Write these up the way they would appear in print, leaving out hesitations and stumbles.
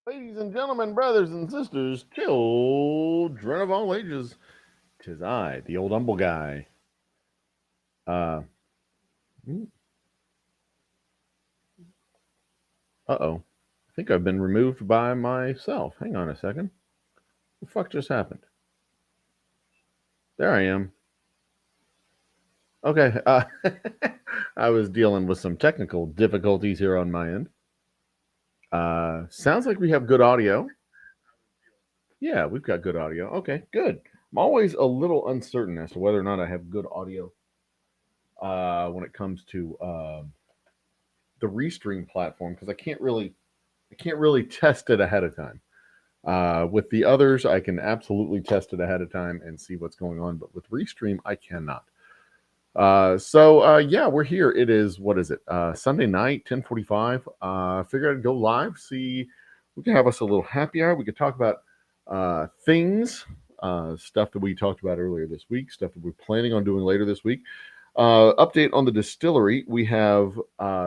Ladies and gentlemen, brothers and sisters, children of all ages, 'tis I, the old humble guy. Uh, oh. I think I've been removed by myself. Hang on a second. What the fuck just happened? There I am. Okay. I was dealing with some technical difficulties here on my end. Sounds like we have good audio. Yeah, we've got good audio. Okay, good. I'm always a little uncertain as to whether or not I have good audio when it comes to the Restream platform because I can't really test it ahead of time. With the others, I can absolutely test it ahead of time and see what's going on, but with Restream, I cannot. Yeah, we're here. It is what is it? Sunday night, 10:45. Figured I'd go live. See, we can have us a little happy hour. We could talk about things, stuff that we talked about earlier this week, stuff that we're planning on doing later this week. Update on the distillery. We have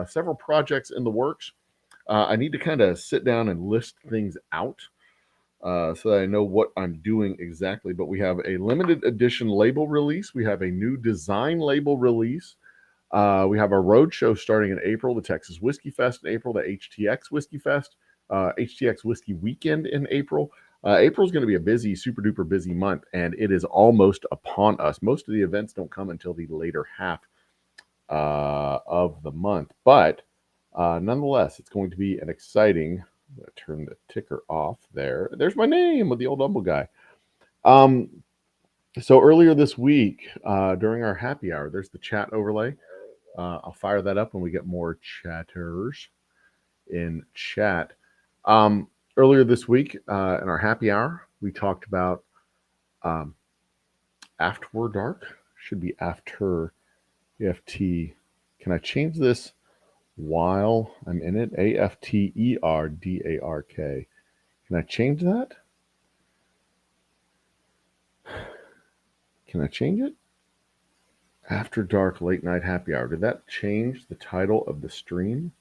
several projects in the works. I need to kind of sit down and list things out so that I know what I'm doing exactly. But we have a limited edition label release. We have a new design label release. We have our road show starting in April, the Texas Whiskey Fest in April, the HTX Whiskey Fest, HTX Whiskey Weekend in April. April is going to be a busy, super duper busy month, and it is almost upon us. Most of the events don't come until the later half of the month, but nonetheless, it's going to be an exciting. I'm going to turn the ticker off there. There's my name with the old humble guy. Um, so earlier this week, during our happy hour, there's the chat overlay. I'll fire that up when we get more chatters in chat. Earlier this week, in our happy hour, we talked about um, After Dark. Should be after AFT. Can I change this while I'm in it? AFTERDARK. Can I change that? Can I change it? After Dark Late Night Happy Hour. Did that change the title of the stream?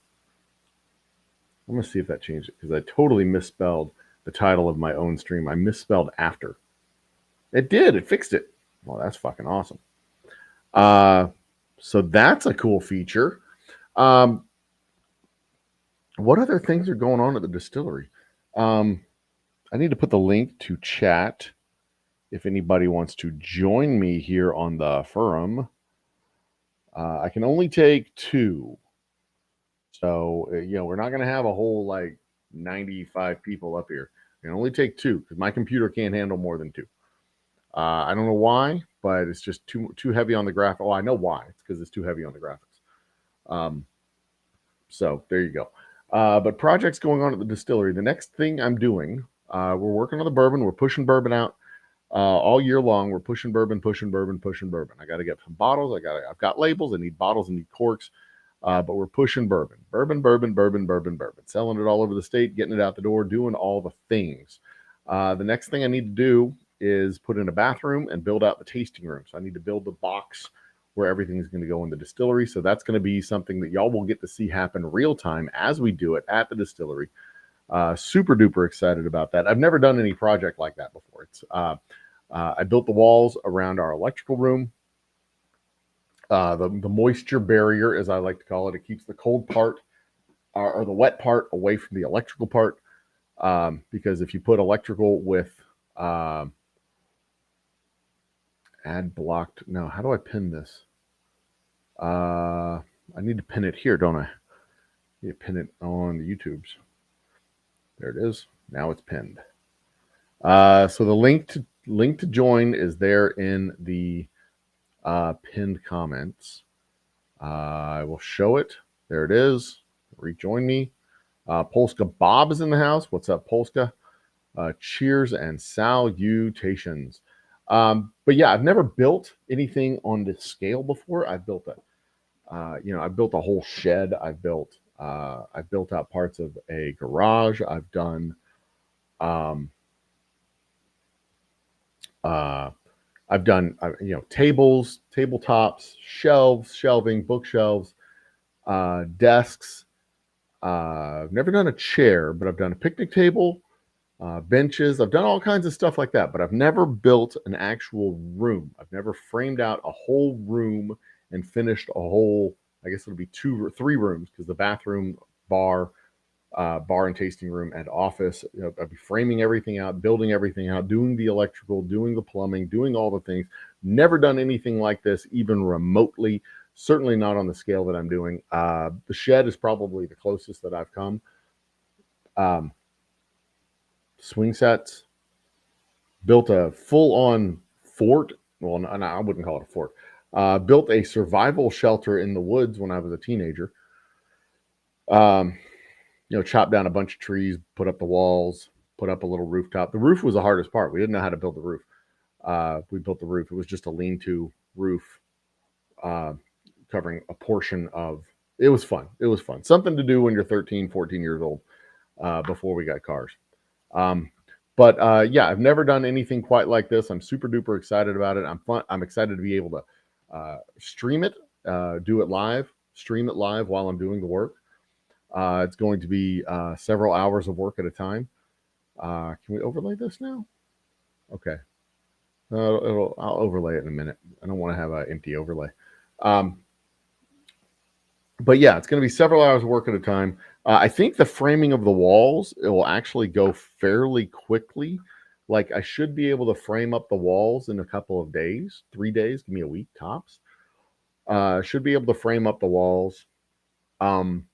I'm going to see if that changed it because I totally misspelled the title of my own stream. I misspelled after. It did. It fixed it. Well, that's fucking awesome. Uh, so that's a cool feature. Um, what other things are going on at the distillery? Um, I need to put the link to chat if anybody wants to join me here on the forum. I can only take two. So, we're not going to have a whole like 95 people up here. I can only take two because my computer can't handle more than two. I don't know why, but it's just too heavy on the graph. Oh, I know why. It's because it's too heavy on the graphics. Um, so there you go. But projects going on at the distillery. The next thing I'm doing, we're working on the bourbon. We're pushing bourbon out all year long. We're pushing bourbon, pushing bourbon, pushing bourbon. I got to get some bottles. I've got labels. I need bottles. I need corks. But we're pushing bourbon, bourbon, bourbon, bourbon, bourbon, bourbon, selling it all over the state, getting it out the door, doing all the things. The next thing I need to do is put in a bathroom and build out the tasting room. So I need to build the box where everything's going to go in the distillery. So that's going to be something that y'all will get to see happen real time as we do it at the distillery. Super duper excited about that. I've never done any project like that before. I built the walls around our electrical room. The moisture barrier, as I like to call it, it keeps the cold part or the wet part away from the electrical part. Because if you put electrical with add blocked, no, how do I pin this? I need to pin it here, don't I? I need to pin it on the YouTubes. There it is. Now it's pinned. So the link to join is there in the pinned comments. I will show it. There it is. Rejoin me. Polska Bob is in the house. What's up, Polska? Cheers and salutations. But yeah, I've never built anything on this scale before. I've built I've built a whole shed. I've built out parts of a garage. I've done, um, uh, tables, tabletops, shelves, shelving, bookshelves, desks. I've never done a chair, but I've done a picnic table, benches. I've done all kinds of stuff like that, but I've never built an actual room. I've never framed out a whole room and finished a whole, I guess it'll be 2 or 3 rooms, because the bathroom, bar, bar and tasting room, and office. I'd be framing everything out, building everything out, doing the electrical, doing the plumbing, doing all the things. Never done anything like this, even remotely. Certainly not on the scale that I'm doing. The shed is probably the closest that I've come. Um, Swing sets, built a full-on fort. Well, no, I wouldn't call it a fort. Built a survival shelter in the woods when I was a teenager. Chopped down a bunch of trees, put up the walls, put up a little rooftop. The roof was the hardest part. We didn't know how to build the roof. We built the roof. It was just a lean-to roof covering a portion of. It was fun. It was fun. Something to do when you're 13, 14 years old, before we got cars. But yeah, I've never done anything quite like this. I'm super duper excited about it. I'm excited to be able to stream it, do it live, stream it live while I'm doing the work. It's going to be several hours of work at a time. Can we overlay this now? Okay. I'll overlay it in a minute. I don't want to have an empty overlay. But yeah, it's going to be several hours of work at a time. I think the framing of the walls, it will actually go fairly quickly. Like, I should be able to frame up the walls in a couple of days, 3 days, give me a week tops. Should be able to frame up the walls. And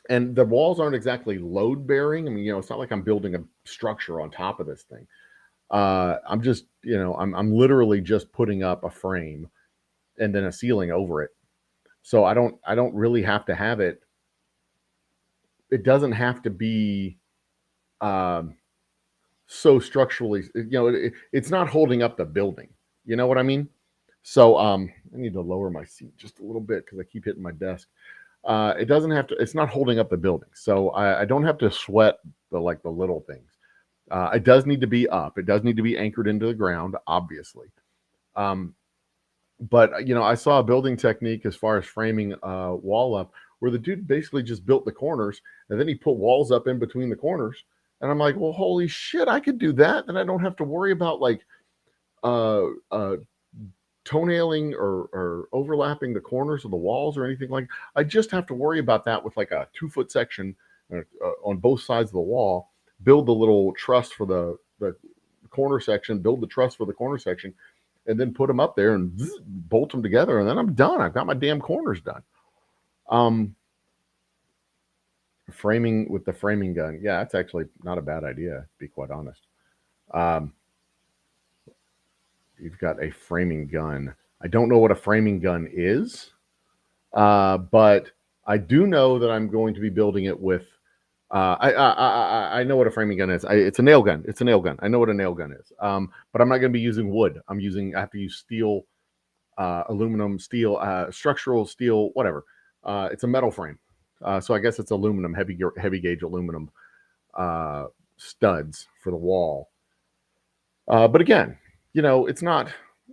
the walls aren't exactly load bearing. I mean, it's not like I'm building a structure on top of this thing. I'm just, I'm literally just putting up a frame and then a ceiling over it. So I don't really have to have it. It doesn't have to be so structurally, it's not holding up the building. You know what I mean? So I need to lower my seat just a little bit because I keep hitting my desk. It doesn't have to. It's not holding up the building, so I don't have to sweat the little things. It does need to be up. It does need to be anchored into the ground, obviously. But I saw a building technique as far as framing a wall up, where the dude basically just built the corners, and then he put walls up in between the corners. And I'm like, well, holy shit, I could do that. Then I don't have to worry about toenailing or overlapping the corners of the walls or anything like. I just have to worry about that with like a 2-foot section on both sides of the wall. Build the little truss for the corner section. Build the truss for the corner section, and then put them up there and bolt them together, and then I'm done. I've got my damn corners done. Framing with the framing gun, yeah, that's actually not a bad idea, to be quite honest. You've got a framing gun. I don't know what a framing gun is, but I do know that I'm going to be building it with. I know what a framing gun is. It's a nail gun. It's a nail gun. I know what a nail gun is. But I'm not going to be using wood. I have to use steel, aluminum, steel, structural steel, whatever. It's a metal frame. So I guess it's aluminum, heavy gauge aluminum studs for the wall. But again, it's not,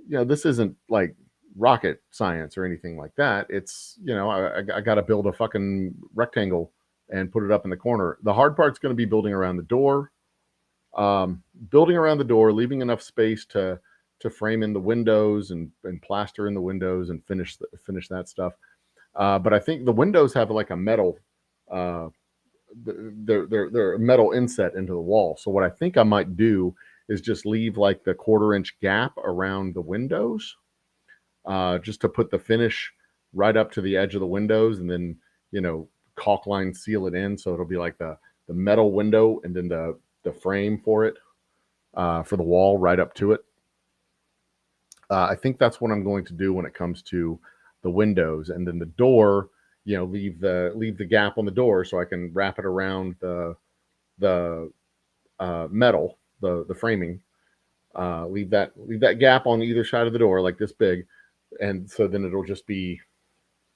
this isn't like rocket science or anything like that. It's, I got to build a fucking rectangle and put it up in the corner. The hard part's going to be building around the door, leaving enough space to frame in the windows and plaster in the windows and finish that stuff. But I think the windows have like a metal, they're a metal inset into the wall. So what I think I might do is just leave like the 1/4-inch gap around the windows, just to put the finish right up to the edge of the windows, and then caulk line seal it in, so it'll be like the metal window and then the frame for it, for the wall right up to it. I think that's what I'm going to do when it comes to the windows, and then the door, leave the gap on the door so I can wrap it around the metal, the framing. Leave that gap on either side of the door like this big, and so then it'll just be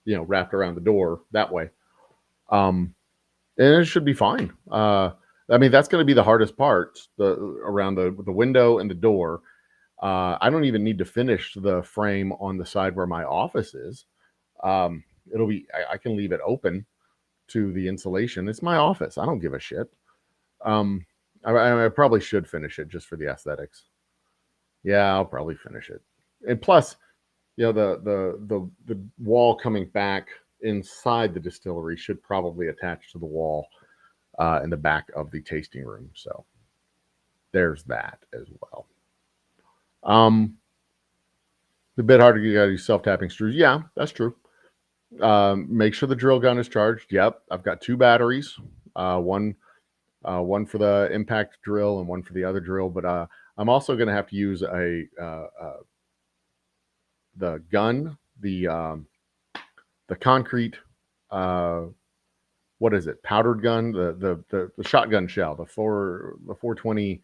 wrapped around the door that way. And it should be fine. I mean, that's going to be the hardest part, around the window and the door. I don't even need to finish the frame on the side where my office is. I can leave it open to the insulation. It's my office. I don't give a shit. I probably should finish it just for the aesthetics. Yeah, I'll probably finish it. And plus, the wall coming back inside the distillery should probably attach to the wall in the back of the tasting room. So there's that as well. The bit harder you got to use self-tapping screws. Yeah, that's true. Make sure the drill gun is charged. Yep, I've got 2 batteries. One for the impact drill and one for the other drill. But I'm also going to have to use the gun, the concrete. What is it? Powdered gun, the shotgun shell, the 420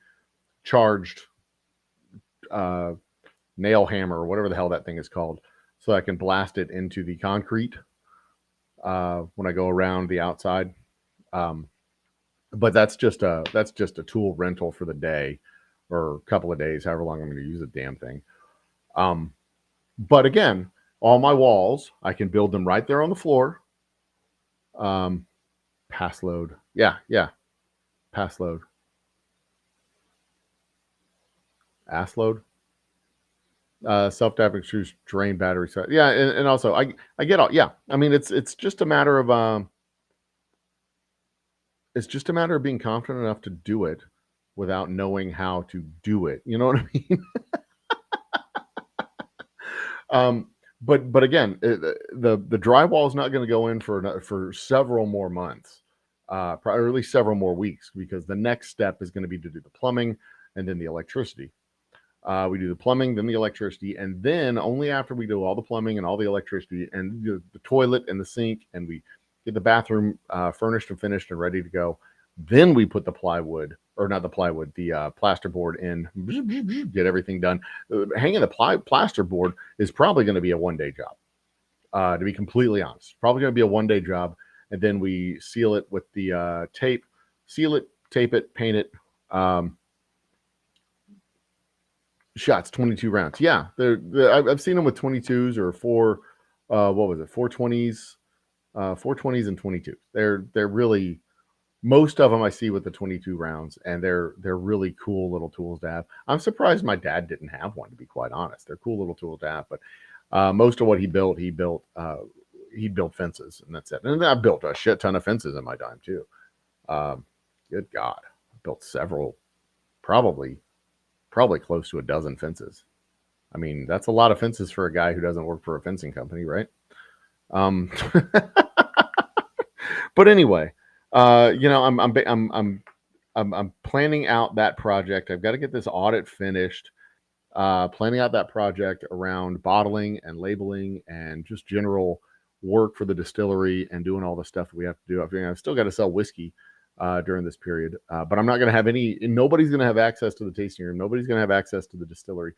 charged nail hammer, or whatever the hell that thing is called, so I can blast it into the concrete when I go around the outside. But that's just a tool rental for the day or a couple of days, however long I'm going to use the damn thing. But again, all my walls, I can build them right there on the floor. Pass load. Yeah. Pass load. Ass load. Self-tapping screws, drain battery. So yeah, and also I get all. Yeah, I mean it's just a matter of being confident enough to do it without knowing how to do it. You know what I mean? But again, the drywall is not going to go in for several more months, probably at least several more weeks, because the next step is going to be to do the plumbing and then the electricity. We do the plumbing, then the electricity, and then only after we do all the plumbing and all the electricity and the toilet and the sink, and we get the bathroom furnished and finished and ready to go, then we put the plywood, or not the plywood, the plasterboard in, get everything done. Hanging the plasterboard is probably going to be a one-day job, to be completely honest. Probably going to be a one-day job, and then we seal it with the tape, tape it, paint it. Shots 22 rounds. Yeah, I've seen them with 22s or 420s, 420s and 22s. They're really, most of them I see with the 22 rounds, and they're really cool little tools to have. I'm surprised my dad didn't have one, to be quite honest. They're cool little tools to have, but most of what he built fences, and that's it. And I built a shit ton of fences in my time too. Good God, I built several, probably close to a dozen fences. I mean, that's a lot of fences for a guy who doesn't work for a fencing company, right? But anyway, I'm planning out that project. I've got to get this audit finished. Planning out that project around bottling and labeling and just general work for the distillery and doing all the stuff that we have to do. I've still got to sell whiskey during this period, but I'm not going to have nobody's going to have access to the tasting room. Nobody's going to have access to the distillery.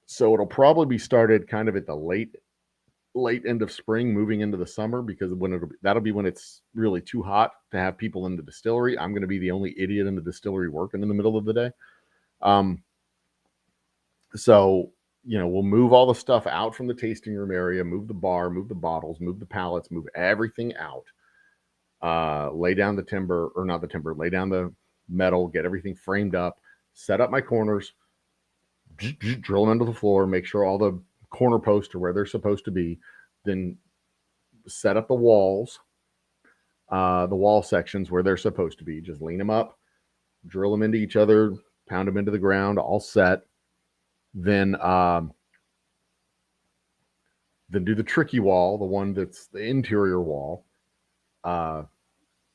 So it'll probably be started kind of at the late end of spring, moving into the summer, because that'll be when it's really too hot to have people in the distillery. I'm going to be the only idiot in the distillery working in the middle of the day. So, we'll move all the stuff out from the tasting room area, move the bar, move the bottles, move the pallets, move everything out. Lay down the timber, or not the timber, lay down the metal, get everything framed up, set up my corners, drill them into the floor, make sure all the corner posts are where they're supposed to be, then set up the walls, the wall sections where they're supposed to be, just lean them up, drill them into each other, pound them into the ground, all set. Then do the tricky wall, the one that's the interior wall.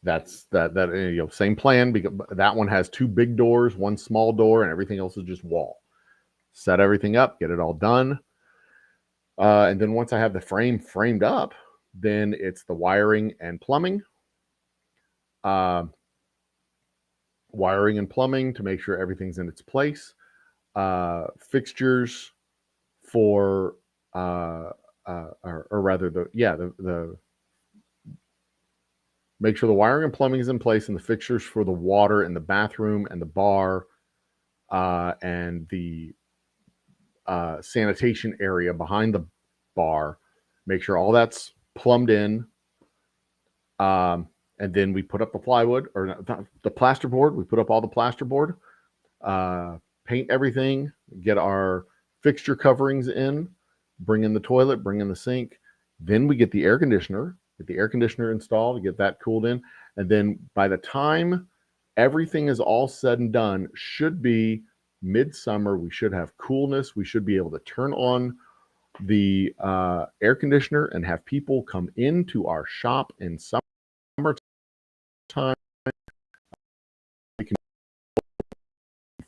That's same plan, because that one has 2 big doors, 1 small door, and everything else is just wall. Set everything up, get it all done. And then once I have the frame framed up, then it's the wiring and plumbing. Wiring and plumbing to make sure everything's in its place. Fixtures for, or rather the make sure the wiring and plumbing is in place, and the fixtures for the water in the bathroom and the bar, and the sanitation area behind the bar. Make sure all that's plumbed in. And then we put up the plywood, or the plasterboard. We put up all the plasterboard, paint everything, get our fixture coverings in, bring in the toilet, bring in the sink. Then we get the air conditioner installed, get that cooled in. And then by the time everything is all said and done, should be midsummer. We should have coolness. We should be able to turn on the air conditioner and have people come into our shop in summertime. We can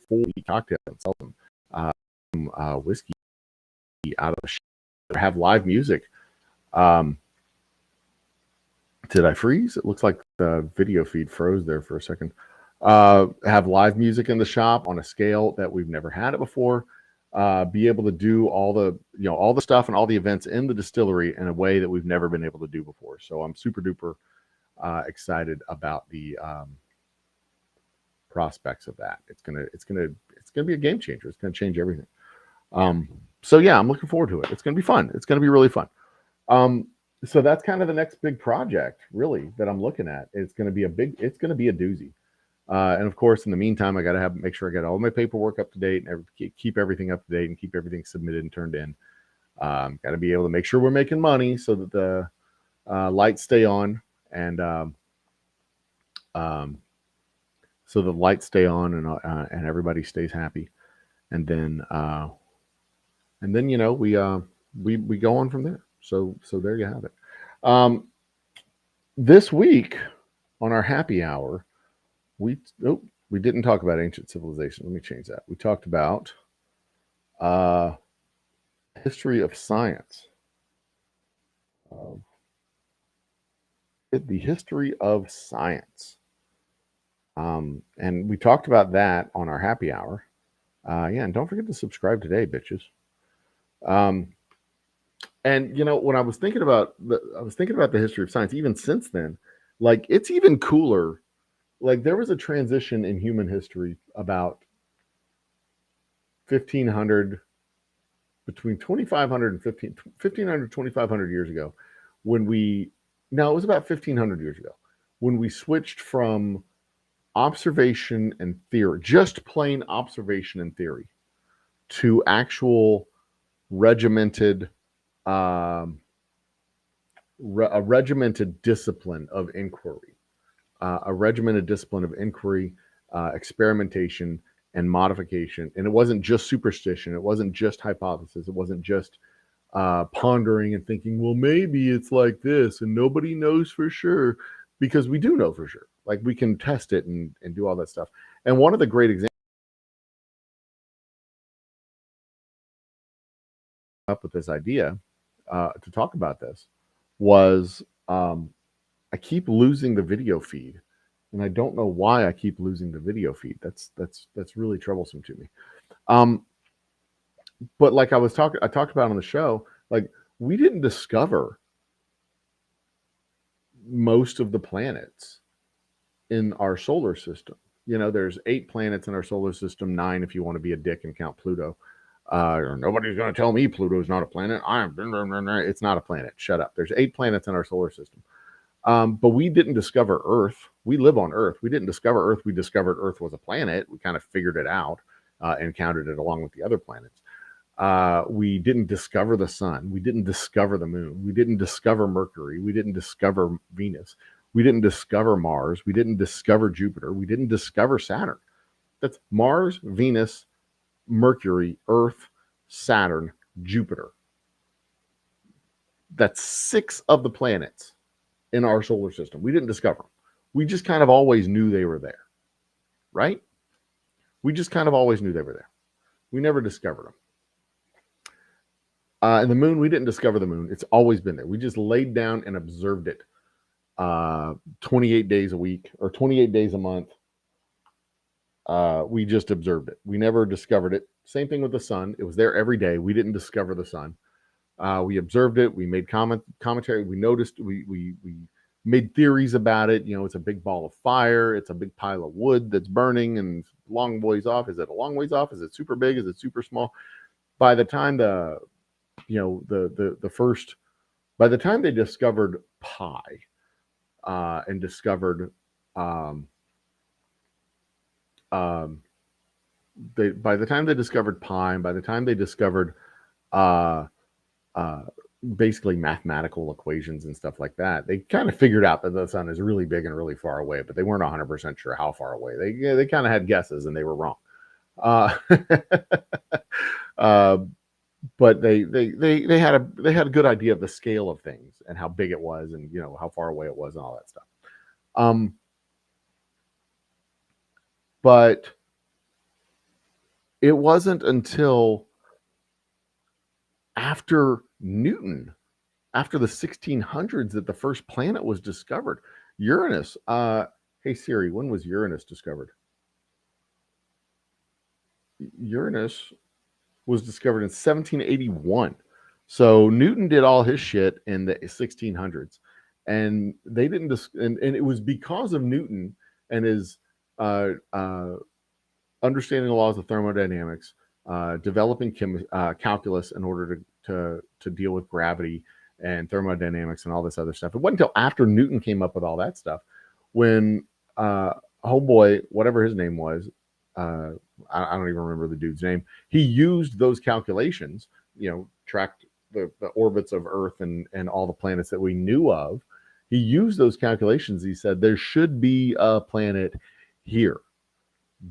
full cocktails and sell them whiskey out of the shop, or have live music. Did I freeze? It looks like the video feed froze there for a second. Have live music in the shop on a scale that we've never had it before. Be able to do all the stuff and all the events in the distillery in a way that we've never been able to do before. So I'm super duper excited about the prospects of that. It's gonna be a game changer. It's gonna change everything. So yeah, I'm looking forward to it. It's gonna be fun. It's gonna be really fun. So that's kind of the next big project, really, that I'm looking at. It's gonna be a doozy. And of course, in the meantime, I got to make sure I get all my paperwork up to date and keep everything up to date and keep everything submitted and turned in. Got to be able to make sure we're making money so that the lights stay on and so the lights stay on and everybody stays happy. And then we go on from there. So there you have it. This week on our happy hour, we didn't talk about ancient civilization. Let me change that. We talked about history of science. The history of science. And we talked about that on our happy hour. And don't forget to subscribe today, bitches. And when I was thinking about the history of science, even since then, like it's even cooler. Like there was a transition in human history about 1500, between 2500 and 1500, 2500 years ago, it was about 1500 years ago, when we switched from observation and theory, just plain observation and theory, to actual regimented, a regimented discipline of inquiry. Experimentation, and modification. And it wasn't just superstition. It wasn't just hypothesis. It wasn't just pondering and thinking, well, maybe it's like this and nobody knows for sure, because we do know for sure. Like we can test it and do all that stuff. And one of the great examples up with this idea to talk about this was I keep losing the video feed, and I don't know why I keep losing the video feed. That's really troublesome to me. But like I talked about on the show, like we didn't discover most of the planets in our solar system. There's 8 planets in our solar system, 9 if you want to be a dick and count Pluto. Or nobody's going to tell me Pluto is not a planet. It's not a planet. Shut up. There's 8 planets in our solar system. But we didn't discover Earth. We live on Earth. We didn't discover Earth. We discovered Earth was a planet. We kind of figured it out and counted it along with the other planets. We didn't discover the sun. We didn't discover the moon. We didn't discover Mercury. We didn't discover Venus. We didn't discover Mars. We didn't discover Jupiter. We didn't discover Saturn. That's Mars, Venus, Mercury, Earth, Saturn, Jupiter. That's 6 of the planets in our solar system. We didn't discover them. We just kind of always knew they were there, right? We just kind of always knew they were there. We never discovered them. And the moon, we didn't discover the moon. It's always been there. We just laid down and observed it 28 days a week or 28 days a month. We just observed it. We never discovered it. Same thing with the sun. It was there every day. We didn't discover the sun. We observed it. We made commentary. We noticed. We made theories about it. It's a big ball of fire. It's a big pile of wood that's burning and long ways off. Is it a long ways off? Is it super big? Is it super small? By the time the first By the time they discovered pi and discovered by the time they discovered pi, and by the time they discovered uh, uh, basically mathematical equations and stuff like that, they kind of figured out that the sun is really big and really far away, but they weren't 100% sure how far away. They kind of had guesses and they were wrong. Uh, uh, but they had a good idea of the scale of things and how big it was, and how far away it was and all that stuff. But it wasn't until after Newton, after the 1600s, that the first planet was discovered, Uranus. Hey Siri, when was Uranus discovered? Uranus was discovered in 1781. So Newton did all his shit in the 1600s, and they didn't. And it was because of Newton and his understanding the laws of thermodynamics, developing calculus in order to deal with gravity and thermodynamics and all this other stuff. It wasn't until after Newton came up with all that stuff when homeboy, whatever his name was, I don't even remember the dude's name. He used those calculations, tracked the orbits of Earth and all the planets that we knew of. He used those calculations. He said there should be a planet here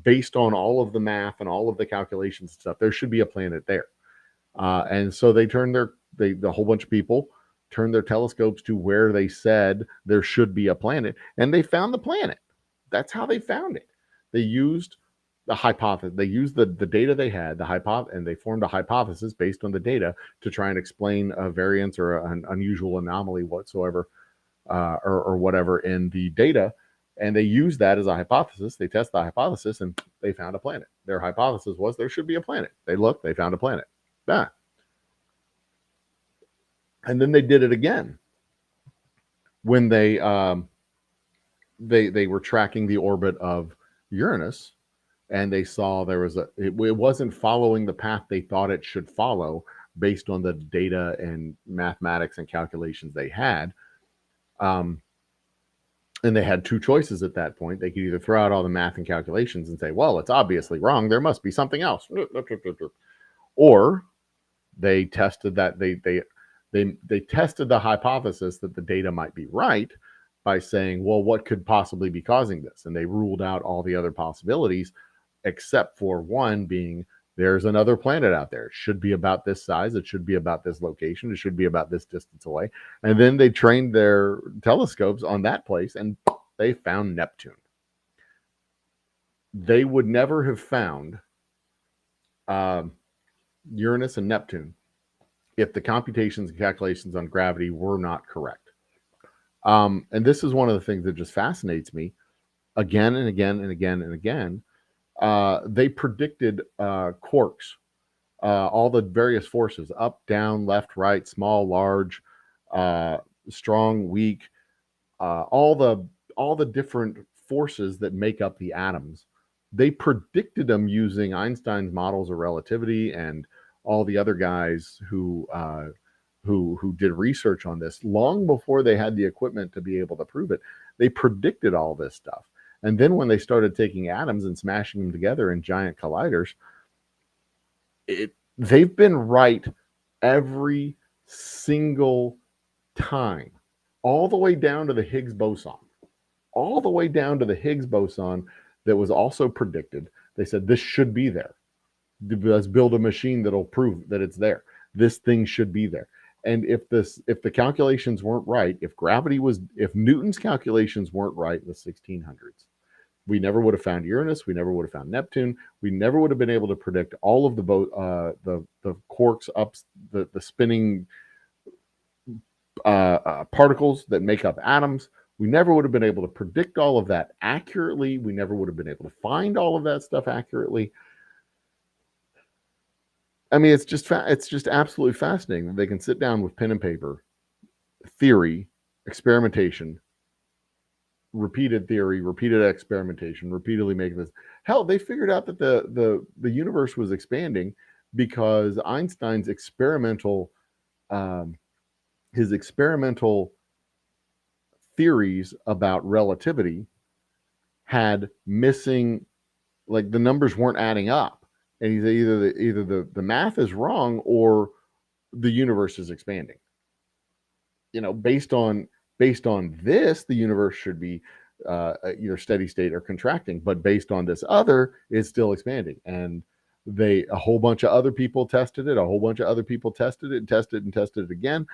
based on all of the math and all of the calculations and stuff. There should be a planet there. And so they turned the whole bunch of people turned their telescopes to where they said there should be a planet, and they found the planet. That's how they found it. They used the hypothesis. They used the data they had, and they formed a hypothesis based on the data to try and explain a variance or an unusual anomaly whatsoever, or whatever in the data. And they use that as a hypothesis. They test the hypothesis, and they found a planet. Their hypothesis was there should be a planet. They looked, they found a planet. And then they did it again when they were tracking the orbit of Uranus, and they saw there was it wasn't following the path they thought it should follow based on the data and mathematics and calculations they had. And they had two choices at that point. They could either throw out all the math and calculations and say, well, it's obviously wrong, there must be something else. Or they tested that they tested the hypothesis that the data might be right by saying, well, what could possibly be causing this? And they ruled out all the other possibilities, except for one being there's another planet out there. It should be about this size. It should be about this location. It should be about this distance away. And then they trained their telescopes on that place, and they found Neptune. They would never have found Uranus and Neptune if the computations and calculations on gravity were not correct. And this is one of the things that just fascinates me again and again and again and again. They predicted quarks, all the various forces, up, down, left, right, small, large, strong, weak, all the different forces that make up the atoms. They predicted them using Einstein's models of relativity and all the other guys who did research on this long before they had the equipment to be able to prove it. They predicted all this stuff. And then when they started taking atoms and smashing them together in giant colliders, they've been right every single time, all the way down to the Higgs boson. All the way down to the Higgs boson that was also predicted. They said this should be there. Let's build a machine that'll prove that it's there. This thing should be there. And if the calculations weren't right, if Newton's calculations weren't right in the 1600s, we never would have found Uranus. We never would have found Neptune. We never would have been able to predict all of the quarks, the spinning particles that make up atoms. We never would have been able to predict all of that accurately. We never would have been able to find all of that stuff accurately. I mean, it's just absolutely fascinating that they can sit down with pen and paper, theory, experimentation, repeated theory, repeated experimentation, repeatedly making this. Hell, they figured out that the universe was expanding because Einstein's experimental his experimental theories about relativity had missing, like the numbers weren't adding up, and he said either the math is wrong or the universe is expanding. Based on this, the universe should be either steady state or contracting, but based on this other, it's still expanding. And a whole bunch of other people tested it. A whole bunch of other people tested it and tested it again.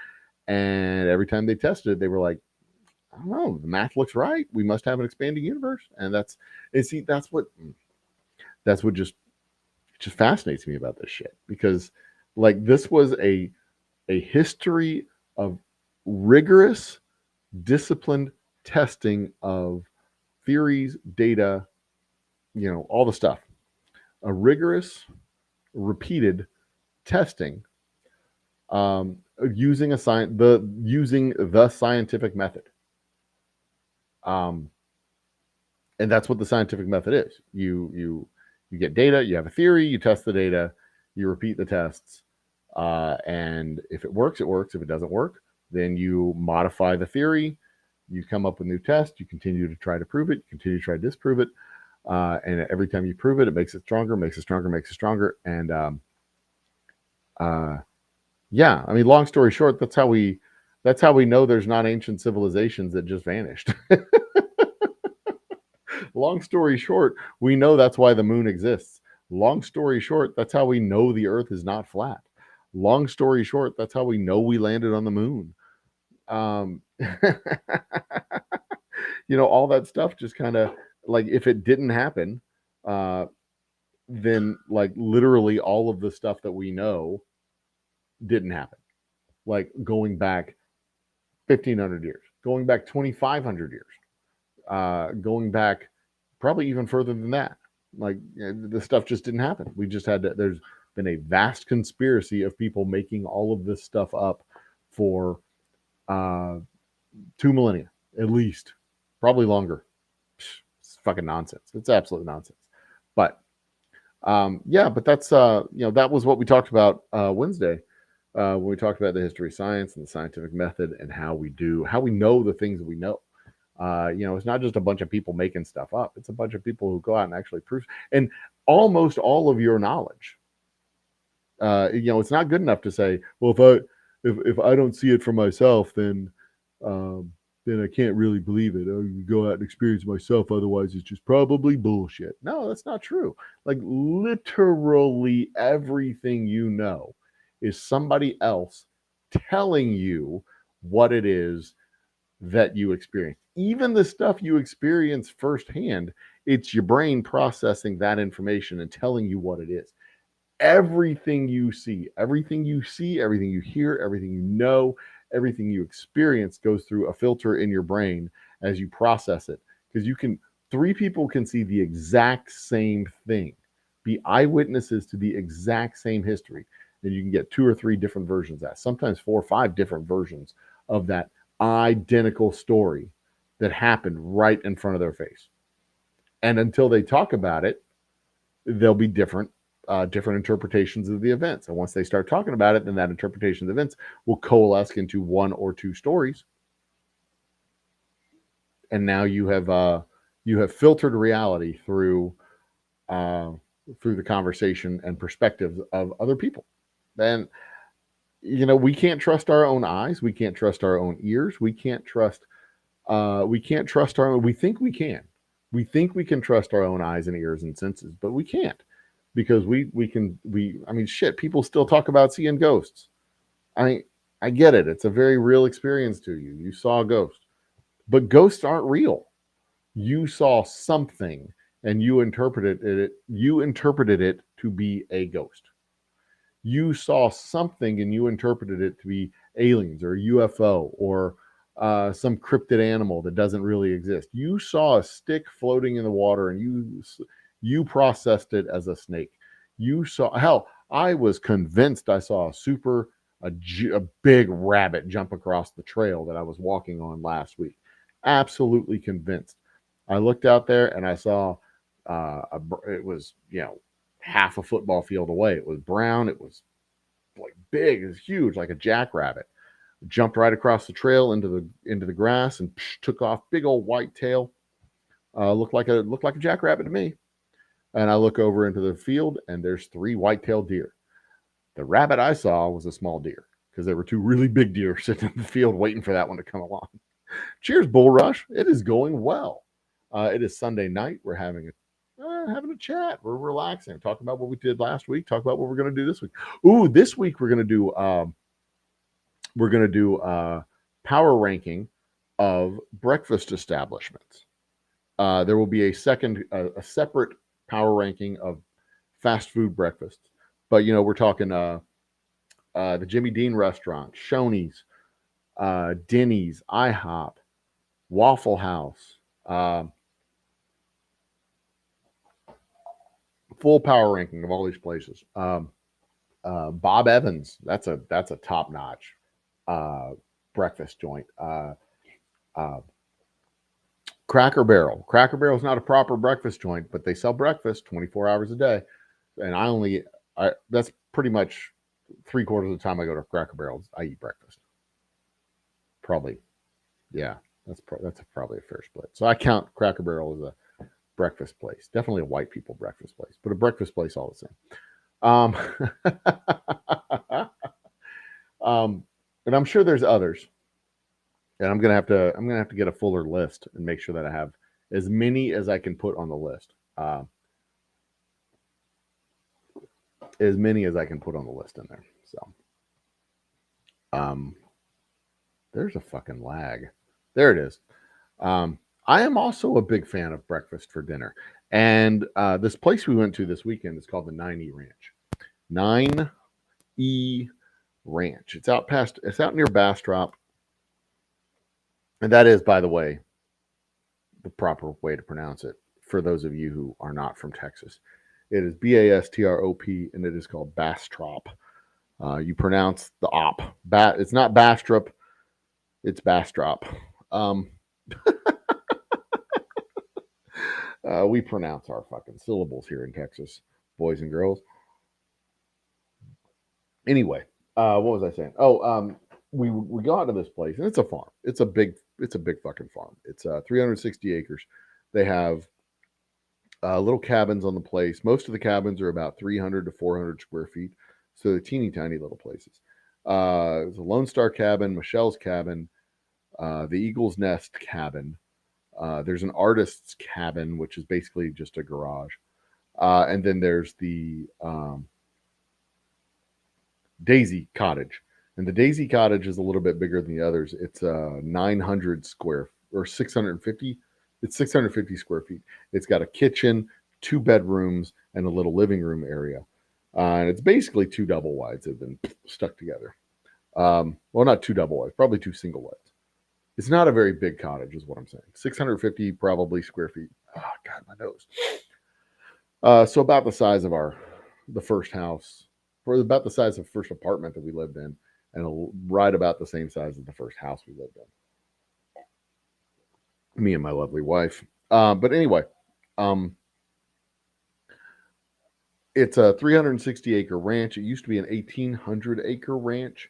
And every time they tested it, they were like, I don't know, the math looks right. We must have an expanding universe. And that's what just fascinates me about this shit, because like this was a history of rigorous, disciplined testing of theories, data, all the stuff. A rigorous, repeated testing, using the scientific method. And that's what the scientific method is. You get data, you have a theory, you test the data, you repeat the tests, and if it works, it works. If it doesn't work, then you modify the theory, you come up with new tests, you continue to try to prove it, you continue to try to disprove it, and every time you prove it, it makes it stronger, makes it stronger, makes it stronger. And yeah, I mean, long story short, that's how we know there's not ancient civilizations that just vanished. Long story short, we know that's why the moon exists. Long story short, that's how we know the earth is not flat. Long story short, that's how we know we landed on the moon. All that stuff just kind of, like, if it didn't happen, then like literally all of the stuff that we know didn't happen. Like going back 1,500 years, going back 2,500 years, going back probably even further than that. Like the stuff just didn't happen. We just had to, there's been a vast conspiracy of people making all of this stuff up for 2 millennia at least, probably longer. It's fucking nonsense. It's absolute nonsense. But yeah, but that's that was what we talked about Wednesday when we talked about the history of science and the scientific method and how we know the things that we know. It's not just a bunch of people making stuff up. It's a bunch of people who go out and actually prove. And almost all of your knowledge, it's not good enough to say, well, if I don't see it for myself, then I can't really believe it. I can go out and experience it myself. Otherwise, it's just probably bullshit. No, that's not true. Like literally everything you know is somebody else telling you what it is that you experience. Even the stuff you experience firsthand, it's your brain processing that information and telling you what it is. Everything you see, everything you hear, everything you know, everything you experience goes through a filter in your brain as you process it. Because three people can see the exact same thing, be eyewitnesses to the exact same history, and you can get 2 or 3 different versions of that, sometimes 4 or 5 different versions of that identical story that happened right in front of their face. And until they talk about it, there'll be different interpretations of the events. And once they start talking about it, then that interpretation of the events will coalesce into 1 or 2 stories. And now you have filtered reality through the conversation and perspectives of other people. And we can't trust our own eyes. We can't trust our own ears. We can't trust our own. We think we can. We think we can trust our own eyes and ears and senses, but we can't, because I mean, shit, people still talk about seeing ghosts. I get it. It's a very real experience to you. You saw a ghost, but ghosts aren't real. You saw something and you interpreted it to be a ghost. You saw something and you interpreted it to be aliens or a UFO or some cryptid animal that doesn't really exist. You saw a stick floating in the water and you processed it as a snake. I was convinced I saw a big rabbit jump across the trail that I was walking on last week. Absolutely convinced. I looked out there and I saw it was half a football field away. It was brown. It was like big. It was huge, like a jackrabbit. Jumped right across the trail into the grass and took off. Big old white tail. Looked like a jackrabbit to me. And I look over into the field, and there's 3 white-tailed deer. The rabbit I saw was a small deer because there were 2 really big deer sitting in the field waiting for that one to come along. Cheers, Bull Rush. It is going well. It is Sunday night. We're having a chat. We're relaxing, talking about what we did last week. Talk about what we're going to do this week. Ooh, this week we're going to do power ranking of breakfast establishments. There will be a separate power ranking of fast food breakfasts. But we're talking the Jimmy Dean restaurant, Shoney's, Denny's, IHOP, Waffle House, full power ranking of all these places. Bob Evans, that's a top notch breakfast joint. Cracker Barrel. Cracker Barrel is not a proper breakfast joint, but they sell breakfast 24 hours a day. And that's pretty much 3/4 of the time I go to Cracker Barrel, I eat breakfast. Probably, yeah, that's probably a fair split. So I count Cracker Barrel as a breakfast place. Definitely a white people breakfast place, but a breakfast place all the same. And I'm sure there's others. And I'm gonna have to get a fuller list and make sure that I have as many as I can put on the list. As many as I can put on the list in there. So, there's a fucking lag. There it is. I am also a big fan of breakfast for dinner, and this place we went to this weekend is called the 9E Ranch. 9E Ranch. It's out near Bastrop. And that is, by the way, the proper way to pronounce it for those of you who are not from Texas. It is Bastrop, and it is called Bastrop. You pronounce the op. It's not Bastrop, it's Bastrop. We pronounce our fucking syllables here in Texas, boys and girls. Anyway, what was I saying? We go out to this place, and it's a farm. It's a big fucking farm. It's 360 acres. They have little cabins on the place. Most of the cabins are about 300 to 400 square feet, so they're teeny tiny little places. There's a Lone Star cabin, Michelle's cabin, the Eagle's Nest cabin. There's an artist's cabin, which is basically just a garage, and then there's the Daisy Cottage. And the Daisy Cottage is a little bit bigger than the others. It's 900 square or 650. It's 650 square feet. It's got a kitchen, 2 bedrooms, and a little living room area. And it's basically 2 double wides that have been stuck together. Well, not 2 double wides, probably 2 single wides. It's not a very big cottage, is what I'm saying. 650 probably square feet. Oh, God, my nose. So about the size of the first house, or about the size of the first apartment that we lived in, and right about the same size as the first house we lived in. Me and my lovely wife. But anyway, it's a 360 acre ranch. It used to be an 1,800 acre ranch,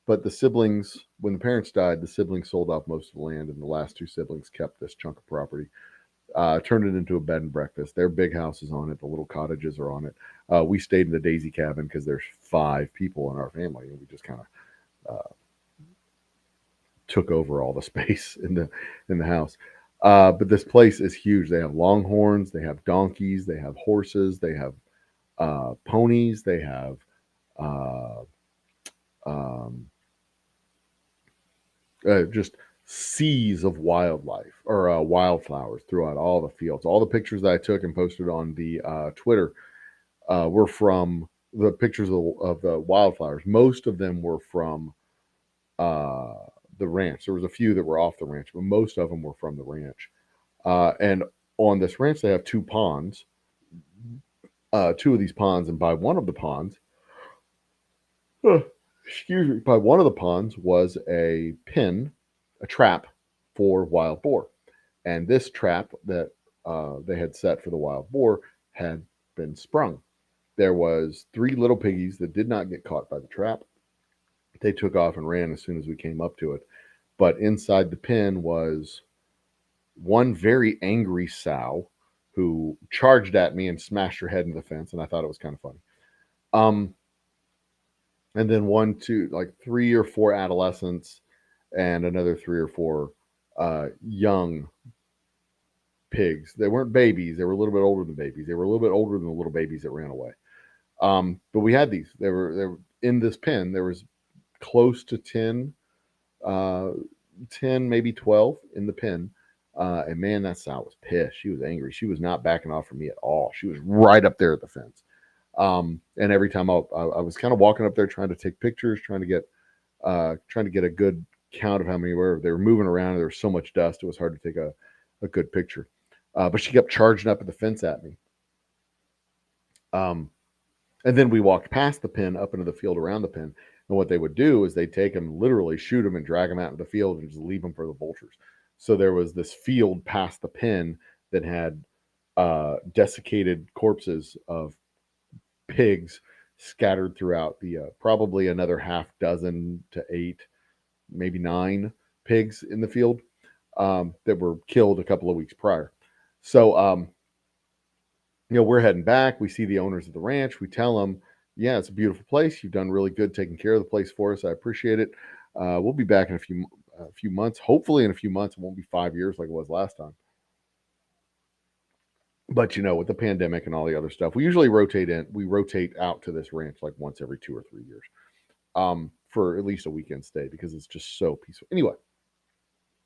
but the siblings, when the parents died, the siblings sold off most of the land, and the last 2 siblings kept this chunk of property. Turned it into a bed and breakfast. Their big house is on it. The little cottages are on it. We stayed in the Daisy cabin because there's 5 people in our family, and we just kind of took over all the space in the house. But this place is huge. They have longhorns, they have donkeys, they have horses, they have ponies, they have just seas of wildlife or wildflowers throughout all the fields. All the pictures that I took and posted on the Twitter were from the pictures of the wildflowers. Most of them were from the ranch. There was a few that were off the ranch, but most of them were from the ranch. And on this ranch, they have 2 ponds. 2 of these ponds, and by one of the ponds, by one of the ponds was a trap for wild boar. And this trap that they had set for the wild boar had been sprung. There was 3 little piggies that did not get caught by the trap. They took off and ran as soon as we came up to it. But inside the pen was one very angry sow who charged at me and smashed her head into the fence, and I thought it was kind of funny. Um, and then one, two, like 3 or 4 adolescents, and another 3 or 4 young pigs. They weren't babies; they were a little bit older than babies. They were a little bit older than the little babies that ran away. But we had these. They were in this pen. There was close to 10, 10 maybe 12 in the pen. And man, that sow was pissed. She was angry. She was not backing off from me at all. She was right up there at the fence. And every time I was kind of walking up there trying to take pictures, trying to get a good count of how many were. They were moving around. There was so much dust. It was hard to take a good picture. But she kept charging up at the fence at me. And then we walked past the pen up into the field around the pen. And what they would do is they'd take them, literally shoot them and drag them out into the field and just leave them for the vultures. So there was this field past the pen that had desiccated corpses of pigs scattered throughout the probably another half dozen to 8, maybe 9 pigs in the field that were killed a couple of weeks prior. So, we're heading back. We see the owners of the ranch. We tell them, yeah, it's a beautiful place. You've done really good taking care of the place for us. I appreciate it. We'll be back in a few months. Hopefully in a few months. It won't be 5 years like it was last time. But with the pandemic and all the other stuff, we usually rotate out to this ranch like once every 2 or 3 years for at least a weekend stay because it's just so peaceful. Anyway,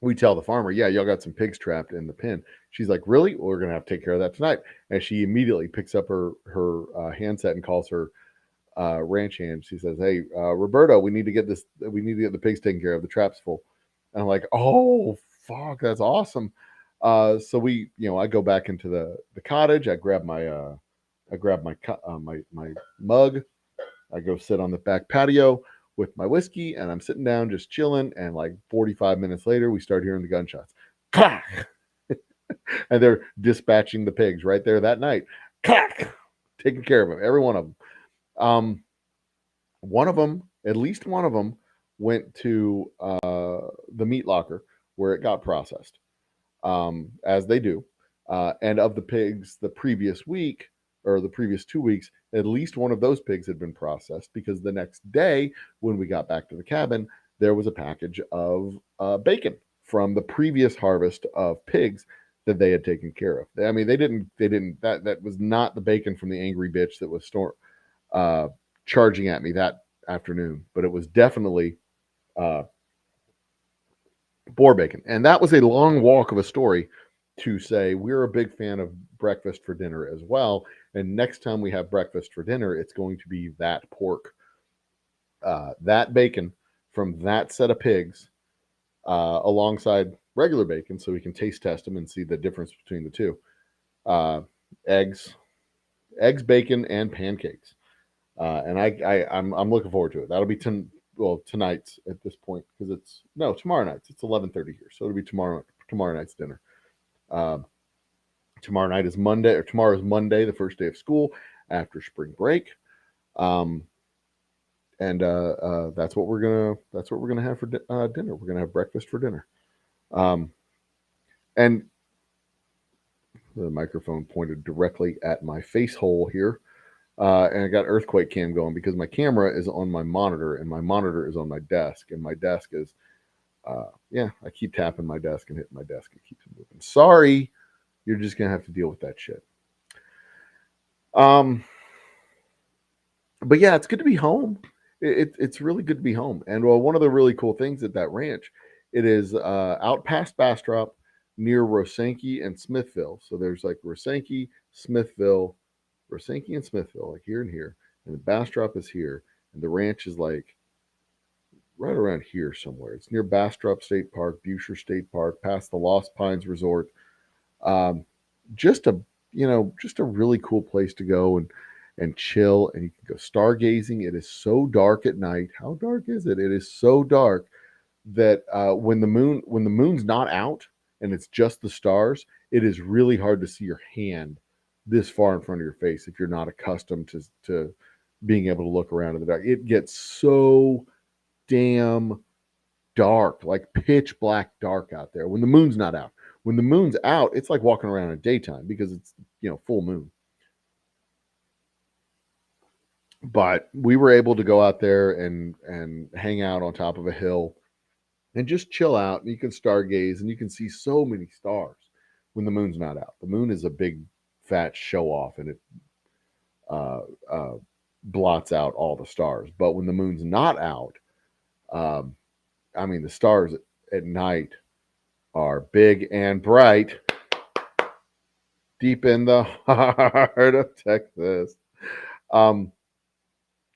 we tell the farmer, yeah, y'all got some pigs trapped in the pen. She's like, really? Well, we're going to have to take care of that tonight. And she immediately picks up her handset and calls her ranch hand. She says, hey, Roberto, we need to get the pigs taken care of. The trap's full. And I'm like, oh, fuck, that's awesome. So I go back into the cottage. I grab my mug. I go sit on the back patio with my whiskey, and I'm sitting down just chilling. And like 45 minutes later, we start hearing the gunshots. Clack! And they're dispatching the pigs right there that night. Clack! Taking care of them, every one of them. One of them, at least one of them, went to the meat locker where it got processed, as they do. And of the pigs the previous week or the previous 2 weeks, at least one of those pigs had been processed because the next day when we got back to the cabin, there was a package of bacon from the previous harvest of pigs that they had taken care of. I mean, they didn't, that was not the bacon from the angry bitch that was charging at me that afternoon, but it was definitely boar bacon. And that was a long walk of a story to say we're a big fan of breakfast for dinner as well. And next time we have breakfast for dinner, it's going to be that pork, that bacon from that set of pigs alongside regular bacon so we can taste test them and see the difference between the two. Eggs, bacon, and pancakes. And I'm looking forward to it. That'll be tonight's at this point because tomorrow night's. It's 11:30 here, so it'll be tomorrow night's dinner. Tomorrow night is Monday, or tomorrow is Monday, the first day of school after spring break. And that's what we're gonna have for dinner. We're gonna have breakfast for dinner. And the microphone pointed directly at my face hole here. And I got earthquake cam going because my camera is on my monitor and my monitor is on my desk. And my desk is, I keep tapping my desk and hitting my desk. It keeps moving. Sorry, you're just going to have to deal with that shit. But yeah, it's good to be home. It's really good to be home. And one of the really cool things at that ranch, it is out past Bastrop near Rosanke and Smithville. So there's like Rosanke, Smithville, like here and here, and the Bastrop is here, and the ranch is like right around here somewhere. It's near Bastrop State Park, Bucher State Park, past the Lost Pines Resort. Just a really cool place to go and chill, and you can go stargazing. It is so dark at night. How dark is it? It is so dark that when the moon's not out and it's just the stars, it is really hard to see your hand this far in front of your face if you're not accustomed to being able to look around in the dark. It gets so damn dark, like pitch black dark out there when the moon's not out. When the moon's out, it's like walking around in daytime because it's, full moon. But we were able to go out there and hang out on top of a hill and just chill out. And you can stargaze and you can see so many stars when the moon's not out. The moon is a big fat show off, and it uh, uh, blots out all the stars. But when the moon's not out, um, the stars at night are big and bright deep in the heart of Texas.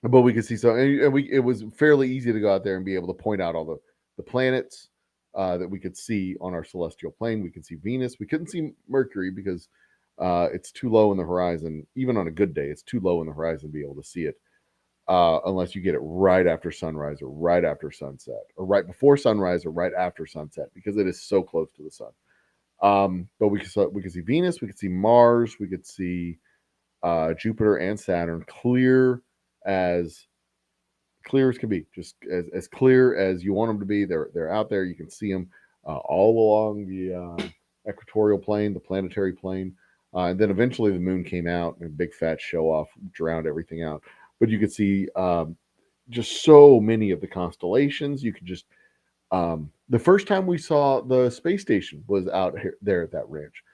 But we could see so, and it was fairly easy to go out there and be able to point out all the planets that we could see on our celestial plane. We could see Venus. We couldn't see Mercury because it's too low in the horizon. Even on a good day, it's too low in the horizon to be able to see it unless you get it right after sunrise or right after sunset or right before sunrise or right after sunset because it is so close to the sun. But we could see Venus. We could see Mars. We could see Jupiter and Saturn clear as can be, just as clear as you want them to be. They're out there. You can see them all along the equatorial plane, the planetary plane, and then eventually the moon came out and a big fat show off drowned everything out. But you could see just so many of the constellations. You could just the first time we saw the space station was out there at that ranch.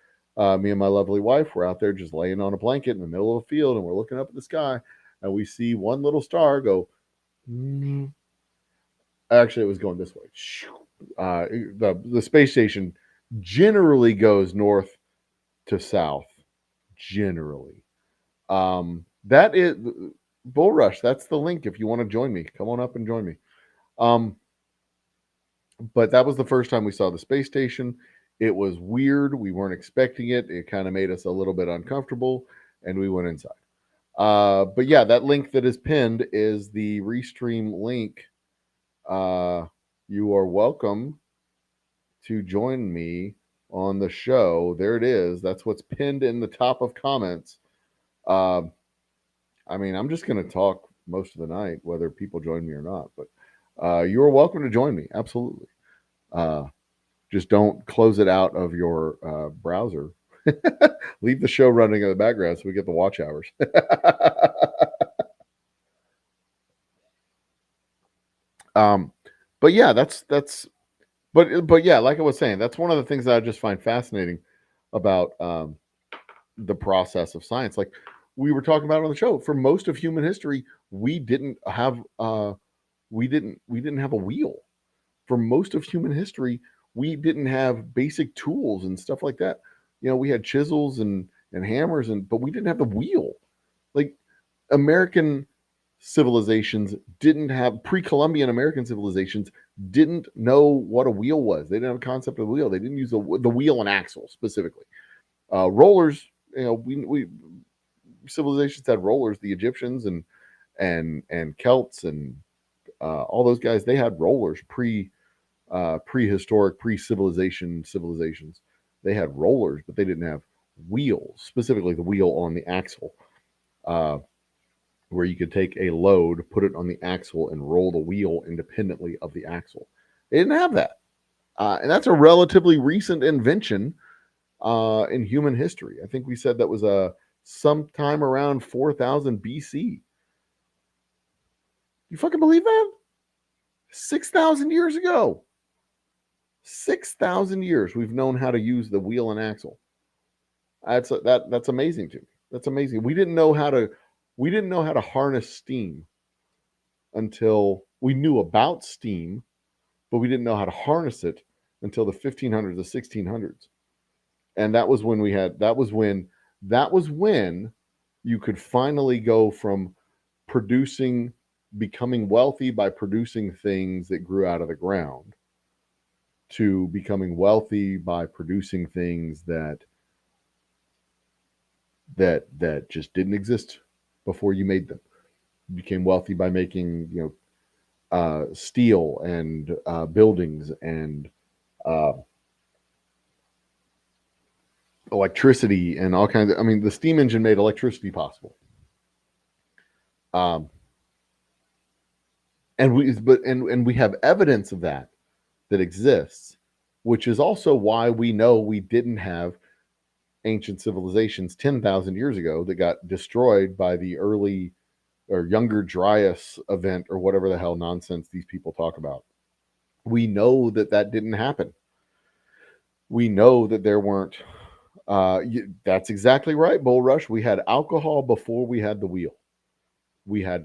Me and my lovely wife were out there just laying on a blanket in the middle of a field, and we're looking up at the sky, and we see one little star go. Actually, it was going this way. The space station generally goes north to south. Generally, that is Bull Rush. That's the link. If you want to join me, come on up and join me. But that was the first time we saw the space station. It was weird. We weren't expecting it. It kind of made us a little bit uncomfortable, and we went inside. But yeah, that link that is pinned is the Restream link. You are welcome to join me on the show. There it is. That's what's pinned in the top of comments. I'm just going to talk most of the night, whether people join me or not. But you are welcome to join me. Absolutely. Just don't close it out of your browser. Leave the show running in the background so we get the watch hours. But yeah, but yeah, like I was saying, that's one of the things that I just find fascinating about the process of science. Like we were talking about on the show, for most of human history, we didn't have a wheel. For most of human history, we didn't have basic tools and stuff like that. We had chisels and hammers, but we didn't have the wheel. Like American civilizations didn't have, pre-Columbian American civilizations didn't know what a wheel was. They didn't have a concept of a wheel. They didn't use the wheel and axle specifically. Rollers, we civilizations had rollers. The Egyptians and Celts and all those guys, they had rollers prehistoric, civilizations. They had rollers, but they didn't have wheels, specifically the wheel on the axle, where you could take a load, put it on the axle, and roll the wheel independently of the axle. They didn't have that. And that's a relatively recent invention in human history. I think we said that was sometime around 4000 BC. You fucking believe that? 6,000 years ago. 6,000 years we've known how to use the wheel and axle. That's amazing to me. That's amazing. We didn't know how to harness steam until we knew about steam, but we didn't know how to harness it until the 1500s, the 1600s. And that was when you could finally go from becoming wealthy by producing things that grew out of the ground, to becoming wealthy by producing things that just didn't exist before you made them. You became wealthy by making, steel and buildings and electricity and all kinds of. The steam engine made electricity possible. and we have evidence of that exists, which is also why we know we didn't have ancient civilizations 10,000 years ago that got destroyed by the early or younger Dryas event or whatever the hell nonsense these people talk about. We know that didn't happen. We know that there weren't. That's exactly right, Bull Rush. We had alcohol before we had the wheel. We had,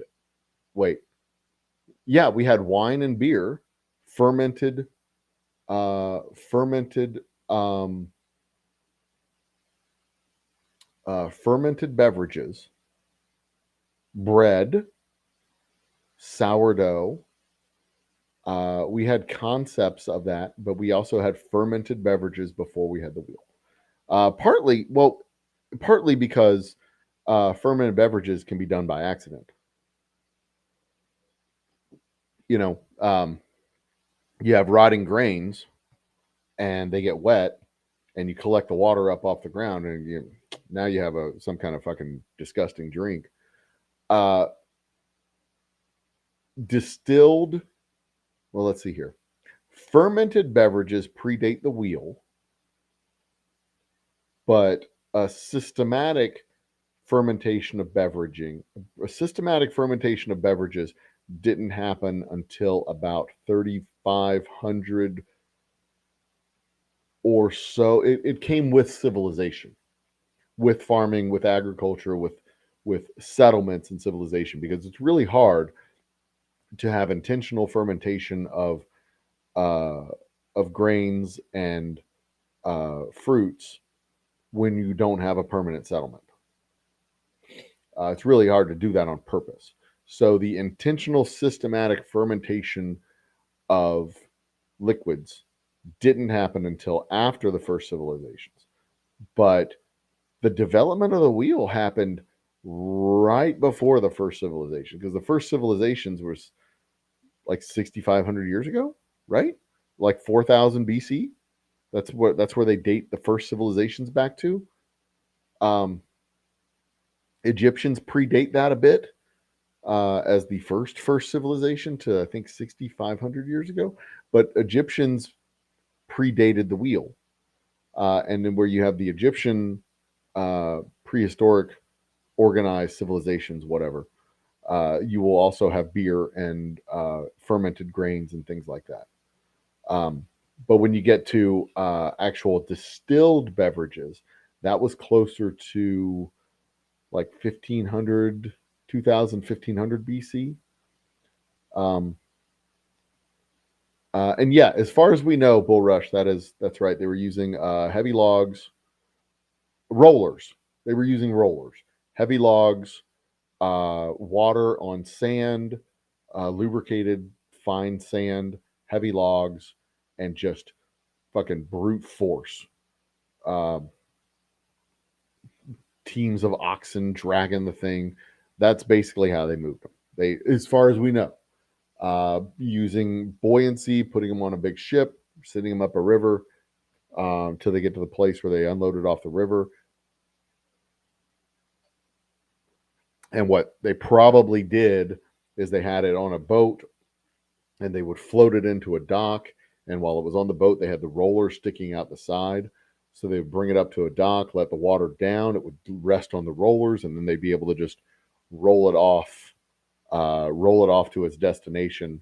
wait, yeah, we had wine and beer, fermented, fermented, fermented beverages, bread, sourdough. We had concepts of that, but we also had fermented beverages before we had the wheel. Partly because fermented beverages can be done by accident. You know, you have rotting grains, and they get wet, and you collect the water up off the ground, and now you have some kind of fucking disgusting drink. Distilled. Well, let's see here. Fermented beverages predate the wheel, but a systematic fermentation of beverages didn't happen until about 3,500 or so. It came with civilization, with farming, with agriculture, with settlements and civilization, because it's really hard to have intentional fermentation of grains and fruits when you don't have a permanent settlement. It's really hard to do that on purpose. So the intentional systematic fermentation of liquids didn't happen until after the first civilizations. But the development of the wheel happened right before the first civilization, because the first civilizations was like 6,500 years ago, right? Like 4,000 BC. That's where they date the first civilizations back to. Egyptians predate that a bit as the first civilization to, I think, 6,500 years ago. But Egyptians predated the wheel. And then where you have the Egyptian prehistoric organized civilizations, whatever, you will also have beer and fermented grains and things like that. But when you get to actual distilled beverages, that was closer to like 1500, 2000, 1500 BC. And yeah, as far as we know, Bull Rush, that's right. They were using heavy logs, rollers. They were using rollers, heavy logs, water on sand, lubricated fine sand, heavy logs, and just fucking brute force. Teams of oxen dragging the thing. That's basically how they moved them. They, as far as we know, using buoyancy, putting them on a big ship, sending them up a river till they get to the place where they unloaded off the river. And what they probably did is they had it on a boat, and they would float it into a dock. And while it was on the boat, they had the roller sticking out the side. So they would bring it up to a dock, let the water down. It would rest on the rollers, and then they'd be able to just roll it off to its destination.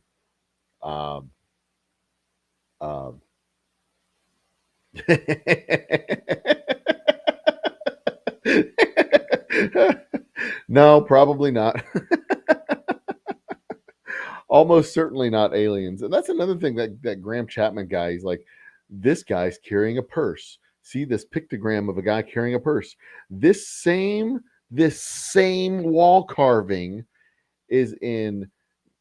No, probably not. Almost certainly not aliens. And that's another thing that Graham Chapman guy, he's like, this guy's carrying a purse. See this pictogram of a guy carrying a purse. This same wall carving is in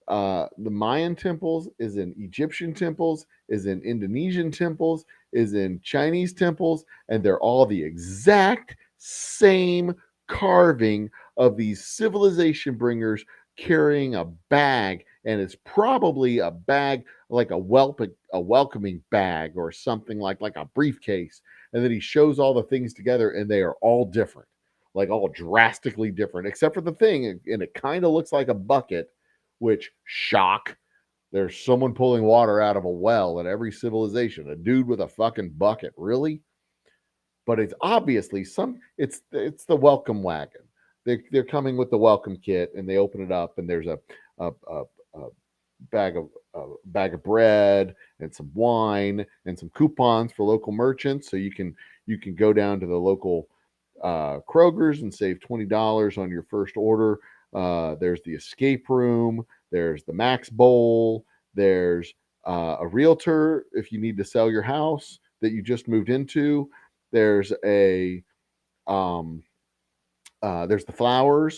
the Mayan temples, is in Egyptian temples, is in Indonesian temples, is in Chinese temples, and they're all the exact same carving of these civilization bringers carrying a bag, and it's probably a bag like a welcoming bag or something like a briefcase. And then he shows all the things together, and they are all different, like all drastically different, except for the thing, and it kind of looks like a bucket, which shock. There's someone pulling water out of a well in every civilization. A dude with a fucking bucket, really? But it's obviously it's the welcome wagon. They're coming with the welcome kit, and they open it up, and there's a bag of bag of bread and some wine and some coupons for local merchants, so you can go down to the local Kroger's and save $20 on your first order. There's the escape room. There's the Max Bowl. There's a realtor if you need to sell your house that you just moved into. There's there's the flower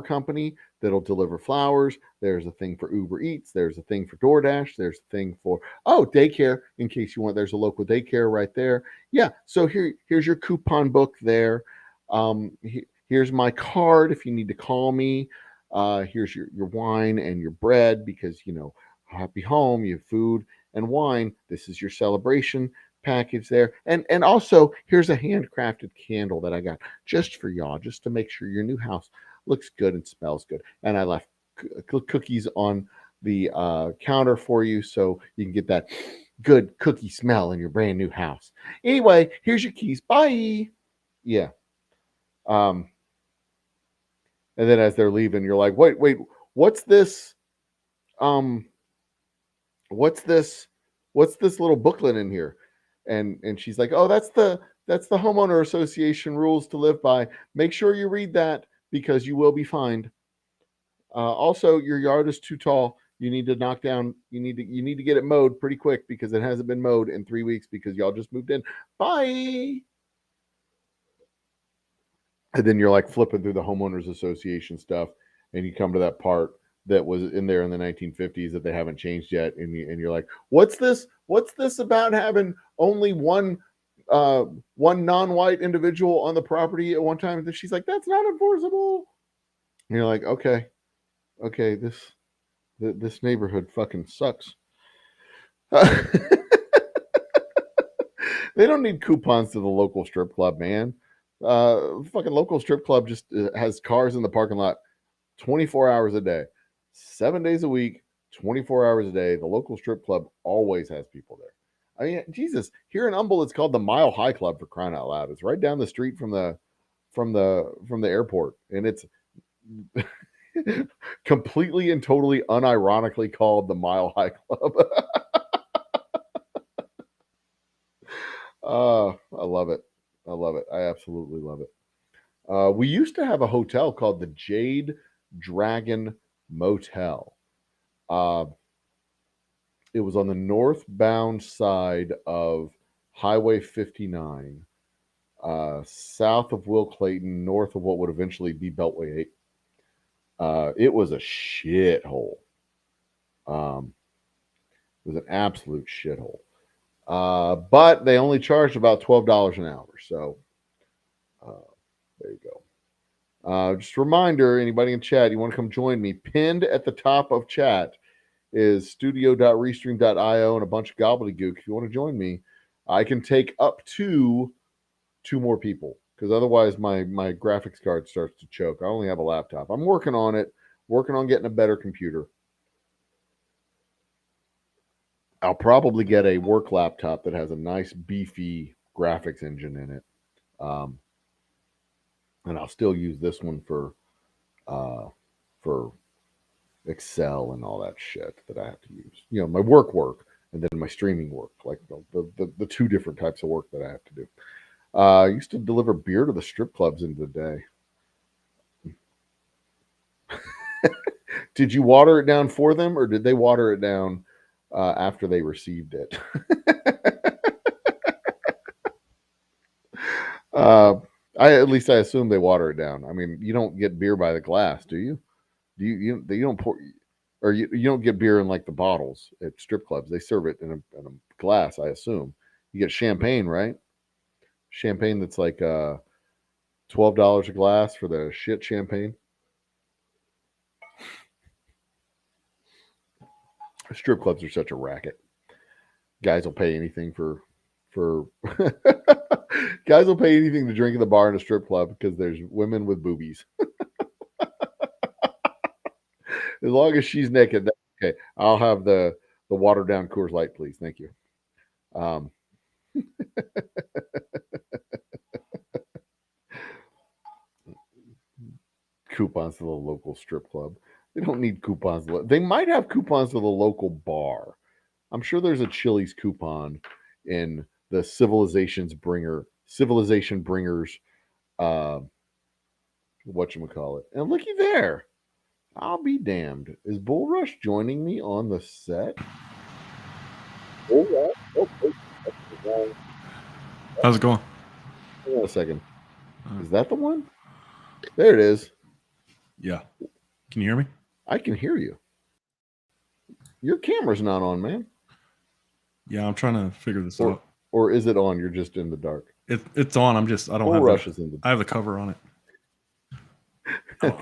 company that'll deliver flowers. There's a thing for Uber Eats. There's a thing for DoorDash. There's a thing for daycare in case you want. There's a local daycare right there. Yeah. So here's your coupon book there. Here's my card if you need to call me. Here's your wine and your bread because happy home. You have food and wine. This is your celebration package there, and also here's a handcrafted candle that I got just for y'all, just to make sure your new house looks good and smells good. And I left cookies on the counter for you so you can get that good cookie smell in your brand new house. Anyway, here's your keys. Bye. Yeah. And then as they're leaving, you're like, wait, what's this? What's this little booklet in here? And she's like, oh, that's the homeowner association rules to live by. Make sure you read that because you will be fined. Also, your yard is too tall. You need to knock down. You need to get it mowed pretty quick because it hasn't been mowed in 3 weeks because y'all just moved in. Bye. And then you're like flipping through the homeowners association stuff, and you come to that part that was in there in the 1950s that they haven't changed yet, and you're like, what's this about having only one non-white individual on the property at one time? And she's like, that's not enforceable. And you're like, okay, this neighborhood fucking sucks. They don't need coupons to the local strip club, man. Fucking local strip club just has cars in the parking lot 24 hours a day, 7 days a week, 24 hours a day. The local strip club always has people there. I mean, Jesus, here in Humble, it's called the Mile High Club, for crying out loud. It's right down the street from the airport, and it's completely and totally unironically called the Mile High Club. I love it. I absolutely love it. We used to have a hotel called the Jade Dragon Motel. It was on the northbound side of Highway 59, south of Will Clayton, north of what would eventually be Beltway 8. It was a shithole. It was an absolute shithole. But they only charged about $12 an hour. So there you go. Just a reminder, anybody in chat, you want to come join me, pinned at the top of chat is studio.restream.io and a bunch of gobbledygook. If you want to join me, I can take up to 2 more people because otherwise my graphics card starts to choke. I only have a laptop. I'm working on it, working on getting a better computer. I'll probably get a work laptop that has a nice beefy graphics engine in it. And I'll still use this one for Excel and all that shit that I have to use. My work, and then my streaming work, like the 2 different types of work that I have to do. I used to deliver beer to the strip clubs in the day. Did you water it down for them, or did they water it down after they received it? At least I assume they water it down. I mean, you don't get beer by the glass, do you? You don't pour, or you don't get beer in like the bottles at strip clubs. They serve it in a glass, I assume. You get champagne, right? Champagne that's like $12 a glass for the shit champagne. Strip clubs are such a racket. Guys will pay anything for guys will pay anything to drink in the bar in a strip club because there's women with boobies. As long as she's naked, Okay, I'll have the watered down Coors Light, please. Thank you. Coupons to the local strip club. They don't need coupons. They might have coupons to the local bar. I'm sure there's a Chili's coupon in the Civilization Bringers whatchamacallit. And looky there. I'll be damned. Is Bull Rush joining me on the set? Bull Rush? Oh, how's it going? hang on a second. Is that the one? There it is. Yeah. Can you hear me? I can hear you. Your camera's not on, man. Yeah, I'm trying to figure this out. Or is it on? You're just in the dark. It's on. I don't Bull have Rush is in the dark. I have the cover on it.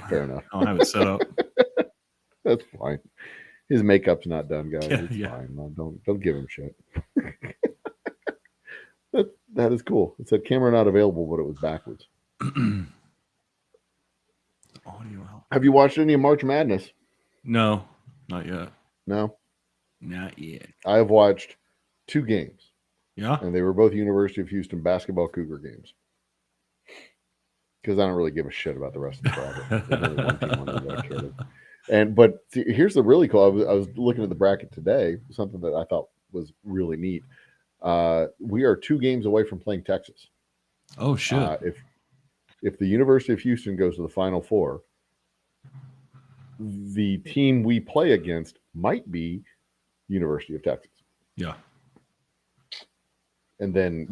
Fair enough. I don't have it set up. That's fine. His makeup's not done, guys. Yeah, It's yeah. fine. No, don't give him shit. that is cool. It said camera not available, but it was backwards. Audio out. Have you watched any of March Madness? No, not yet. No. Not yet. I have watched 2 games, Yeah. and they were both University of Houston basketball Cougar games. Because I don't really give a shit about the rest of the bracket. There's only one team on there that I care about. But here's the really cool. I was looking at the bracket today, something that I thought was really neat. We are 2 games away from playing Texas. Oh shit. If the University of Houston goes to the Final Four, the team we play against might be University of Texas. Yeah. And then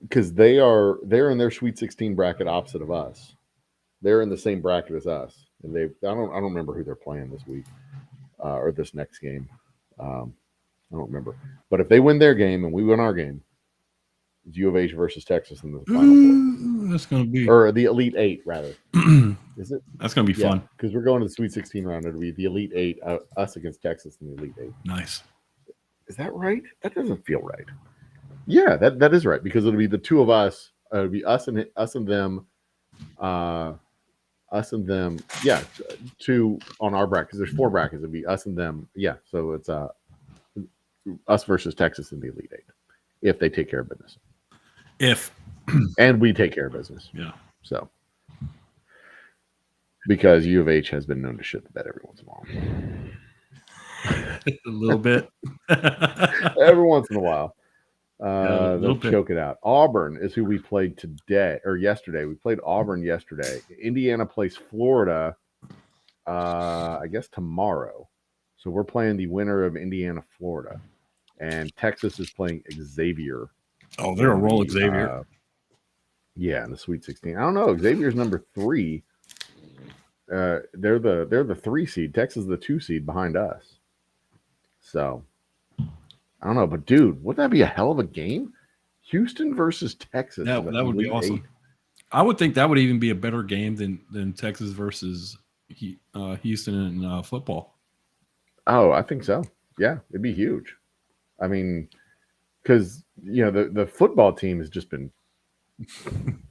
because they're in their Sweet 16 bracket opposite of us. They're in the same bracket as us, and I don't remember who they're playing this week or this next game. I don't remember. But if they win their game and we win our game, it's U of H versus Texas in the Final Four. That's gonna be Or the Elite 8, rather. Is it? That's gonna be fun. Because we're going to the Sweet 16 round. It'll be the Elite 8, us against Texas in the Elite 8. Nice. Is that right? That doesn't feel right. Yeah, that is right, because it'll be the 2 of us. It'll be us and them. Us and them. Yeah, 2 on our bracket. Because there's 4 brackets. It'll be us and them. Yeah, so it's us versus Texas in the Elite 8 if they take care of business. And we take care of business. Yeah. So because U of H has been known to shit the bed every once in a while. A little bit. Every once in a while. They'll choke it out. Auburn is who we played today or yesterday. We played Auburn yesterday. Indiana plays Florida, I guess tomorrow. So we're playing the winner of Indiana, Florida. And Texas is playing Xavier. Oh, they're a roll, Xavier. Yeah, in the Sweet 16. I don't know. Xavier's number 3. They're the 3 seed. Texas is the 2 seed behind us. So I don't know, but dude, wouldn't that be a hell of a game? Houston versus Texas. That would be awesome. 8. I would think that would even be a better game than Texas versus Houston in football. Oh, I think so. Yeah, it'd be huge. I mean, because the football team has just been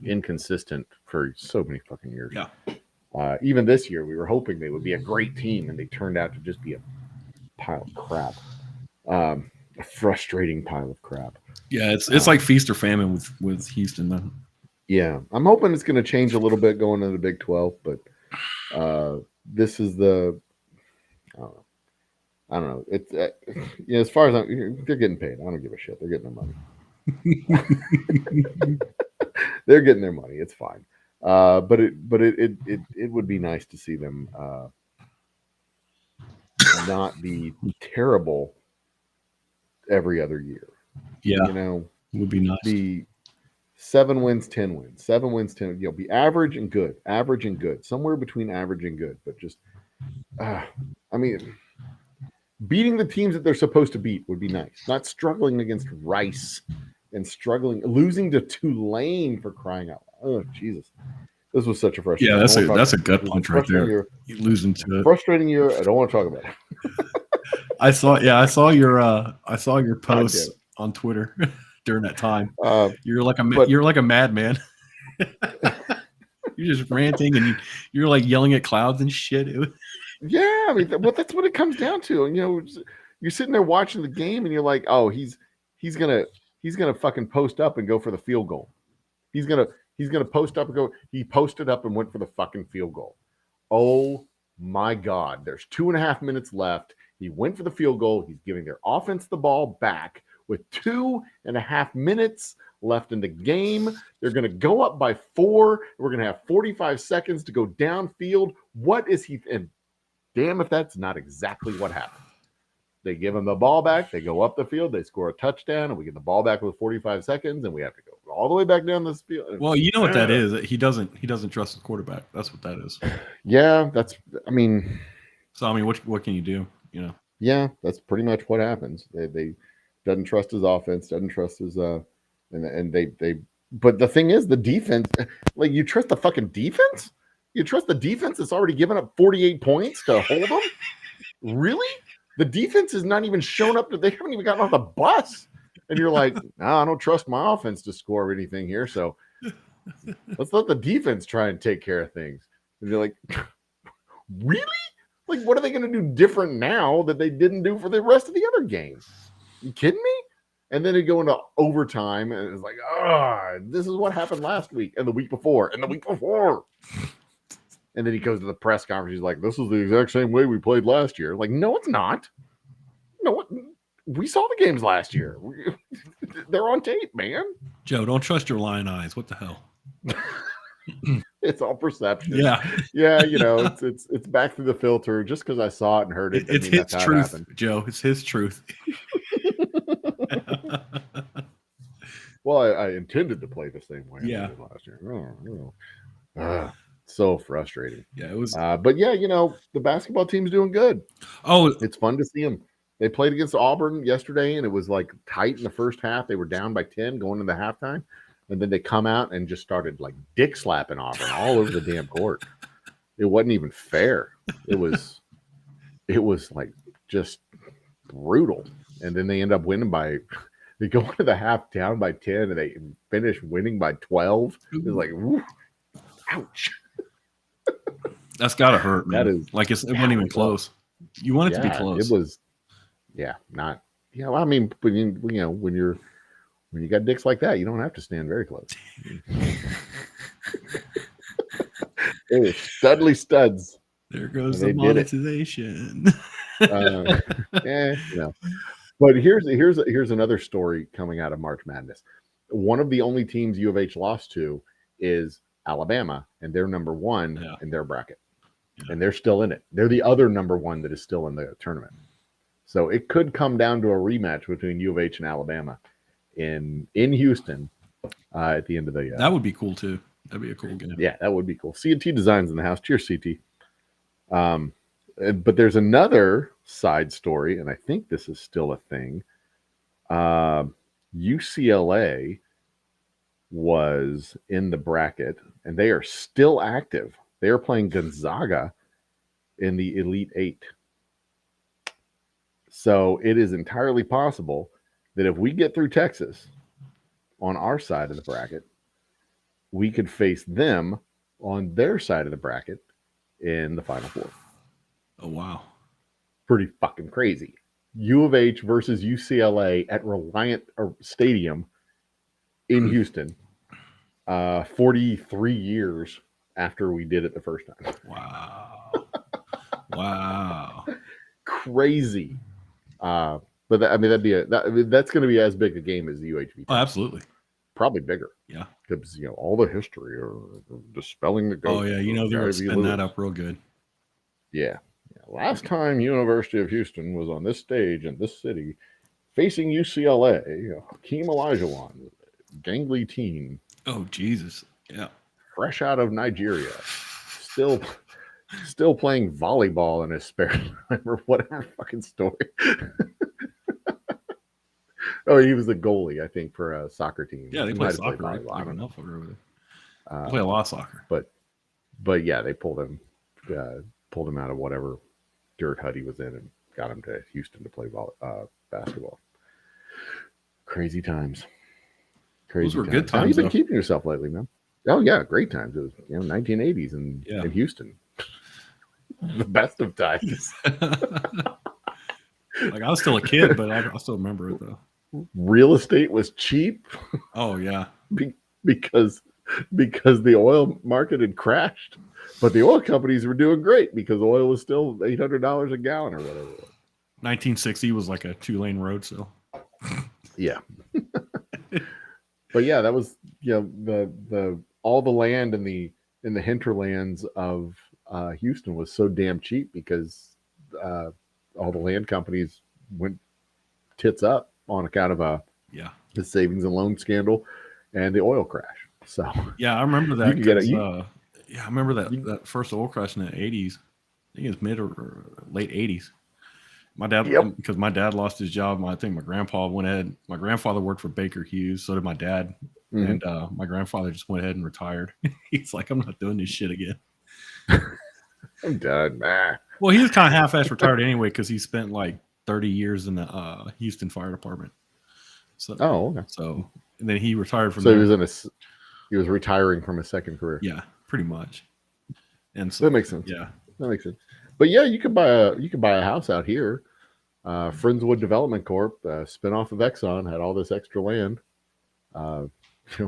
inconsistent for so many fucking years. Yeah. Even this year, we were hoping they would be a great team, and they turned out to just be a pile of crap. A frustrating pile of crap. Yeah, it's like feast or famine with Houston then. Yeah, I'm hoping it's going to change a little bit going into the Big 12, but this is the I don't know. It's as far as they're getting paid. I don't give a shit. They're getting their money. They're getting their money. It's fine. But it would be nice to see them not be terrible every other year. Yeah, it would be nice. Be 7 wins, 10 wins, 7 wins, 10. Be average and good, somewhere between average and good. But just, beating the teams that they're supposed to beat would be nice. Not struggling against Rice and losing to Tulane, for crying out loud. Oh, Jesus. This was such a frustrating. Yeah, that's a gut punch right there. You're losing to frustrating year. I don't want to talk about it. I saw your posts on Twitter during that time. You're like a madman. You're just ranting and you're like yelling at clouds and shit. Yeah, I mean, well, that's what it comes down to. And you're sitting there watching the game, and you're like, oh, he's gonna fucking post up and go for the field goal. He's gonna post up and go. He posted up and went for the fucking field goal. Oh my God! There's 2.5 minutes left. He went for the field goal. He's giving their offense the ball back with 2.5 minutes left in the game. They're going to go up by 4. We're going to have 45 seconds to go downfield. What is he? And damn if that's not exactly what happened. They give him the ball back. They go up the field. They score a touchdown, and we get the ball back with 45 seconds, and we have to go all the way back down this field. Well, you know what that is. He doesn't trust the quarterback. That's what that is. Yeah, I mean, what can you do? Yeah, that's pretty much what happens. They doesn't trust his offense, doesn't trust his and they. But the thing is, the defense. Like, you trust the fucking defense? You trust the defense that's already given up 48 points to hold them? Really? The defense has not even shown up. They haven't even gotten off the bus. And you're like, no, I don't trust my offense to score anything here. So let's let the defense try and take care of things. And you're like, really? Like, what are they going to do different now that they didn't do for the rest of the other games? You kidding me? And then they go into overtime, and it's like, this is what happened last week, and the week before, and the week before. And then he goes to the press conference. He's like, this is the exact same way we played last year. Like, no, it's not. No, we saw the games last year. They're on tape, man. Joe, don't trust your lying eyes. What the hell? It's all perception. Yeah. Yeah, it's back through the filter. Just because I saw it and heard it. It's his truth, Joe. It's his truth. Well, I intended to play the same way I did last year. So frustrating. Yeah, it was. But yeah, the basketball team's doing good. Oh, it's fun to see them. They played against Auburn yesterday, and it was like tight in the first half. They were down by 10 going into halftime, and then they come out and just started like dick slapping Auburn all over the damn court. It wasn't even fair. It was like just brutal. And then they end up winning by. They go into the half down by 10, and they finish winning by 12. It's like, woo, ouch. That's gotta hurt, man. That is like it wasn't even close. You want it to be close. It was, not. Yeah, well, I mean, when you got dicks like that, you don't have to stand very close. They were studly studs. There goes the monetization. But here's another story coming out of March Madness. One of the only teams U of H lost to is Alabama, and they're number 1 in their bracket. Yeah. And they're still in it. They're the other number 1 that is still in the tournament. So it could come down to a rematch between U of H and Alabama in Houston at the end of the year. That would be cool too. That'd be a cool game. Yeah, that would be cool. C&T Designs in the house. Cheers, CT. But there's another side story, and I think this is still a thing. UCLA was in the bracket, and they are still active. They are playing Gonzaga in the Elite Eight. So it is entirely possible that if we get through Texas on our side of the bracket, we could face them on their side of the bracket in the Final Four. Oh, wow. Pretty fucking crazy. U of H versus UCLA at Reliant Stadium in Houston, 43 years after we did it the first time. Wow. Wow. Crazy. But that's going to be as big a game as the UHV. Oh, absolutely. Probably bigger. Yeah. Because, all the history or dispelling the ghost. Oh, yeah. They're going to spin that up real good. Yeah. Last time University of Houston was on this stage in this city facing UCLA, Hakeem Olajuwon, gangly teen. Oh, Jesus. Yeah. Fresh out of Nigeria. Still playing volleyball in his spare time or whatever fucking story. Oh, he was the goalie, I think, for a soccer team. Yeah, they play soccer. Right? I don't know. They play a lot of soccer. But yeah, they pulled him out of whatever dirt hut he was in and got him to Houston to play basketball. Crazy times. Those were good times. How have you been keeping yourself lately, man? Oh yeah, great times. It was 1980s in Houston. the best of times. Like I was still a kid, but I still remember it though. Real estate was cheap. Oh yeah, because the oil market had crashed, but the oil companies were doing great because oil was still $800 a gallon or whatever. 1960 was like a 2-lane road, so yeah. But yeah, that was the all the land in the hinterlands of Houston was so damn cheap because all the land companies went tits up on account of the savings and loan scandal and the oil crash. So yeah, I remember that. I remember that first oil crash in the 80s. I think it was mid or late 80s. My dad, because my dad lost his job. I think my grandpa went ahead. My grandfather worked for Baker Hughes. So did my dad. Mm-hmm. And my grandfather just went ahead and retired. He's like, I'm not doing this shit again. I'm done. Nah. Well, he was kind of half-assed retired anyway because he spent like 30 years in the Houston Fire Department. So, okay. So, and then he retired from. So there. He was retiring from a second career. Yeah, pretty much. And so that makes sense. Yeah, that makes sense. But yeah, you could buy a house out here. Friendswood Development Corp, spinoff of Exxon, had all this extra land.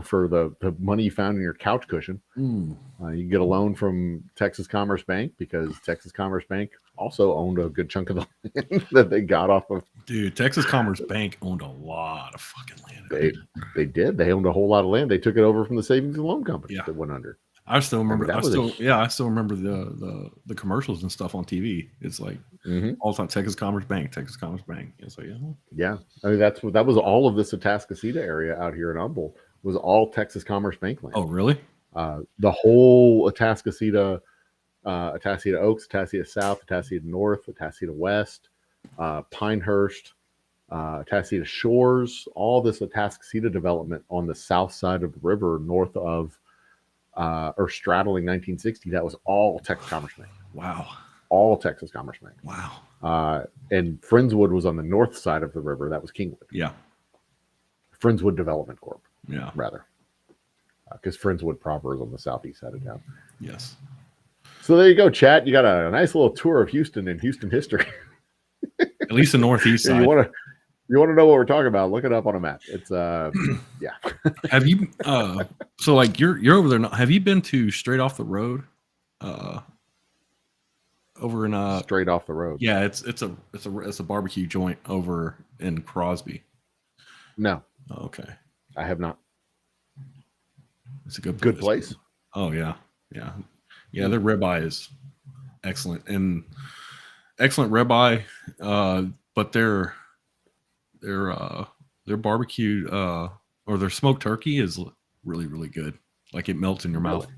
For the money you found in your couch cushion. You can get a loan from Texas Commerce Bank because Texas Commerce Bank also owned a good chunk of the land that they got off of. Dude, Texas Commerce Bank owned a lot of fucking land. They did. They owned a whole lot of land. They took it over from the savings and loan company that went under. I still remember. I still remember the commercials and stuff on TV. It's like all the time Texas Commerce Bank. It's like yeah. I mean that was all of this Atascocita area out here in Humboldt was all Texas Commerce Bank land. Oh really? The whole Atascocita, Atascocita Oaks, Atascocita South, Atascocita North, Atascocita West, Pinehurst, Atascocita Shores, all this Atascocita development on the south side of the river, north of. Or straddling 1960, that was all Texas Commerce Bank. Wow. All Texas Commerce Bank. Wow. And Friendswood was on the north side of the river. That was Kingwood. Yeah. Friendswood Development Corp. Yeah. Rather. Because Friendswood proper is on the southeast side of town. Yes. So there you go, chat. You got a nice little tour of Houston and Houston history. At least the northeast side. You want to know what we're talking about? Look it up on a map. It's yeah. Have you so like you're over there? Have you been to Straight Off the Road? Over in Straight Off the Road. Yeah, it's a barbecue joint over in Crosby. No. Oh, okay. I have not. It's a good place. Oh yeah. Their ribeye is excellent and excellent ribeye, but their barbecued or their smoked turkey is really, really good. Like it melts in your mouth.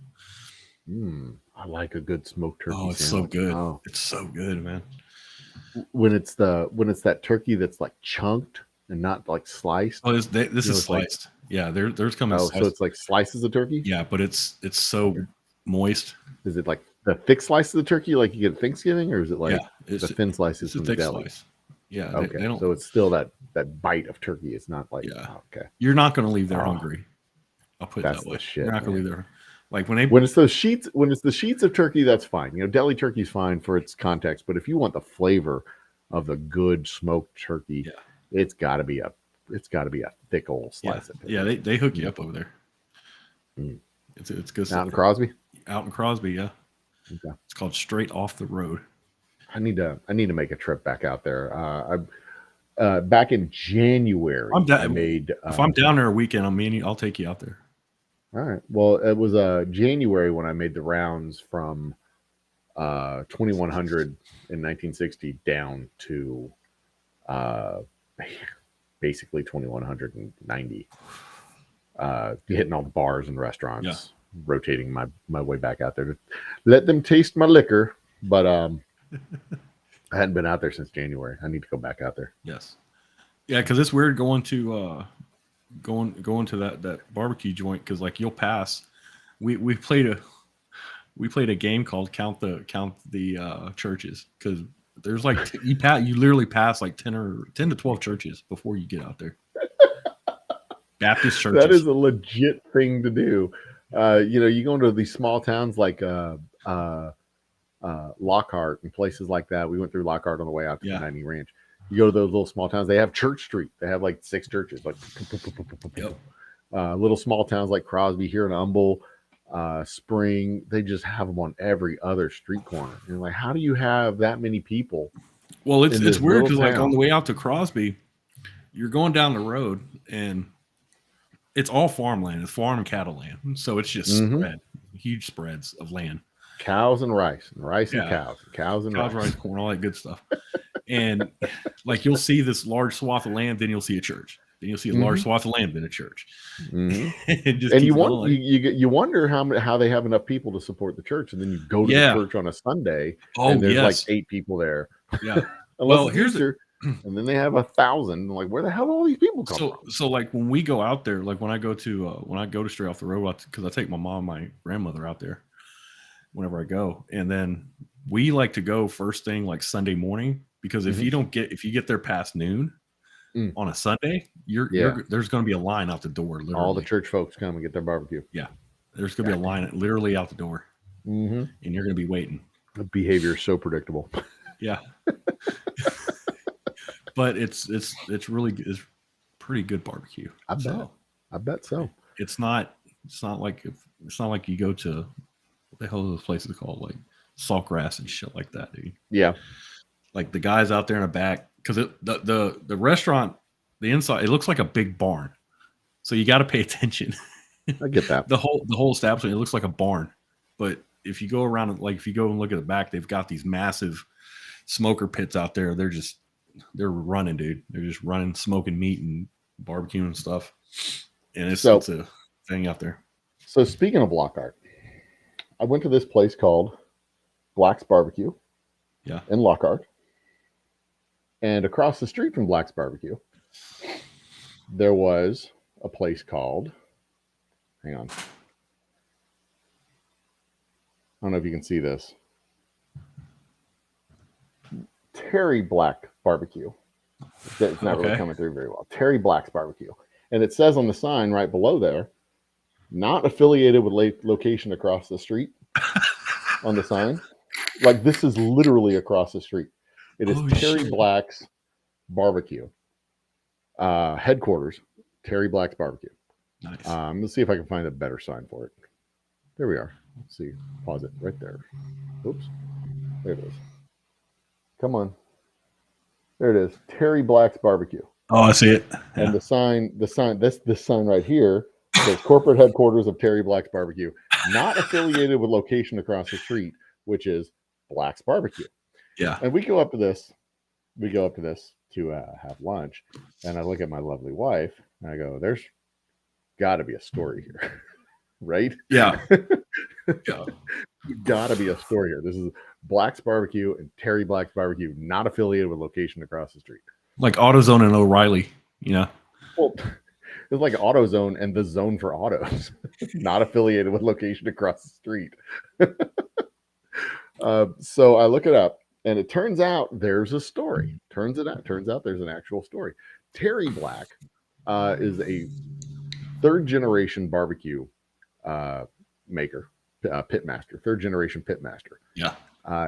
I like a good smoked turkey. Oh, it's sandwich. So good. Oh. It's so good, man. When it's that turkey that's like chunked and not like sliced. Oh, this is sliced. Like, yeah, there's coming. Oh, so it's like slices of turkey. Yeah, but it's so moist. Is it like the thick slices of turkey like you get at Thanksgiving, or is it like the thin slices from the deli? Slice. Yeah. Okay. So it's still that bite of turkey. It's not like okay. You're not going to leave there hungry. I'll put it that way. Shit, you're not going to leave there. Like when it's the sheets of turkey, that's fine. Deli turkey's fine for its context, but if you want the flavor of the good smoked turkey, it's got to be a thick old slice of turkey. Yeah, they hook you up over there. It's good stuff. Out in Crosby? Out in Crosby, yeah. Okay. It's called Straight Off the Road. I need to make a trip back out there. Back in January, if I'm down there a weekend, I'll take you out there. All right. Well, it was January when I made the rounds from 2100 in 1960 down to basically 2190. Hitting all the bars and restaurants, rotating my way back out there to let them taste my liquor. But I hadn't been out there since January. I need to go back out there. Yes. Yeah, because it's weird going to that barbecue joint because like you'll pass. We played a game called Count the Churches because there's like you literally pass like 10 to 12 churches before you get out there. Baptist churches. That is a legit thing to do. You go into these small towns like Lockhart and places like that. We went through Lockhart on the way out to the 90 Ranch. You go to those little small towns. They have Church Street. They have like 6 churches, like little small towns like Crosby here in Humble, Spring. They just have them on every other street corner. And like, how do you have that many people? Well, it's weird because like on the way out to Crosby, you're going down the road and it's all farmland. It's farm and cattle land. So it's just spread, huge spreads of land. Cows and rice and cows and rice, corn, all that good stuff. And like you'll see this large swath of land, then you'll see a church. Then you'll see a large swath of land, then a church. And you wonder how they have enough people to support the church, and then you go to the church on a Sunday, and there's like 8 people there. Yeah. Well, here's and then they have 1,000. Like, where the hell do all these people come from? So like when we go out there, like when I go to Straight Off the Road, because I take my mom, my grandmother out there whenever I go, and then we like to go first thing like Sunday morning, because if you get there past noon on a Sunday, there's going to be a line out the door. Literally. All the church folks come and get their barbecue. Yeah, there's going to be a line literally out the door, and you're going to be waiting. The behavior is so predictable. Yeah. But it's pretty good barbecue. I bet so. It's not like you go to, what the hell are those places called, like Saltgrass and shit like that, dude. Yeah. Like the guys out there in the back, because the restaurant, the inside, it looks like a big barn, so you got to pay attention. I get that. The whole establishment, it looks like a barn, but if you go around, like if you go and look at the back, they've got these massive smoker pits out there. They're running, dude. They're just running, smoking meat and barbecuing and stuff. And it's a thing out there. So speaking of Lockhart, I went to this place called Black's Barbecue. Yeah. In Lockhart. And across the street from Black's Barbecue, there was a place called, hang on. I don't know if you can see this. Terry Black Barbecue. It's not really coming through very well. Terry Black's Barbecue. And it says on the sign right below there, not affiliated with location across the street on the sign. Like, this is literally across the street. It is Terry Black's Barbecue. Headquarters, Terry Black's Barbecue. Nice. Let's see if I can find a better sign for it. There we are. Let's see. Pause it right there. Oops. There it is. Come on. There it is. Terry Black's Barbecue. Oh, I see it. Yeah. And the sign, this sign right here says corporate headquarters of Terry Black's Barbecue, not affiliated with location across the street, which is Black's Barbecue. Yeah. And we go up to this to have lunch. And I look at my lovely wife and I go, there's got to be a story here. Right? Yeah. Yeah. Got to be a story here. This is Black's Barbecue and Terry Black's Barbecue, not affiliated with location across the street. Like AutoZone and O'Reilly, you know? Well, it's like AutoZone and the Zone for Autos, not affiliated with location across the street. So I look it up, and it turns out there's a story. Turns out there's an actual story. Terry Black is a third-generation barbecue maker, third-generation pit master. Yeah.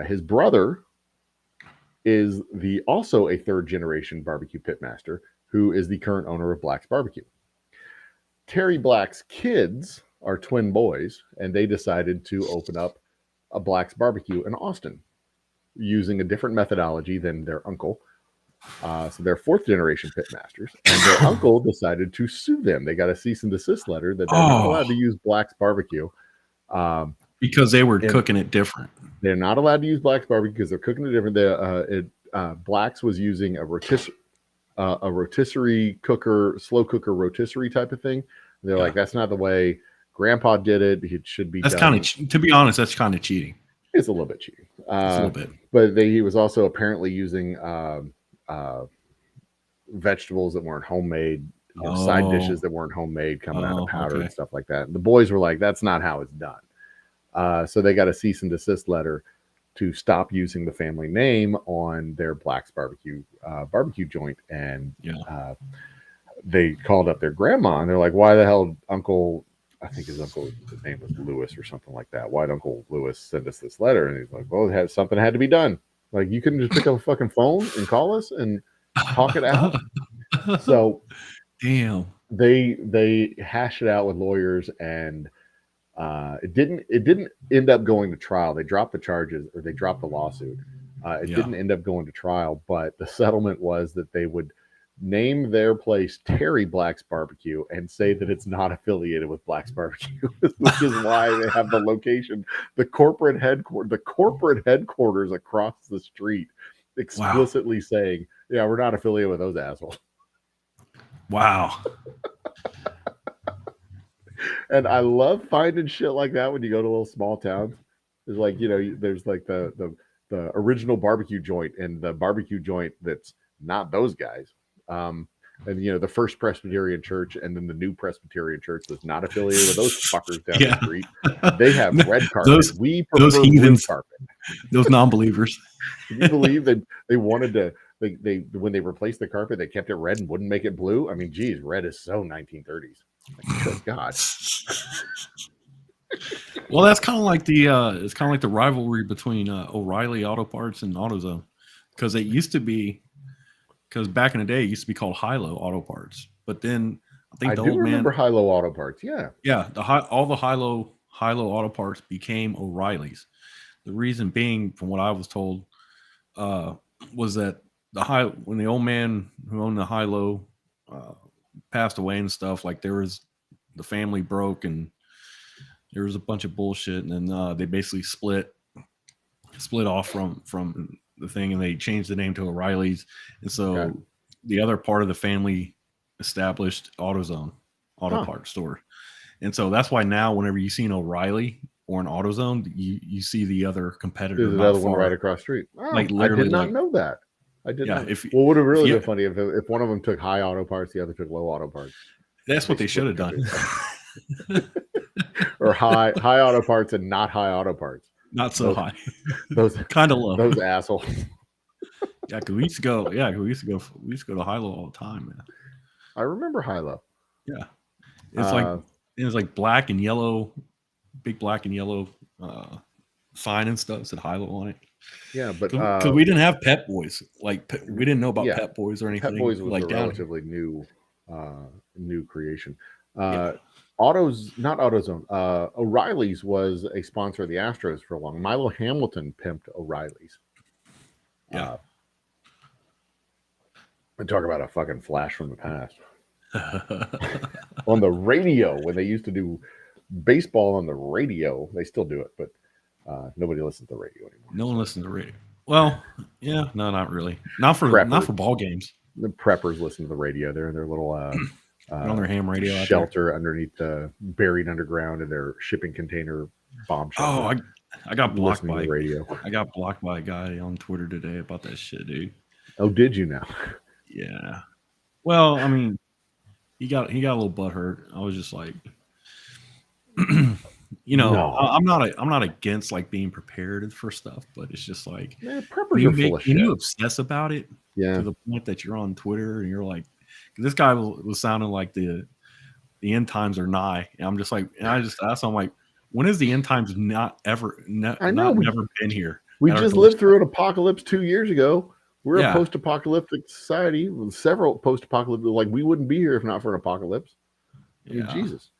His brother is also a third-generation barbecue pit master, who is the current owner of Black's Barbecue. Terry Black's kids are twin boys, and they decided to open up a Black's Barbecue in Austin using a different methodology than their uncle. So they're fourth-generation pit masters, and their uncle decided to sue them. They got a cease and desist letter that they're not allowed to use Black's Barbecue. Because they were cooking it different. They're not allowed to use Black's Barbecue because they're cooking it different. Black's was using a rotisserie cooker, slow cooker rotisserie type of thing. They're like, that's not the way Grandpa did it. It should be. That's kind of, to be honest, that's kind of cheating. It's a little bit cheating. A little bit. But he was also apparently using vegetables that weren't homemade, side dishes that weren't homemade, coming out of powder and stuff like that. And the boys were like, that's not how it's done. So they got a cease and desist letter to stop using the family name on their Black's Barbecue barbecue joint. And they called up their grandma and they're like, why the hell Uncle I think his uncle's name was Lewis or something like that. Why'd Uncle Lewis send us this letter? And he's like, well, something had to be done. Like, you couldn't just pick up a fucking phone and call us and talk it out. So, damn, they hashed it out with lawyers, and it didn't end up going to trial. They dropped the charges, or they dropped the lawsuit. It didn't end up going to trial, but the settlement was that they would name their place Terry Black's Barbecue and say that it's not affiliated with Black's Barbecue, which is why they have the location, the corporate headquarters across the street, explicitly saying, "Yeah, we're not affiliated with those assholes." Wow. And I love finding shit like that when you go to little small towns. There's like, there's like the original barbecue joint and the barbecue joint that's not those guys. And the First Presbyterian Church and then the New Presbyterian Church that's not affiliated with those fuckers down the street. They have red carpet. We prefer blue carpet. Those non-believers. Can you believe that they wanted to? They when they replaced the carpet, they kept it red and wouldn't make it blue. I mean, geez, red is so 1930s. Like, good God. Well, that's kind of like the rivalry between O'Reilly Auto Parts and AutoZone, because it used to be, because back in the day it used to be called Hilo Auto Parts, but then I think the old man remember Hilo Auto Parts, all the Hilo Auto Parts became O'Reilly's. The reason being, from what I was told, was that when the old man who owned the Hilo passed away and stuff, like the family broke and there was a bunch of bullshit, and then they basically split off from the thing, and they changed the name to O'Reilly's, and so the other part of the family established AutoZone Auto Parts store, and so that's why now whenever you see an O'Reilly or an AutoZone, you see the other competitor. There's another one right across the street. Like literally, I did not know that. I did not. If, would have really been funny if one of them took High Auto Parts, the other took Low Auto Parts. That's what they should have done. Or high Auto Parts and not High Auto Parts. Not so high. Those kind of low. Those assholes. Yeah, because we used to go to Hilo all the time, man. I remember Hilo. Yeah, it's like black and yellow, big black and yellow sign and stuff said Hilo on it. Yeah, but because we didn't have Pep Boys, like we didn't know about Pep Boys or anything. Pep Boys was like a relatively new creation. Not AutoZone. O'Reilly's was a sponsor of the Astros for a long. Milo Hamilton pimped O'Reilly's. Yeah. And talk about a fucking flash from the past. On the radio, when they used to do baseball on the radio, they still do it, but nobody listens to the radio anymore. No one listens to the radio. Well, yeah, no, not really. Not for ball games. The preppers listen to the radio. They're in their little on their ham radio shelter underneath buried underground in their shipping container bomb shelter. Oh, I got blocked by radio. I got blocked by a guy on Twitter today about that shit, dude. Oh, did you now? Yeah. Well, I mean, he got a little butthurt. I was just like, no. I'm not against like being prepared for stuff, but it's just like, preppers are full of shit. You obsess about it to the point that you're on Twitter and you're like, this guy was sounding like the end times are nigh. And I'm just like, and I just asked him, like, when is the end times never been here? We just lived through an apocalypse 2 years ago. We're a post-apocalyptic society with several post-apocalyptic. Like, we wouldn't be here if not for an apocalypse. I mean, Jesus.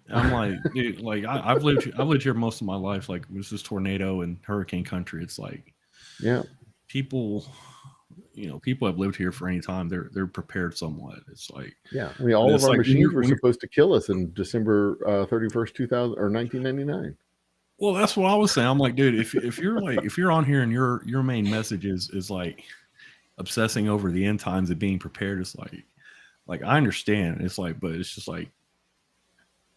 I'm like, dude, like I've lived here most of my life. Like, this is tornado and hurricane country. It's like, people have lived here for any time. They're prepared somewhat. It's like, I mean, all of our machines were supposed to kill us in December 31st, 2000 or 1999. Well, that's what I was saying. I'm like, dude, if you're on here and your main message is like obsessing over the end times and being prepared, it's like I understand. It's like, but it's just like,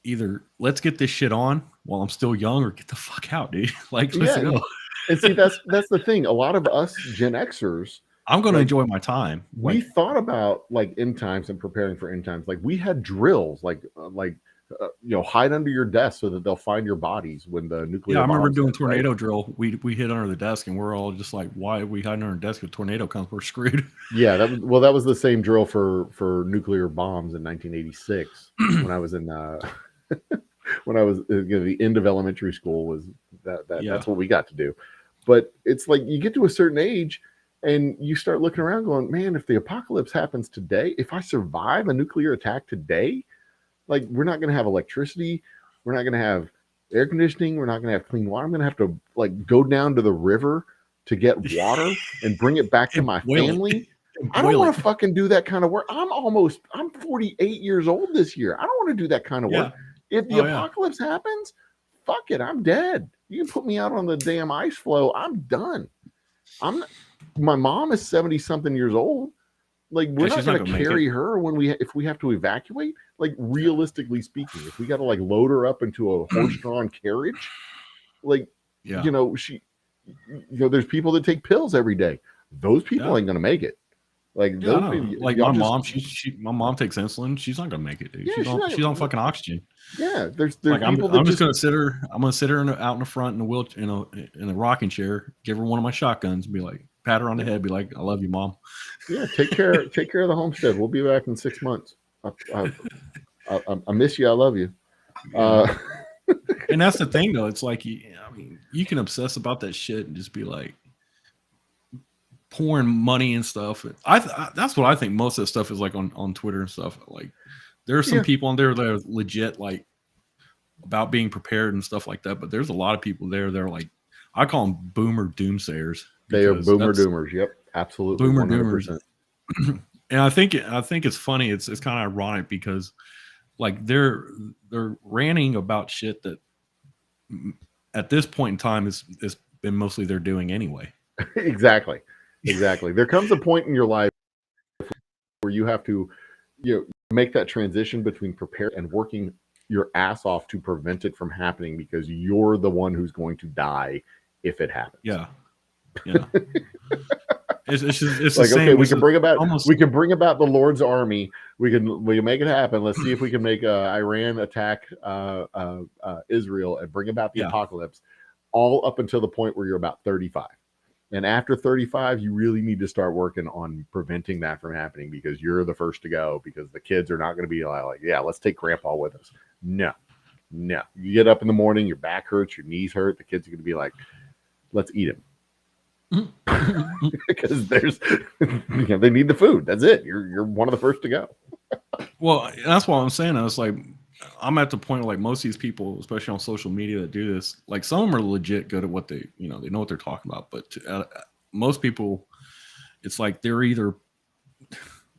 either let's get this shit on while I'm still young, or get the fuck out, dude. Like, let's go. And see, that's the thing. A lot of us Gen Xers, I'm going to enjoy my time. We thought about like end times and preparing for end times. Like, we had drills, hide under your desk so that they'll find your bodies when the nuclear. Yeah, I remember doing tornado drill. We hid under the desk, and we're all just like, "Why are we hiding under the desk? If a tornado comes, we're screwed." Yeah, that was the same drill for nuclear bombs in 1986 when I was in when I was the end of elementary school was that's what we got to do. But it's like you get to a certain age and you start looking around going, man, if the apocalypse happens today, if I survive a nuclear attack today, like we're not going to have electricity. We're not going to have air conditioning. We're not going to have clean water. I'm going to have to like go down to the river to get water and bring it back to my family. I don't want to fucking do that kind of work. I'm 48 years old this year. I don't want to do that kind of work. If the apocalypse happens, fuck it. I'm dead. You can put me out on the damn ice floe. I'm done. My mom is 70 something years old. Like we're not going to carry her if we have to evacuate. Like realistically speaking, if we got to like load her up into a horse-drawn carriage, like there's people that take pills every day. Those people ain't going to make it. Like my mom, my mom takes insulin. She's not gonna make it. Dude. Yeah, she's on fucking oxygen. Yeah, there's like I'm just gonna sit her. I'm gonna sit her out in the front in a wheelchair, in a rocking chair. Give her one of my shotguns. And be like, pat her on the head. Be like, I love you, Mom. Yeah, take care of the homestead. We'll be back in 6 months. I miss you. I love you. And that's the thing, though. It's like you can obsess about that shit and just be like, pouring money and stuff. That's what I think most of the stuff is like on Twitter and stuff. Like there are some people on there that are legit like about being prepared and stuff like that. But there's a lot of people there that are like, I call them boomer doomsayers. They are boomer doomers. Yep. Absolutely. Boomer 100%. Doomers. And I think it's funny. It's kind of ironic because like they're ranting about shit that at this point in time is been mostly they're doing anyway. Exactly. There comes a point in your life where you have to, make that transition between prepare and working your ass off to prevent it from happening because you're the one who's going to die if it happens. Yeah. It's like, okay, we can bring about the Lord's army. We can make it happen. Let's see if we can make Iran attack Israel and bring about the apocalypse, all up until the point where you're about 35. And after 35, you really need to start working on preventing that from happening because you're the first to go because the kids are not going to be like, yeah, let's take grandpa with us. No. You get up in the morning, your back hurts, your knees hurt. The kids are going to be like, let's eat him. Because they need the food. That's it. You're one of the first to go. Well, that's what I'm saying. I was like, I'm at the point where like most of these people, especially on social media that do this, like some of them are legit good at what they know what they're talking about. But most people, it's like they're either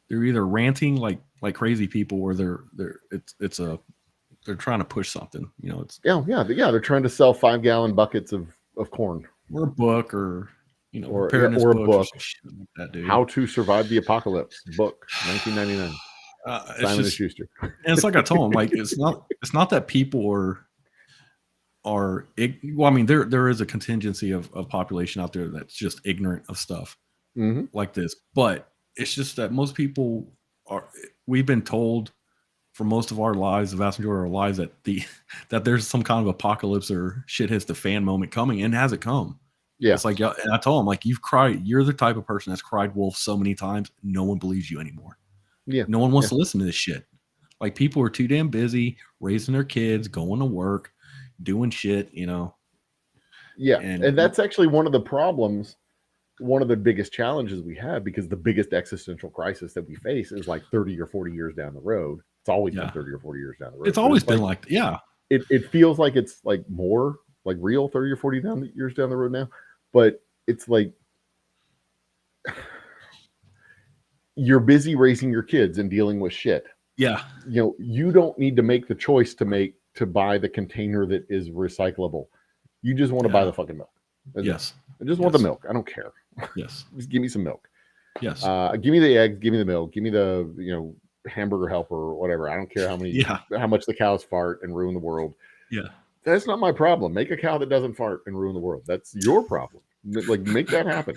ranting like crazy people or they're trying to push something. They're trying to sell 5-gallon buckets of corn or a book or or a book. Like that, dude. How to Survive the Apocalypse book, 1999. Simon & Schuster. And it's like I told him, like it's not that people are well, I mean there is a contingency of population out there that's just ignorant of stuff like this, but it's just that most people we've been told for most of our lives, the vast majority of our lives, that there's some kind of apocalypse or shit hits the fan moment coming, and has it come? Yeah, it's like, and I told him, like, you're the type of person that's cried wolf so many times, no one believes you anymore. Yeah. No one wants to listen to this shit. Like, people are too damn busy raising their kids, going to work, doing shit, Yeah. And that's actually one of the problems, one of the biggest challenges we have, because the biggest existential crisis that we face is like 30 or 40 years down the road. It's always been 30 or 40 years down the road. It's always been it feels like it's like more like real 30 or 40 years down the road now. But it's like you're busy raising your kids and dealing with shit. Yeah. You don't need to make the choice to buy the container that is recyclable. You just want to buy the fucking milk. Yes. I just want the milk. I don't care. Yes. Just give me some milk. Yes. Give me the eggs, give me the milk, give me the, hamburger helper or whatever. I don't care how much the cows fart and ruin the world. Yeah. That's not my problem. Make a cow that doesn't fart and ruin the world. That's your problem. Like, make that happen.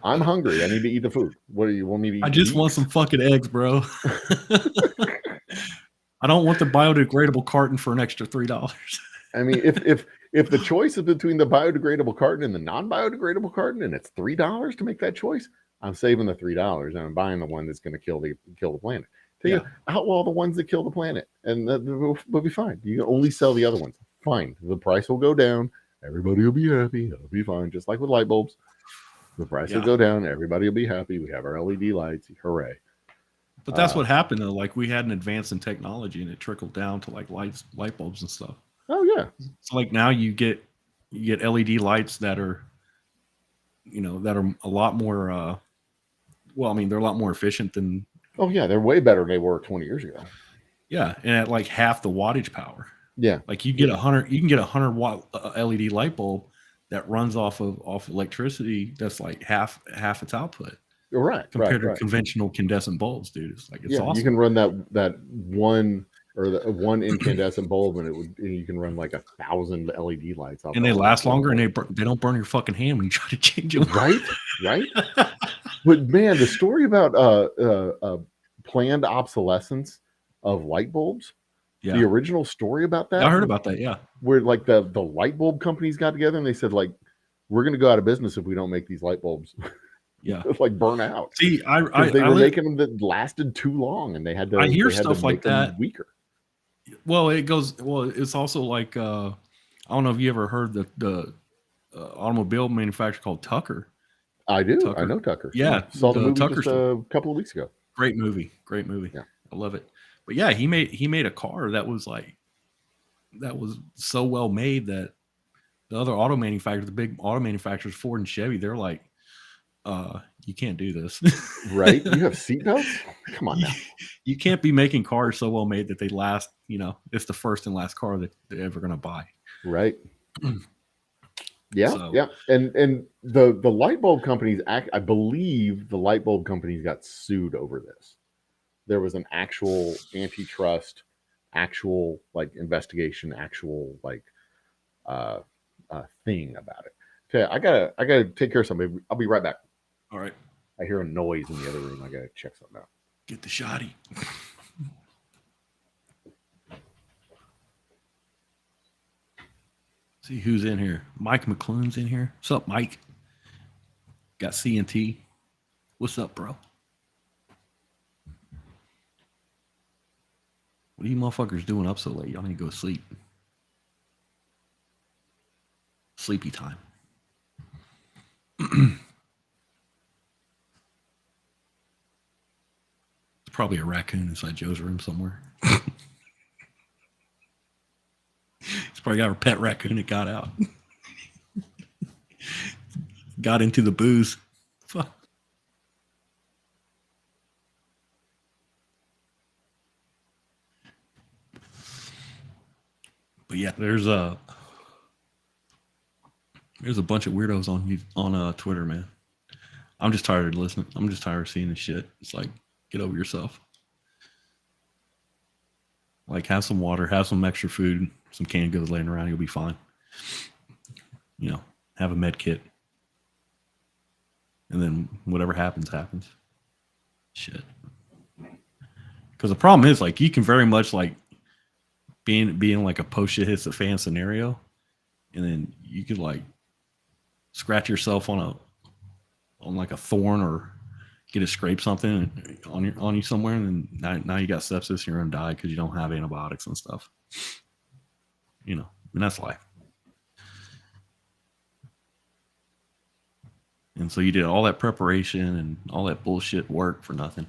I'm hungry. I need to eat the food. What do you want me to eat? I just want some fucking eggs, bro. I don't want the biodegradable carton for an extra $3. I mean, if the choice is between the biodegradable carton and the non-biodegradable carton, and it's $3 to make that choice, I'm saving the $3 and I'm buying the one that's going to kill the planet. Outlaw the ones that kill the planet, and we'll be fine. You can only sell the other ones. Fine. The price will go down. Everybody will be happy. It'll be fine. Just like with light bulbs. The price will go down. Everybody will be happy. We have our LED lights. Hooray. But that's what happened, though. Like, we had an advance in technology, and it trickled down to, like, light bulbs and stuff. Oh, yeah. So, like, now you get LED lights that are, that are a lot more, they're a lot more efficient than... Oh, yeah. They're way better than they were 20 years ago. Yeah, and at, like, half the wattage power. Yeah. Like, you can get a 100-watt LED light bulb that runs off electricity that's, like, half its output. Right. Compared to conventional incandescent bulbs, dude. It's awesome. You can run that one incandescent bulb, and you can run like 1,000 LED lights off. And they last longer, and they don't burn your fucking hand when you try to change them. Right. But man, the story about planned obsolescence of light bulbs. Yeah. The original story about that. I heard about that. Yeah. Where like the light bulb companies got together and they said, like, we're going to go out of business if we don't make these light bulbs. Yeah, like burn out. See, they were making them that lasted too long, and they had to. I hear stuff like that. Weaker. Well, it's also like I don't know if you ever heard the automobile manufacturer called Tucker. I do. Tucker. I know Tucker. Yeah, saw the movie just a couple of weeks ago. Great movie. Yeah, I love it. But yeah, he made a car that was so well made that the other auto manufacturers, the big auto manufacturers, Ford and Chevy, they're like, you can't do this. Right? You have seatbelts? Come on now. You can't be making cars so well made that they last, it's the first and last car that they're ever going to buy. Right. Yeah. Yeah. And the light bulb companies, I believe the light bulb companies got sued over this. There was an actual antitrust, actual like investigation, actual like thing about it. Okay, I gotta take care of something. I'll be right back. All right. I hear a noise in the other room. I gotta check something out. Get the shoddy. See who's in here. Mike McClune's in here. What's up, Mike? Got CNT. What's up, bro? What are you motherfuckers doing up so late? Y'all need to go to sleep. Sleepy time. It's probably a raccoon inside Joe's room somewhere. He's probably got a pet raccoon that got out. Got into the booze. Fuck. But yeah, there's a bunch of weirdos on Twitter, man. I'm just tired of listening. I'm just tired of seeing this shit. It's like, get over yourself. Like, have some water, have some extra food, some canned goods laying around. You'll be fine. Have a med kit. And then whatever happens. Shit. Because the problem is, like, you can very much, like, being like a post shit hits the fan scenario, and then you could, like, scratch yourself on like a thorn or get it scrape something on you somewhere, and then now you got sepsis, you're gonna die because you don't have antibiotics and stuff. And that's life. And so you did all that preparation and all that bullshit work for nothing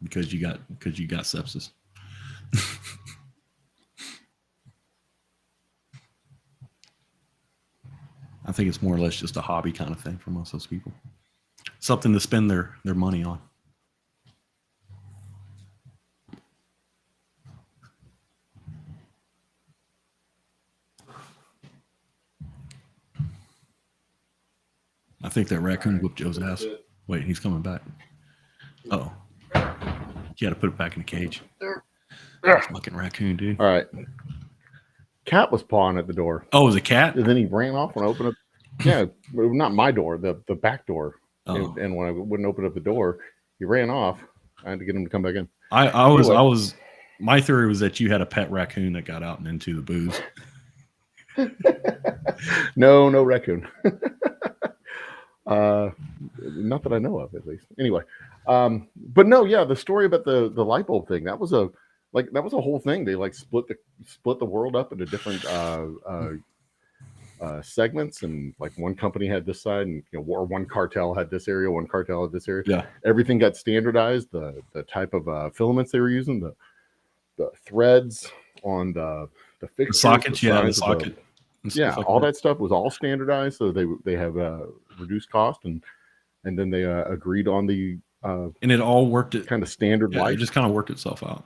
because you got sepsis. I think it's more or less just a hobby kind of thing for most of those people. Something to spend their money on. I think that raccoon whooped Joe's ass. Wait, he's coming back. Uh-oh. You got to put it back in the cage. Fucking raccoon, dude. All right. Cat was pawing at the door. Oh, it was a cat? And then he ran off when I opened up. Yeah, not my door, the back door. Oh. And when I wouldn't open up the door, he ran off. I had to get him to come back in. I was. My theory was that you had a pet raccoon that got out and into the booze. No raccoon. Not that I know of, at least. Anyway, But no, yeah, the story about the light bulb thing, that was a whole thing. They like split the world up into different segments, and like one company had this side, and or one cartel had this area, one cartel had this area. Yeah, everything got standardized. The type of filaments they were using, the threads on the fixtures, sockets, the socket. All that stuff was all standardized, so they have reduced cost, and then they agreed on the and it all worked. It kind of standard life. It just kind of worked itself out.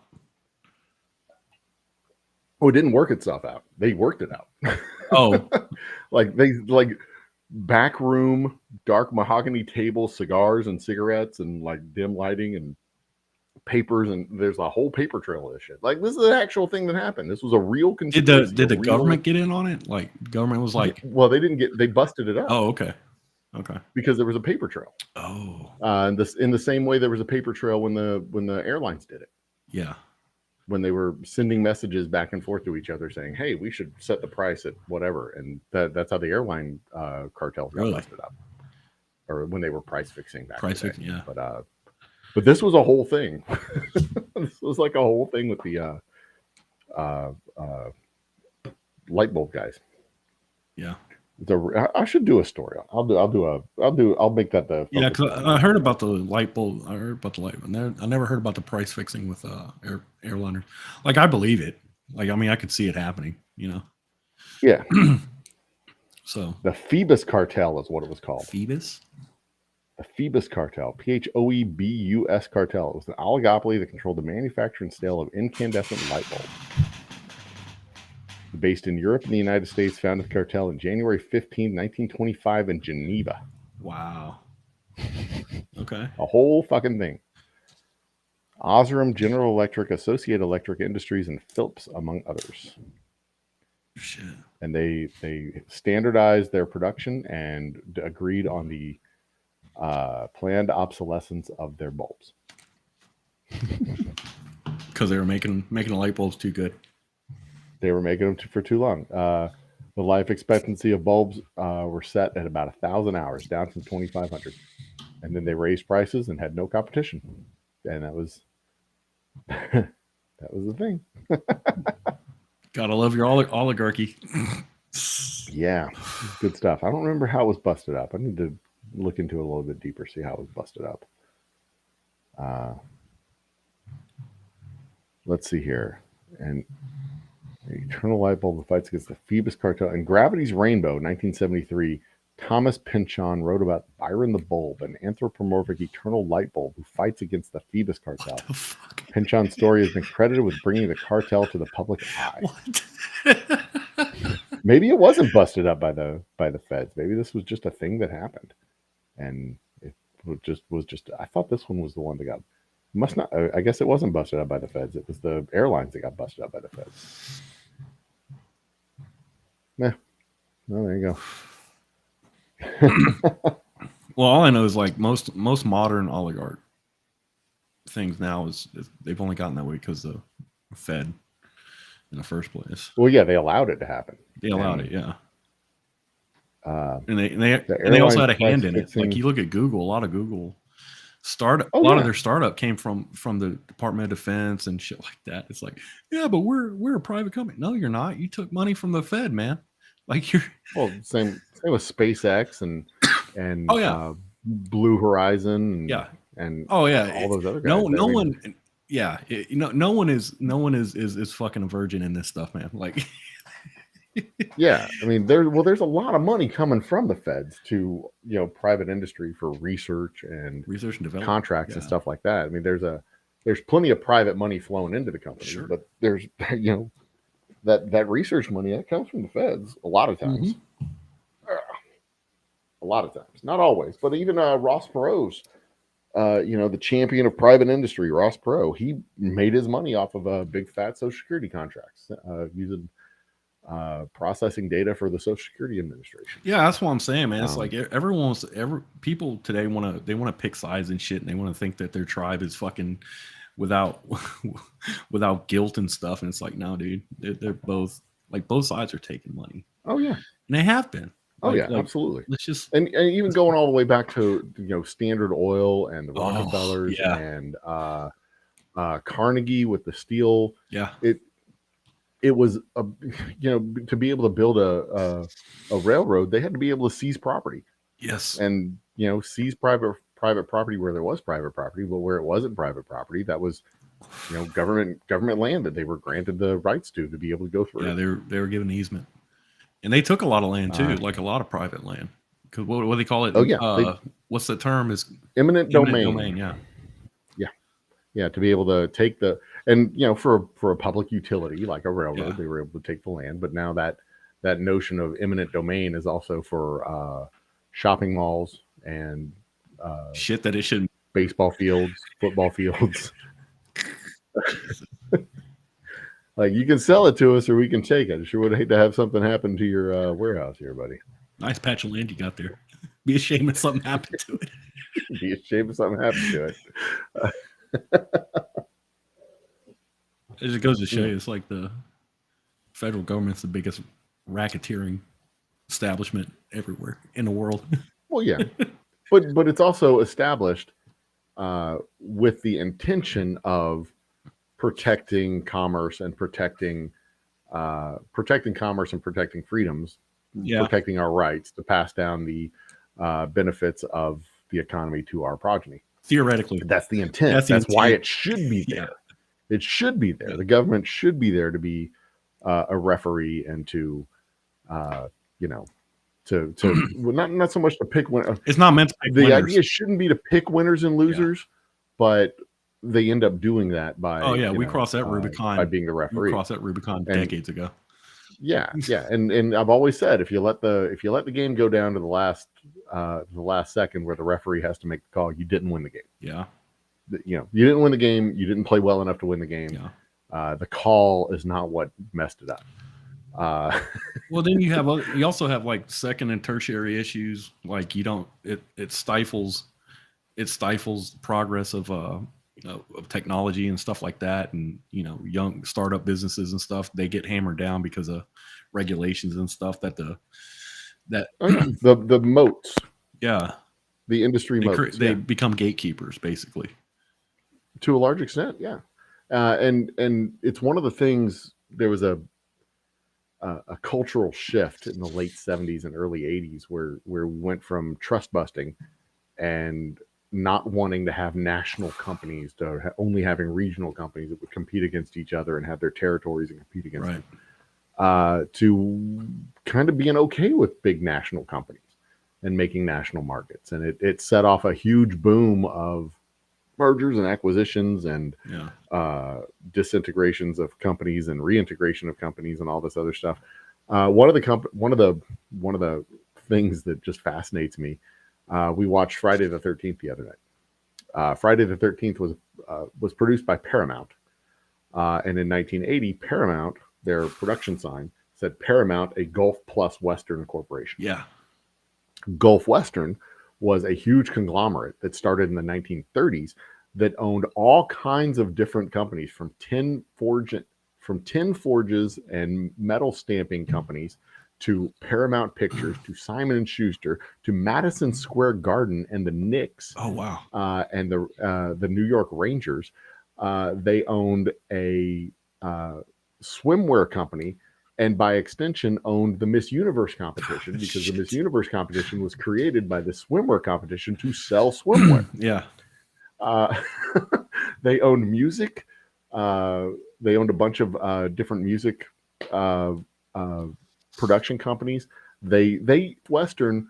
Oh, it didn't work itself out. They worked it out. Oh, like back room, dark mahogany table, cigars and cigarettes, and like dim lighting and papers, and there's a whole paper trail of this shit. Like, this is an actual thing that happened. This was a real conspiracy. Did the government get in on it? Like, the government was like, well, they busted it up. Oh, okay. Because there was a paper trail. Oh, and this, in the same way there was a paper trail when the airlines did it. Yeah. When they were sending messages back and forth to each other saying, hey, we should set the price at whatever. And that's how the airline cartels got busted up. Or when they were price fixing back. Yeah. But this was a whole thing. This was like a whole thing with the light bulb guys. Yeah. I should do a story. I'll make that the. Yeah, because I heard about the light bulb. I never heard about the price fixing with airliners. Like, I believe it. Like, I mean, I could see it happening. Yeah. So the Phoebus cartel is what it was called. Phoebus. The Phoebus cartel, Phoebus cartel. It was an oligopoly that controlled the manufacture and sale of incandescent light bulbs. Based in Europe and the United States, founded the cartel in January 15, 1925 in Geneva. Wow. Okay. A whole fucking thing. Osram, General Electric, Associated Electric Industries, and Philips, among others. Shit. And they standardized their production and agreed on the planned obsolescence of their bulbs. Because they were making the light bulbs too good. They were making them for too long. The life expectancy of bulbs were set at about 1,000 hours, down from 2,500. And then they raised prices and had no competition. And that was the thing. Gotta love your oligarchy. Yeah, good stuff. I don't remember how it was busted up. I need to look into it a little bit deeper, see how it was busted up. Let's see here. And Eternal Light Bulb that fights against the Phoebus cartel. In Gravity's Rainbow, 1973, Thomas Pynchon wrote about Byron the Bulb, an anthropomorphic eternal light bulb who fights against the Phoebus cartel. Pynchon's story has been credited with bringing the cartel to the public eye. What? Maybe it wasn't busted up by the feds. Maybe this was just a thing that happened, and it was just. I thought this one was the one that got. Must not. I guess it wasn't busted up by the feds. It was the airlines that got busted up by the feds. Nah. Well, there you go. Well, all I know is like most modern oligarch things now is they've only gotten that way because the Fed in the first place. Well, yeah, they allowed it to happen. They allowed it, yeah. And they also had a hand in it. Like, you look at Google, a lot of Google startup, a lot of their startup came from the Department of Defense and shit like that. It's like, yeah, but we're a private company. No, you're not. You took money from the Fed, man. Like, you're same with SpaceX and Blue Horizon and all those other guys. No one is fucking a virgin in this stuff, man. Like, yeah, I mean, there's a lot of money coming from the feds to private industry for research and development contracts and stuff like that. I mean, there's plenty of private money flowing into the company, but there's that research money that comes from the feds a lot of times. A lot of times, not always, but even Ross Perot's, the champion of private industry, Ross Perot, he made his money off of big fat Social Security contracts using processing data for the Social Security Administration. Yeah, that's what I'm saying, man. It's like people today want to pick sides and shit, and they want to think that their tribe is fucking without guilt and stuff. And it's like, no, dude, they're both sides are taking money. Oh yeah, and they have been. Oh yeah, absolutely. Let's just and even going all the way back to Standard Oil and the Rockefellers yeah. and Carnegie with the steel. Yeah. It was to be able to build a railroad, they had to be able to seize property. Yes. And seize private property where there was private property, but where it wasn't private property, that was government land that they were granted the rights to be able to go through. Yeah, they were given easement, and they took a lot of land too, like a lot of private land. Because what do they call it? Oh yeah, what's the term? Is eminent domain. Yeah, to be able to take for a public utility like a railroad, they were able to take the land. But now that notion of eminent domain is also for shopping malls and shit that it shouldn't. Baseball fields, football fields. Like, you can sell it to us or we can take it. I sure would hate to have something happen to your warehouse here, buddy. Nice patch of land you got there. Be ashamed if something happened to it. Be ashamed if something happened to it. It just goes to show you, it's like the federal government's the biggest racketeering establishment everywhere in the world. Well, yeah, but it's also established with the intention of protecting commerce and protecting commerce and protecting freedoms, protecting our rights to pass down the benefits of the economy to our progeny. Theoretically, that's the intent. That's why it should be there. It should be there. The government should be there to be a referee and to not so much to pick winners. It's not meant to pick winners. The idea shouldn't be to pick winners and losers, but they end up doing that by. We crossed that Rubicon by being the referee. We crossed that Rubicon decades ago. Yeah, and I've always said, if you let the game go down to the last second where the referee has to make the call, you didn't win the game. Yeah, you didn't win the game. You didn't play well enough to win the game. Yeah. The call is not what messed it up. Well, then you also have like second and tertiary issues. Like it stifles progress of technology and stuff like that, and young startup businesses and stuff, they get hammered down because of regulations and stuff the moats, the industry moats, they become gatekeepers basically to a large extent. And it's one of the things. There was a cultural shift in the late 70s and early 80s where we went from trust busting and not wanting to have national companies to only having regional companies that would compete against each other and have their territories and compete against them, to kind of being okay with big national companies and making national markets. And it set off a huge boom of mergers and acquisitions and disintegrations of companies and reintegration of companies and all this other stuff. One of the things that just fascinates me, we watched Friday the 13th the other night. Friday the 13th was produced by Paramount, and in 1980, Paramount, their production sign said Paramount, a Gulf Plus Western Corporation. Yeah, Gulf Western was a huge conglomerate that started in the 1930s that owned all kinds of different companies, from tin forges and metal stamping companies to Paramount Pictures to Simon & Schuster to Madison Square Garden and the Knicks. Oh wow! And the New York Rangers. They owned a swimwear company, and by extension owned the Miss Universe competition, because the Miss Universe competition was created by the swimwear competition to sell swimwear. They owned music. They owned a bunch of different music production companies. Western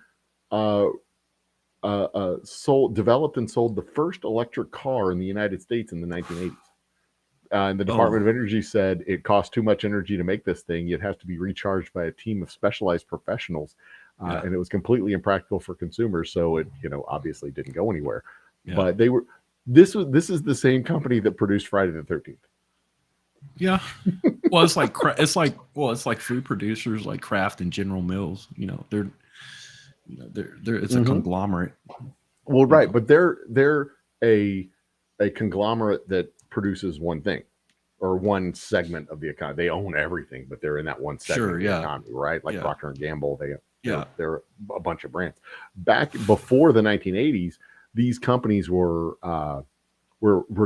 developed and sold the first electric car in the United States in the 1980s. And the Department of Energy said it cost too much energy to make this thing. It has to be recharged by a team of specialized professionals. And it was completely impractical for consumers. So it, obviously didn't go anywhere. Yeah. But this is the same company that produced Friday the 13th. Yeah. Well, it's like food producers like Kraft and General Mills. They're it's a conglomerate. Well, right, but they're a conglomerate that produces one thing or one segment of the economy. They own everything, but they're in that one segment of the economy, right? Like Procter and Gamble, They're a bunch of brands. Back before the 1980s, these companies were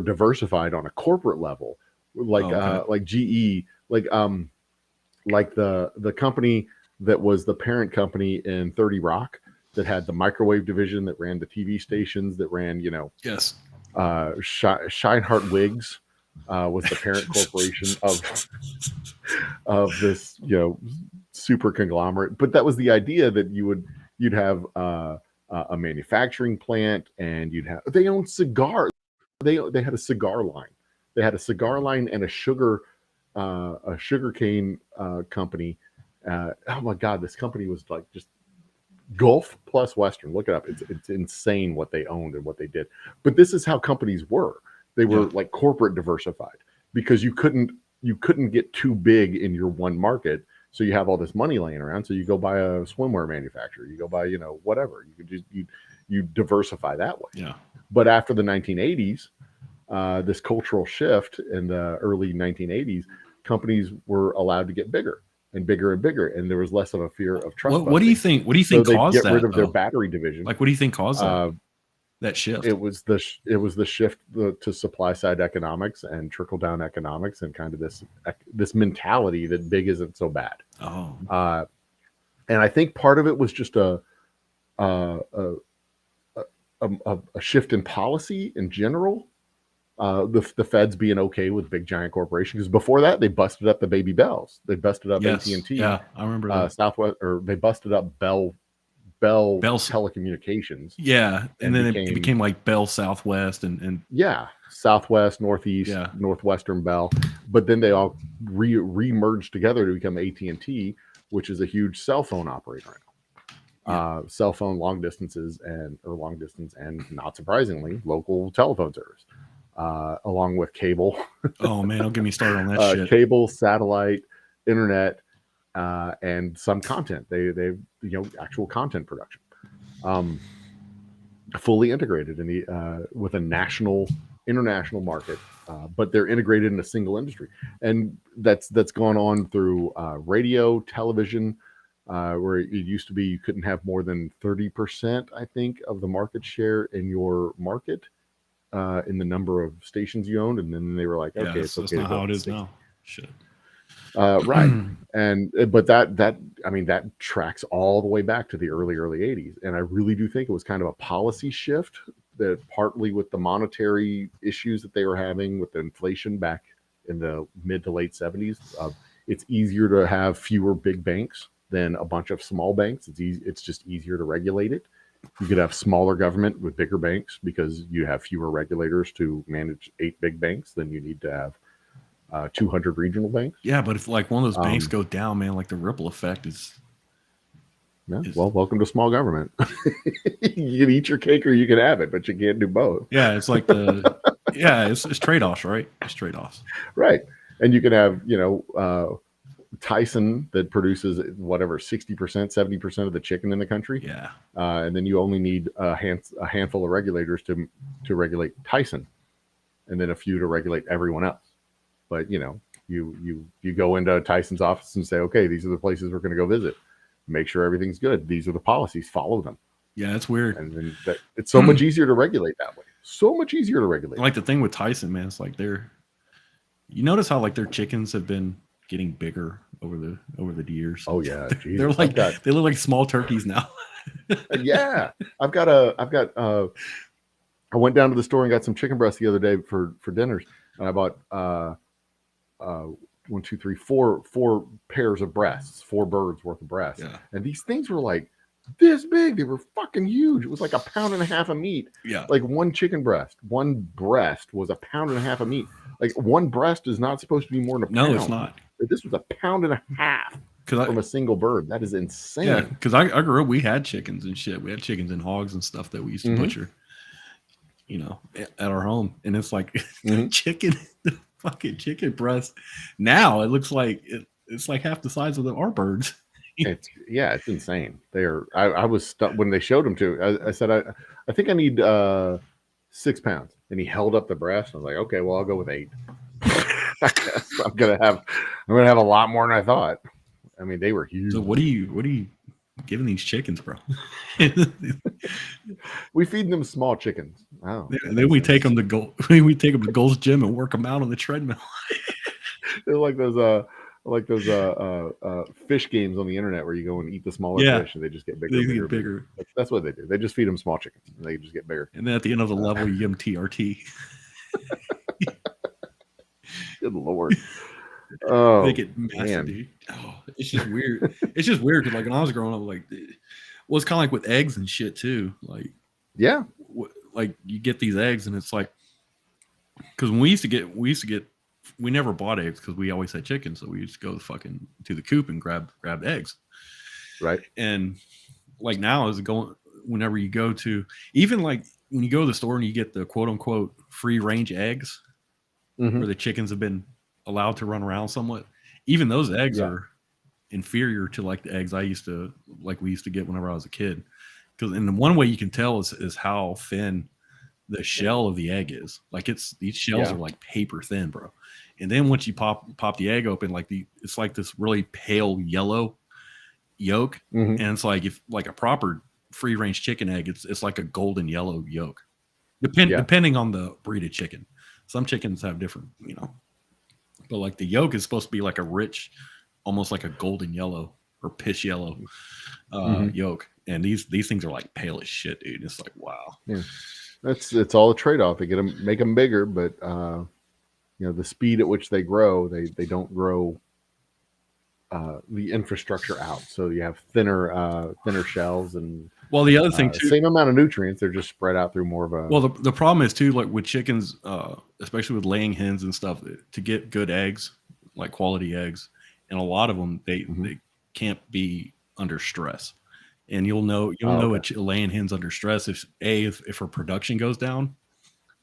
diversified on a corporate level, like GE, like the company that was the parent company in 30 Rock that had the microwave division that ran the TV stations that ran, yes, Scheinhart Wigs was the parent corporation of this, super conglomerate. But that was the idea that you'd have a manufacturing plant, and they owned cigars. They had a cigar line. They had a cigar line and a sugarcane company. Oh my God, this company was like just Gulf plus Western. Look it up. It's insane what they owned and what they did. But this is how companies were. They were like corporate diversified, because you couldn't get too big in your one market. So you have all this money laying around. So you go buy a swimwear manufacturer. You go buy, whatever. You could just you diversify that way. Yeah. But after the 1980s, this cultural shift in the early 1980s, companies were allowed to get bigger and bigger and bigger, and there was less of a fear of trust. What do you think? What do you think caused that? Get rid of their battery division. Like, what do you think caused that shift? It was the shift to supply side economics and trickle down economics, and kind of this mentality that big isn't so bad. Oh, and I think part of it was just a shift in policy in general. The feds being okay with big giant corporations, because before that they busted up the baby bells. They busted up AT&T. Yeah, I remember that. Southwest, or they busted up Bell Telecommunications. Yeah, and then it became like Bell Southwest and Southwest, Northeast, Northwestern Bell. But then they all re-merged together to become AT&T, which is a huge cell phone operator right now. Cell phone long distance, and not surprisingly, local telephone service. Along with cable. Oh man, don't get me started on that shit. Cable, satellite, internet, and some content. They've actual content production, fully integrated in the with a international market, but they're integrated in a single industry, and that's gone on through radio, television, where it used to be you couldn't have more than 30%, I think, of the market share in your market. In the number of stations you owned, and then they were like, okay, it's okay. That's not how it is now. Shit. Right. But that tracks all the way back to the early 80s. And I really do think it was kind of a policy shift, that partly with the monetary issues that they were having with the inflation back in the mid to late 70s. It's easier to have fewer big banks than a bunch of small banks. It's just easier to regulate it. You could have smaller government with bigger banks, because you have fewer regulators to manage 8 big banks than you need to have 200 regional banks. Yeah, but if like one of those banks go down, man, like the ripple effect is. Well, welcome to small government. You can eat your cake or you can have it, but you can't do both. Yeah, it's like it's trade-offs, right? It's trade-offs. Right. And you can have, Tyson that produces whatever 60%, 70% of the chicken in the country. Yeah. And then you only need a handful of regulators to regulate Tyson, and then a few to regulate everyone else. But you go into Tyson's office and say, okay, these are the places we're going to go visit. Make sure everything's good. These are the policies. Follow them. Yeah, that's weird. And then it's so much easier to regulate that way. So much easier to regulate. Like the thing with Tyson, man, it's like you notice how like their chickens have been getting bigger over the years. Oh yeah, they're like they look like small turkeys now. Yeah, I went down to the store and got some chicken breasts the other day for dinners, and I bought 4 pairs of breasts, 4 birds worth of breasts. Yeah. And these things were like this big. They were fucking huge. It was like 1.5 pounds of meat. Yeah. Like one breast was 1.5 pounds of meat. Like one breast is not supposed to be more than a pound. No, it's not. This was 1.5 pounds from a single bird. That is insane. Yeah, because I grew up, we had chickens and shit. We had chickens and hogs and stuff that we used to butcher, at our home. And it's like chicken, the fucking chicken breast. Now it looks like it's like half the size of our birds. It's insane. I was stuck when they showed them to. I said I think I need 6 pounds, and he held up the breast. I was like, okay, well I'll go with 8. I'm gonna have a lot more than I thought. I mean, they were huge. So what do you giving these chickens, bro? We feed them small chickens. Oh, and then we take them to we take them to Gold's Gym and work them out on the treadmill. They're like those fish games on the internet where you go and eat the smaller fish and they just get bigger. They get bigger. That's what they do. They just feed them small chickens and they just get bigger. And then at the end of the level, you give them TRT. Good Lord. Oh, they get massive, dude. Oh, it's just weird. It's just weird because, like, when I was growing up, like, well, it's kind of like with eggs and shit too. Like, yeah, like you get these eggs and it's like, because when we used to get, we never bought eggs because we always had chickens, so we used to go to the coop and grab eggs. Right. And like now is going whenever you go to, even like when you go to the store and you get the quote unquote free range eggs, where the chickens have been allowed to run around somewhat, even those eggs are inferior to like the eggs we used to get whenever I was a kid. Because in the one way you can tell is how thin the shell of the egg is. Like these shells are like paper thin, bro. And then once you pop the egg open, like it's like this really pale yellow yolk, and it's like if like a proper free range chicken egg, it's like a golden yellow yolk, depending on the breed of chicken. Some chickens have different, but like the yolk is supposed to be like a rich, almost like a golden yellow or piss yellow yolk, and these things are like pale as shit, dude. It's like wow. Yeah. It's all a trade-off. They make them bigger, but the speed at which they grow, they don't grow the infrastructure out. So you have thinner shells and the other thing too, same amount of nutrients. They're just spread out through more of a. Well, the problem is too, like with chickens, especially with laying hens and stuff, to get good eggs, like quality eggs, and a lot of them they can't be under stress. And you'll know a laying hen's under stress if her production goes down,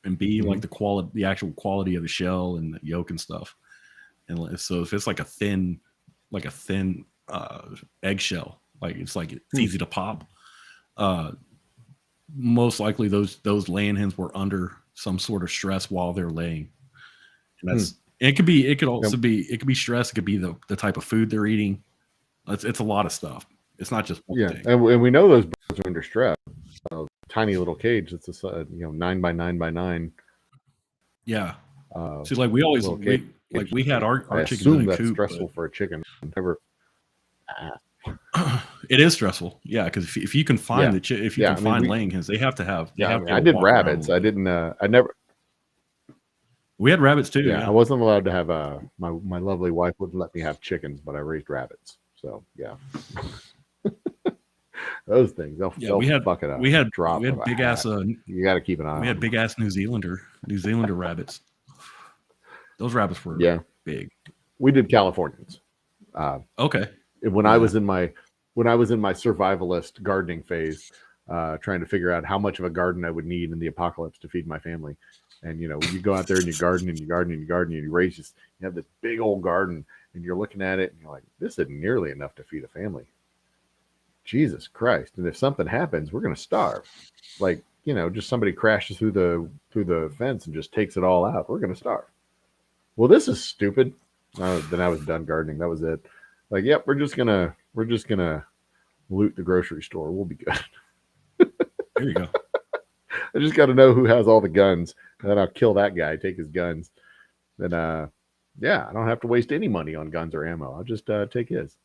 and B like the actual quality of the shell and the yolk and stuff. And so if it's like a thin eggshell, like it's easy to pop, most likely those laying hens were under some sort of stress while they're laying. And it could be stress. It could be the type of food they're eating. It's a lot of stuff. It's not just one thing. And we know those birds are under stress. Tiny little cage. It's a 9 by 9 by 9. Yeah. So like we always we had our chickens in a that's coop. Stressful for a chicken. Never. It is stressful. Yeah, because if you can find laying hens, they have to have. I did rabbits. I didn't. I never. We had rabbits too. Yeah, I wasn't allowed to have. My lovely wife wouldn't let me have chickens, but I raised rabbits. So yeah. Those things, they'll fuck it up. We had big ass. You got to keep an eye. We had big ass New Zealander rabbits. Those rabbits were big. We did Californians. Okay. When I was in my survivalist gardening phase, trying to figure out how much of a garden I would need in the apocalypse to feed my family, and you go out there and you garden and you garden and you garden and you raise this. You have this big old garden, and you're looking at it and you're like, this isn't nearly enough to feed a family. Jesus Christ. And if something happens, we're going to starve. Like, just somebody crashes through the fence and just takes it all out. We're going to starve. Well, this is stupid. Then I was done gardening. That was it. Like, yep, we're just going to loot the grocery store. We'll be good. There you go. I just got to know who has all the guns, and then I'll kill that guy, take his guns. Then, I don't have to waste any money on guns or ammo. I'll just take his.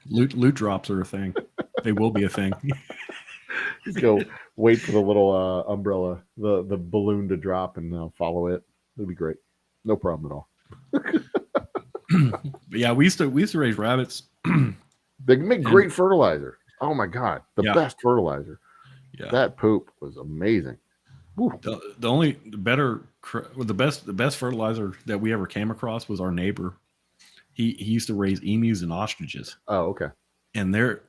Loot drops are a thing. They will be a thing. Just go wait for the little umbrella, the balloon to drop, and I'll follow it. It'll be great. No problem at all. But yeah, we used to raise rabbits. They make great fertilizer. Oh my god, the best fertilizer. Yeah, that poop was amazing. The best fertilizer that we ever came across was our neighbor. He used to raise emus and ostriches. Oh, okay. And they're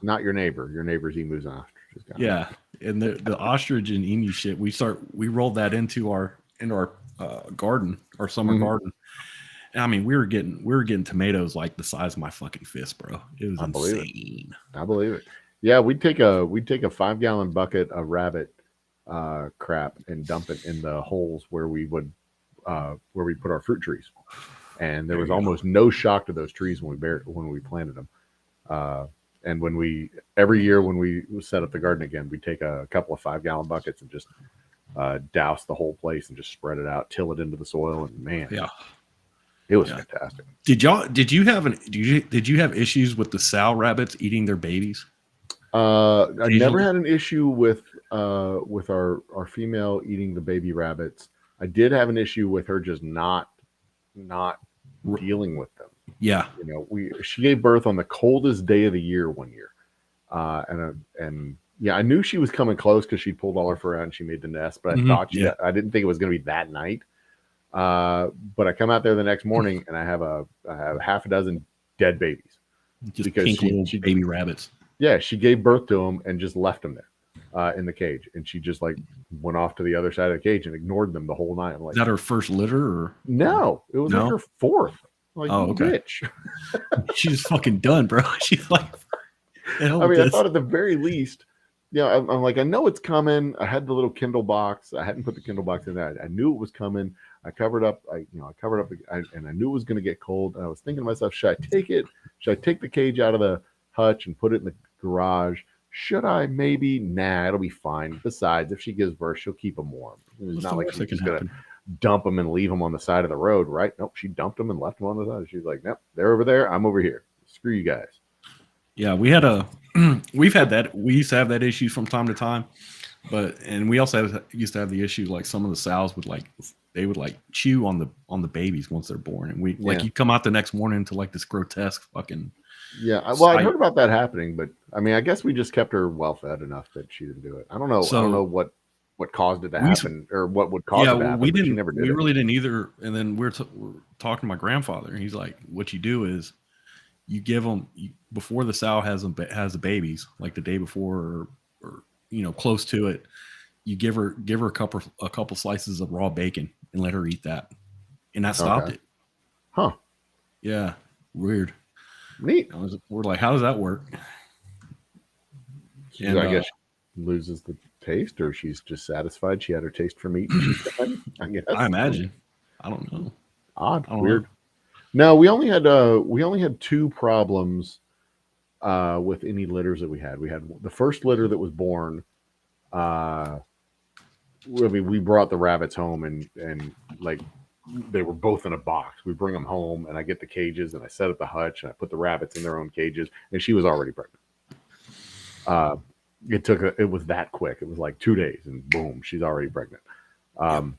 not your neighbor. Your neighbor's emus and ostriches. Yeah, and the ostrich and emu shit. We rolled that into our garden, our summer garden. And I mean, we were getting tomatoes like the size of my fucking fist, bro. It was insane. I believe it. Yeah, we'd take a 5-gallon bucket of rabbit crap and dump it in the holes where we put our fruit trees. And there was almost no shock to those trees when we planted them. And every year when we set up the garden again, we take a couple of 5-gallon buckets and just douse the whole place and just spread it out, till it into the soil, and man, it was fantastic. Did you have issues with the sow rabbits eating their babies? I never had an issue with our female eating the baby rabbits. I did have an issue with her just not dealing with them. Yeah, she gave birth on the coldest day of the year one year, and I knew she was coming close because she pulled all her fur out and she made the nest. But I didn't think it was going to be that night. But I come out there the next morning and I have half a dozen dead babies, just because little baby rabbits. Yeah, she gave birth to them and just left them there in the cage, and she just like went off to the other side of the cage and ignored them the whole night. I'm like, is that her first litter or no? It was like her fourth. Like, okay. Bitch. She's fucking done, bro. She's like, I thought at the very least, I'm like, I know it's coming. I had the little Kindle box. I hadn't put the Kindle box in there. I knew it was coming. I covered up. I covered up, and I knew it was going to get cold. And I was thinking to myself, should I take it? Should I take the cage out of the hutch and put it in the garage? Should I? Maybe. Nah, it'll be fine. Besides, if she gives birth, she'll keep them warm. It's not like she's just going to dump them and leave them on the side of the road, right? Nope, she dumped them and left them on the side. She's like, nope, they're over there. I'm over here. Screw you guys. Yeah, we've had that. We used to have that issue from time to time, and we also used to have the issue like some of the sows would chew on the babies once they're born, and you come out the next morning to like this grotesque fucking. Yeah, well, I heard about that happening, but I mean, I guess we just kept her well fed enough that she didn't do it. I don't know. I don't know what caused it to happen or what would cause it to happen. We never did. We really didn't either. And then we're talking to my grandfather, and he's like, "What you do is you give them before the sow has the babies, like the day before or close to it. You give her a couple slices of raw bacon and let her eat that, and that stopped it. Huh? Yeah, weird. Neat. We're like, how does that work? And I guess she loses the taste, or she's just satisfied she had her taste for meat. I guess. I imagine. I don't know. Odd, weird. No, we only had 2 problems with any litters that we had. We had the first litter that was born. We brought the rabbits home and like they were both in a box. We bring them home, and I get the cages and I set up the hutch and I put the rabbits in their own cages, and she was already pregnant. It was that quick. It was like 2 days, and boom, she's already pregnant. And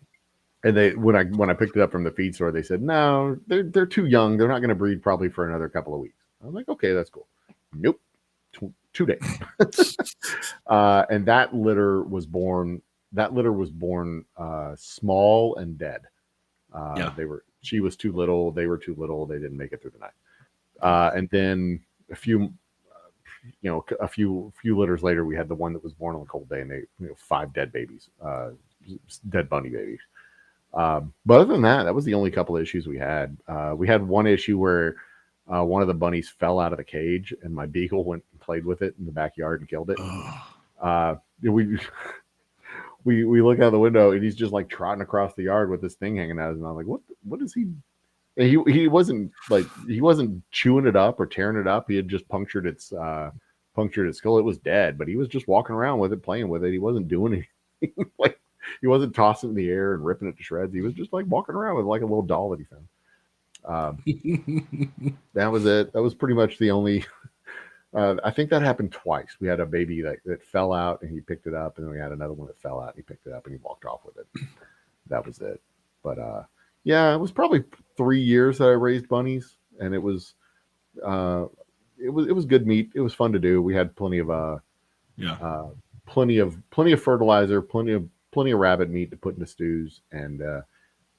when I picked it up from the feed store, they said, no, they're too young. They're not going to breed probably for another couple of weeks. I was like, okay, that's cool. Nope, 2 days. And that litter was born. Small and dead. She was too little. They were too little. They didn't make it through the night. And then a few litters later, we had the one that was born on a cold day, and they 5 dead babies, dead bunny babies. But other than that was the only couple of issues we had. We had one issue where one of the bunnies fell out of the cage, and my beagle went and played with it in the backyard and killed it. We look out the window, and he's just like trotting across the yard with this thing hanging out, and I'm like, what is he? And he wasn't chewing it up or tearing it up. He had just punctured its skull. It was dead, but he was just walking around with it, playing with it. He wasn't doing anything. Like, he wasn't tossing it in the air and ripping it to shreds. He was just like walking around with like a little doll that he found. That was it. That was pretty much the only. I think that happened twice. We had a baby that fell out, and he picked it up, and then we had another one that fell out, and he picked it up, and he walked off with it. That was it. But it was probably 3 years that I raised bunnies, and it was good meat. It was fun to do. We had plenty of plenty of fertilizer, plenty of rabbit meat to put into stews, and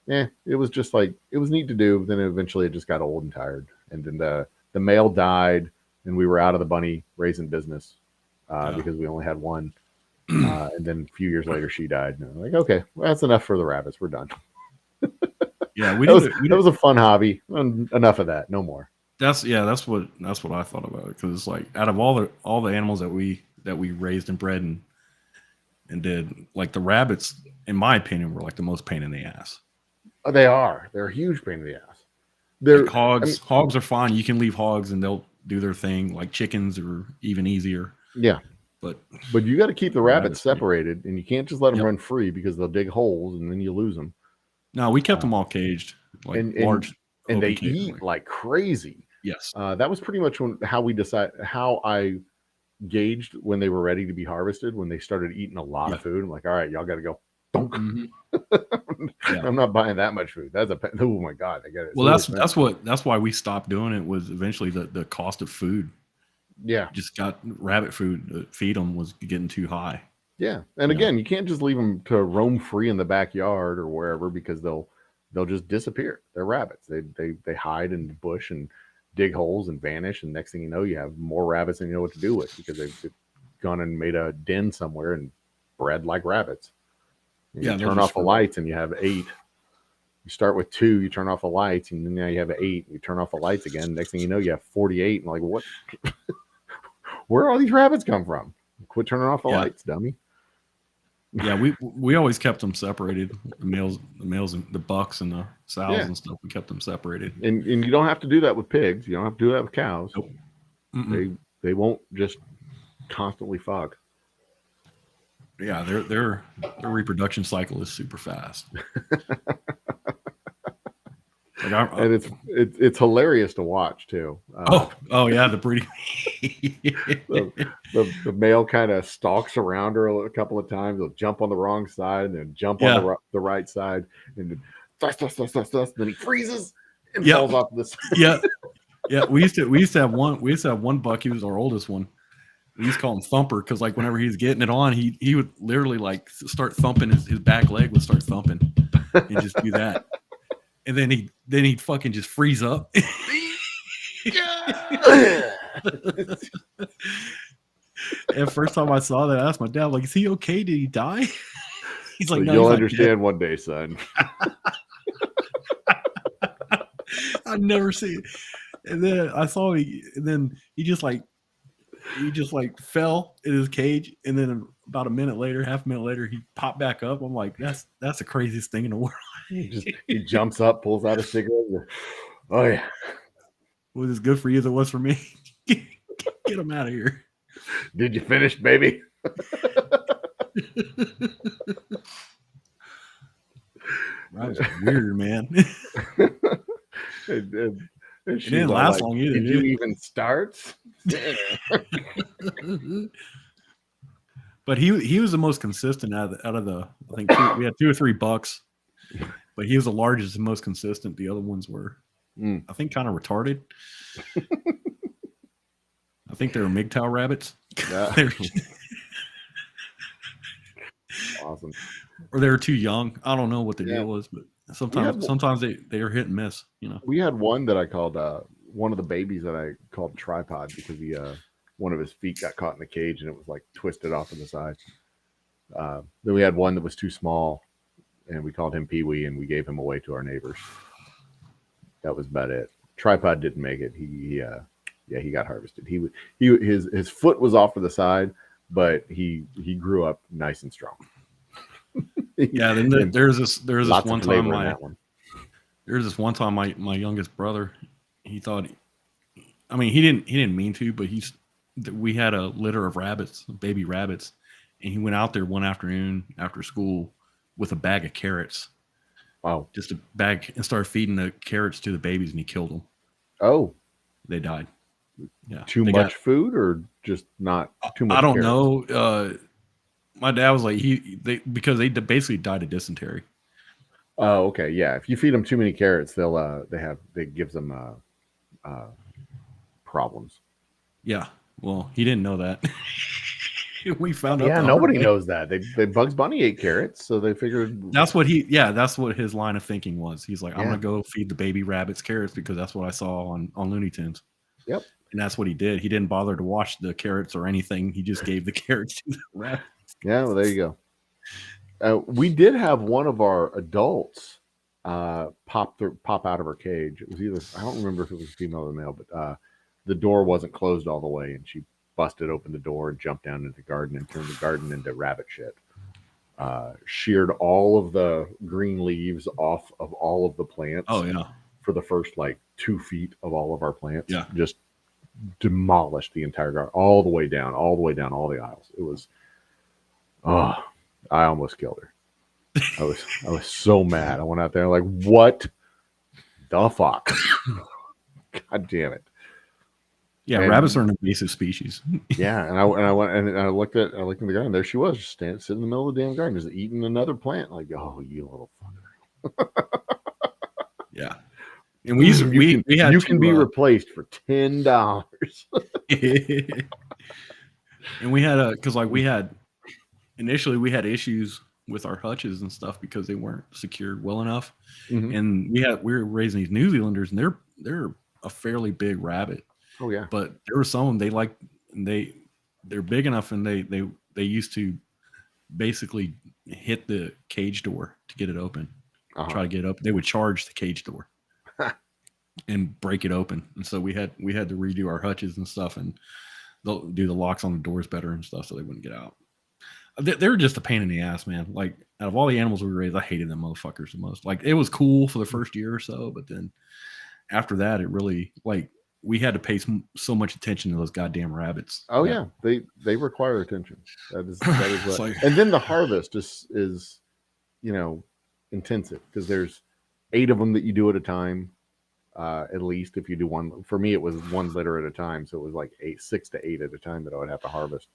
it was just like, it was neat to do. Then eventually it just got old and tired, and then the male died, and we were out of the bunny raising business because we only had one. And then a few years later, she died. And I'm like, okay, well, that's enough for the rabbits. We're done. Yeah, that was a fun hobby. Enough of that. No more. That's what I thought about it, because it's like, out of all the animals that we raised and bred and did, like, the rabbits, in my opinion, were like the most pain in the ass. They are. They're a huge pain in the ass. Like hogs are fine. You can leave hogs and do their thing. Like chickens are even easier. Yeah. But you got to keep the rabbits separated, and you can't just let them run free because they'll dig holes and then you lose them. No, we kept them all caged, like large. And they eat like crazy. Yes. That was pretty much how I gauged when they were ready to be harvested, when they started eating a lot of food. I'm like, all right, y'all got to go. Mm-hmm. I'm not buying that much food. Oh my God, I get it. Well, that's why we stopped doing it, was eventually the cost of food. Yeah. Just got rabbit food to feed them was getting too high. Yeah. And again, you can't just leave them to roam free in the backyard or wherever, because they'll just disappear. They're rabbits. They hide in the bush and dig holes and vanish. And next thing you know, you have more rabbits than you know what to do with, because they've gone and made a den somewhere and bred like rabbits. You turn off the lights and you have 8. You start with 2, you turn off the lights, and then now you have 8. You turn off the lights again. Next thing you know, you have 48. And like, what? Where all these rabbits come from? Quit turning off the lights, dummy. Yeah, we always kept them separated. The males, and the bucks and the sows and stuff. We kept them separated. And you don't have to do that with pigs. You don't have to do that with cows. Nope. They won't just constantly fuck. Yeah, their reproduction cycle is super fast. And it's hilarious to watch too. Oh yeah, the breeding. the male kind of stalks around her a couple of times. He'll jump on the wrong side and then jump on the right side, and then then he freezes and falls off the side. Yeah. We used to have one buck. He was our oldest one. We used to call him Thumper, because like whenever he was getting it on, he would literally like start thumping, his back leg would start thumping and just do that. And then he'd fucking just freeze up. And first time I saw that, I asked my dad, like, is he okay? Did he die? He's like, no, you'll understand one day, son. I've never seen it. And then I saw him, and then he just fell in his cage, and then about half a minute later, he popped back up. I'm like, that's the craziest thing in the world. He jumps up, pulls out a cigarette. Oh yeah, it was as good for you as it was for me. Get him out of here. Did you finish, baby? That was weird, man. It didn't last long either. Did you even start? But he was the most consistent out of the I think we had 2 or 3 bucks, but he was the largest and most consistent. The other ones were, I think, kind of retarded. I think they were MGTOW rabbits. Yeah. Awesome. Or they were too young. I don't know what the deal was, but sometimes they are hit and miss. You know. We had one that I called one of the babies that I called Tripod, because he one of his feet got caught in the cage and it was like twisted off to the side. Then we had one that was too small, and we called him Pee-wee, and we gave him away to our neighbors. That was about it. Tripod didn't make it. He got harvested. His foot was off to the side, but he grew up nice and strong. Yeah, then there's this one time my youngest brother, he thought, I mean, he didn't mean to, but we had a litter of rabbits, baby rabbits, and he went out there one afternoon after school with a bag of carrots. Wow. Just a bag, and started feeding the carrots to the babies, and he killed them. Oh. They died. Yeah. Too much food, or just not too much? I don't know. My dad was like, because they basically died of dysentery. Oh, okay. Yeah. If you feed them too many carrots, it gives them problems. Yeah. Well, he didn't know that. We found out. Yeah, nobody knows that. They Bugs Bunny ate carrots, so they figured that's what his line of thinking was. He's like, I'm gonna go feed the baby rabbits carrots because that's what I saw on Looney Tunes. Yep. And that's what he did. He didn't bother to wash the carrots or anything. He just gave the carrots to the rabbits. Yeah, well, there you go. We did have one of our adults pop out of her cage. It was either, I don't remember if it was female or male, but the door wasn't closed all the way, and she busted open the door and jumped down into the garden and turned the garden into rabbit shit. Sheared all of the green leaves off of all of the plants. Oh yeah. For the first 2 feet of all of our plants. Yeah. Just demolished the entire garden, all the way down all the aisles. It was, oh, I almost killed her. I was so mad. I went out there like, what the fuck? God damn it. Yeah, and rabbits are an invasive species. Yeah, and I went and I looked in the garden. There she was, just sitting in the middle of the damn garden, just eating another plant. Like, oh, you little fucker. Yeah, and we had you can be replaced for $10. And we had because like initially we had issues with our hutches and stuff because they weren't secured well enough, and we were raising these New Zealanders, and they're a fairly big rabbit. Oh yeah, but there were some they're big enough, and they used to basically hit the cage door to get it open. Try to get up. They would charge the cage door and break it open, and so we had to redo our hutches and stuff, and they'll do the locks on the doors better and stuff so they wouldn't get out. They're just a pain in the ass, man. Like, out of all the animals we raised, I hated them motherfuckers the most. Like, it was cool for the first year or so, but then after that, it really, like, we had to pay so much attention to those goddamn rabbits. Oh yeah, they require attention. That is what. Like, and then the harvest is intensive, because there's 8 of them that you do at a time, at least if you do one. For me, it was 1 litter at a time, so it was like 6 to 8 at a time that I would have to harvest,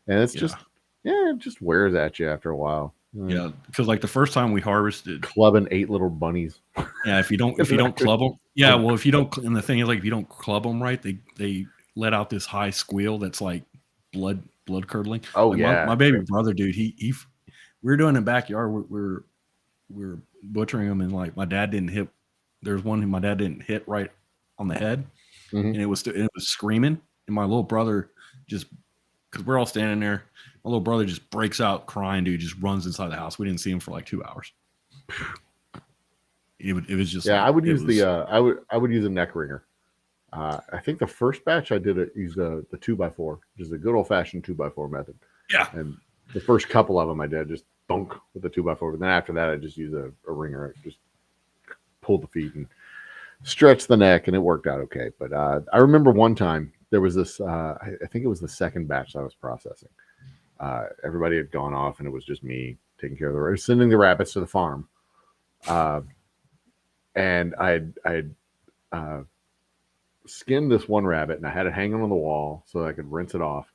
and it's just it just wears at you after a while. Yeah, because like the first time we harvested, clubbing 8 little bunnies. Yeah, if you don't club them, well, if you don't, and the thing is, like, if you don't club them right, they let out this high squeal that's like blood curdling. Oh like yeah, my baby brother, dude, we were doing in the backyard. We're butchering them, and like my dad didn't hit. There's one who my dad didn't hit right on the head, and it was screaming, and my little brother just, because we're all standing there. My little brother just breaks out crying, dude, just runs inside the house. We didn't see him for like 2 hours. It was just, I would use I would use a neck ringer. I think the first batch I did use the 2x4, which is a good old fashioned 2x4 method. Yeah. And the first couple of them I did just bunk with the 2x4, but then after that I just use a ringer. I just pulled the feet and stretched the neck, and it worked out okay. But I remember one time there was this. I think it was the second batch that I was processing. Everybody had gone off, and it was just me taking care of sending the rabbits to the farm. And I had skinned this one rabbit, and I had it hanging on the wall so I could rinse it off.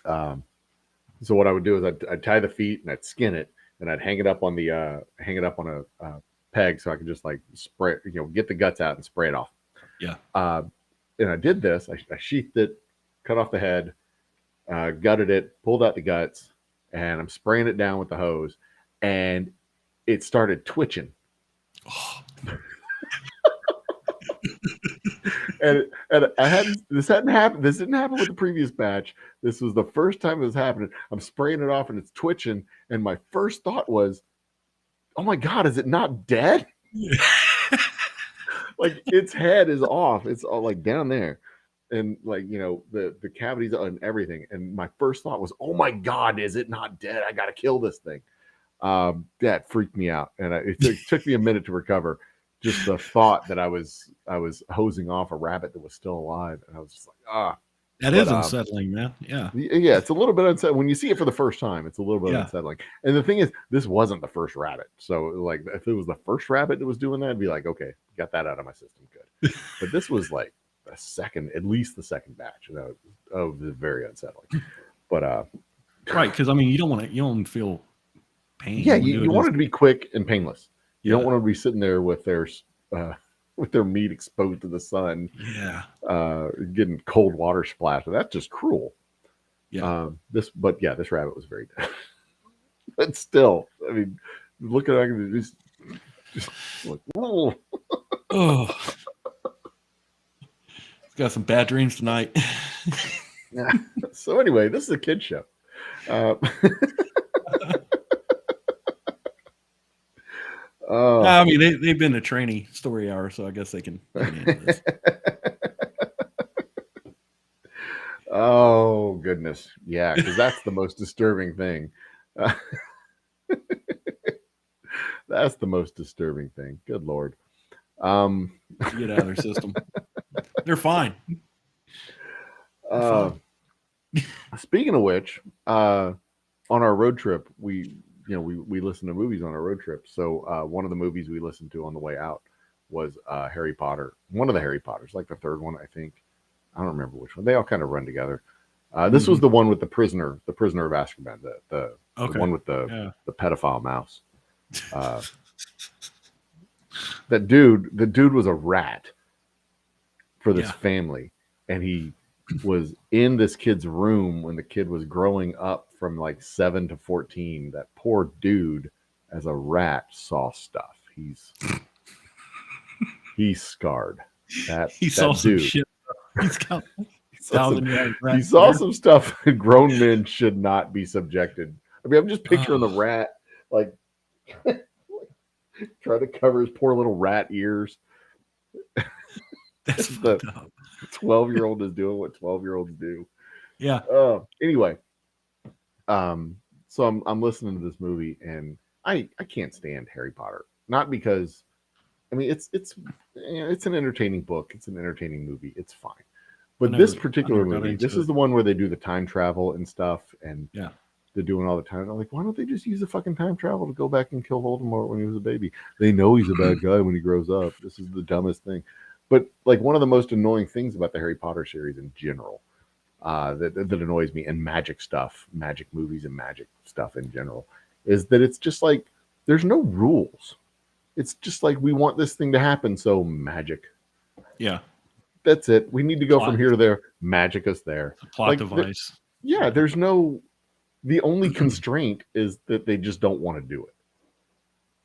So what I would do is I'd tie the feet, and I'd skin it, and I'd hang it up on a peg so I could just like spray, get the guts out and spray it off. Yeah. And I did this. I sheathed it, cut off the head, gutted it, pulled out the guts, and I'm spraying it down with the hose, and it started twitching. Oh. and this hadn't happened. This didn't happen with the previous batch. This was the first time it was happening. I'm spraying it off, and it's twitching. And my first thought was, "Oh my God, is it not dead?" Like, its head is off. It's all like down there, and like the cavities and everything. And my first thought was, "Oh my God, is it not dead? I got to kill this thing." That freaked me out, and it took me a minute to recover. Just the thought that I was hosing off a rabbit that was still alive, and I was just like, that is unsettling, man. Yeah, it's a little bit unsettling when you see it for the first time. It's a little bit unsettling. And the thing is, this wasn't the first rabbit, so like if it was the first rabbit that was doing that, I'd be like, okay, got that out of my system, good. But this was like at least the second batch, and it was very unsettling. But right, because I mean, you don't feel pain. Yeah, you want it to be quick and painless. You don't want to be sitting there with their meat exposed to the sun. Yeah. Getting cold water splashed. That's just cruel. Yeah. This rabbit was very dead. But still, I mean, look at it, just like, whoa. Oh. Got some bad dreams tonight. Yeah. So anyway, this is a kid show. I mean, they've been a trainee story hour, so I guess they can handle this. Oh, goodness. Yeah, because that's the most disturbing thing. That's the most disturbing thing. Good Lord. Get out of their system. They're fine. Speaking of which, on our road trip, we listen to movies on our road trip. So one of the movies we listened to on the way out was Harry Potter. One of the Harry Potters, like the third one, I think. I don't remember which one. They all kind of run together. This was the one with the prisoner of Azkaban, the one with the pedophile mouse. The dude was a rat for this family, and he was in this kid's room when the kid was growing up from like 7 to 14. That poor dude, as a rat, saw stuff. He's scarred. He saw some shit. He saw some stuff that grown men should not be subjected. I mean, I'm just picturing the rat like trying to cover his poor little rat ears. That's the 12-year-old is doing what 12-year-olds do. Yeah. Anyway, so I'm listening to this movie, and I can't stand Harry Potter. Not because, I mean, it's an entertaining book. It's an entertaining movie. It's fine. But this particular movie, this is the one where they do the time travel and stuff, and they're doing all the time. I'm like, why don't they just use the fucking time travel to go back and kill Voldemort when he was a baby? They know he's a bad guy when he grows up. This is the dumbest thing. But like one of the most annoying things about the Harry Potter series in general, that annoys me, and magic stuff, magic movies and magic stuff in general, is that it's just like there's no rules. It's just like we want this thing to happen, so magic. Yeah. That's it. We need to go from here to there. Magic us there. It's a plot device. There's no. The only constraint is that they just don't want to do it.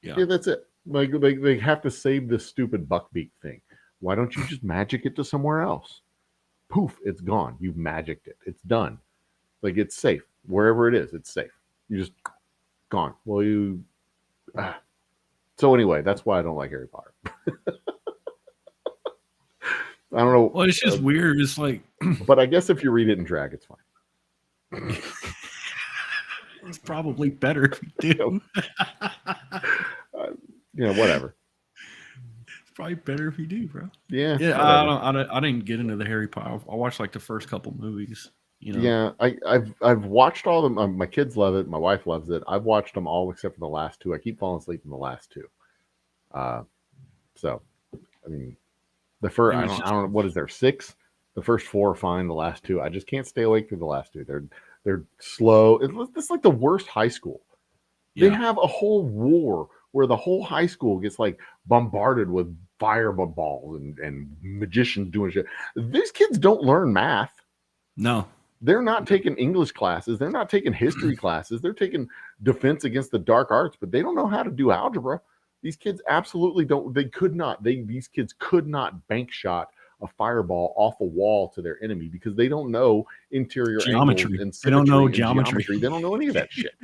Yeah, that's it. Like they have to save this stupid Buckbeak thing. Why don't you just magic it to somewhere else? Poof, it's gone. You've magicked it. It's done. Like it's safe. Wherever it is, it's safe. You just gone. Well, you. So anyway, that's why I don't like Harry Potter. I don't know. Well, it's just weird. It's like, but I guess if you read it in drag, it's fine. It's probably better if you do. Whatever. It's probably better if you do, bro. Yeah. Yeah. I didn't get into the Harry Potter. I watched like the first couple movies. Yeah. I've watched all of them. My kids love it. My wife loves it. I've watched them all except for the last two. I keep falling asleep in the last two. So, I mean. The first, I don't know, what is there, 6? The first 4 are fine. The last 2, I just can't stay awake through the last 2. They're slow. It's like the worst high school. Yeah. They have a whole war where the whole high school gets like bombarded with fireballs and magicians doing shit. These kids don't learn math. No. They're not taking English classes. They're not taking history classes. They're taking defense against the dark arts, but they don't know how to do algebra. These kids absolutely don't. These kids could not bank shot a fireball off a wall to their enemy because they don't know interior geometry. And they don't know geometry. They don't know any of that shit.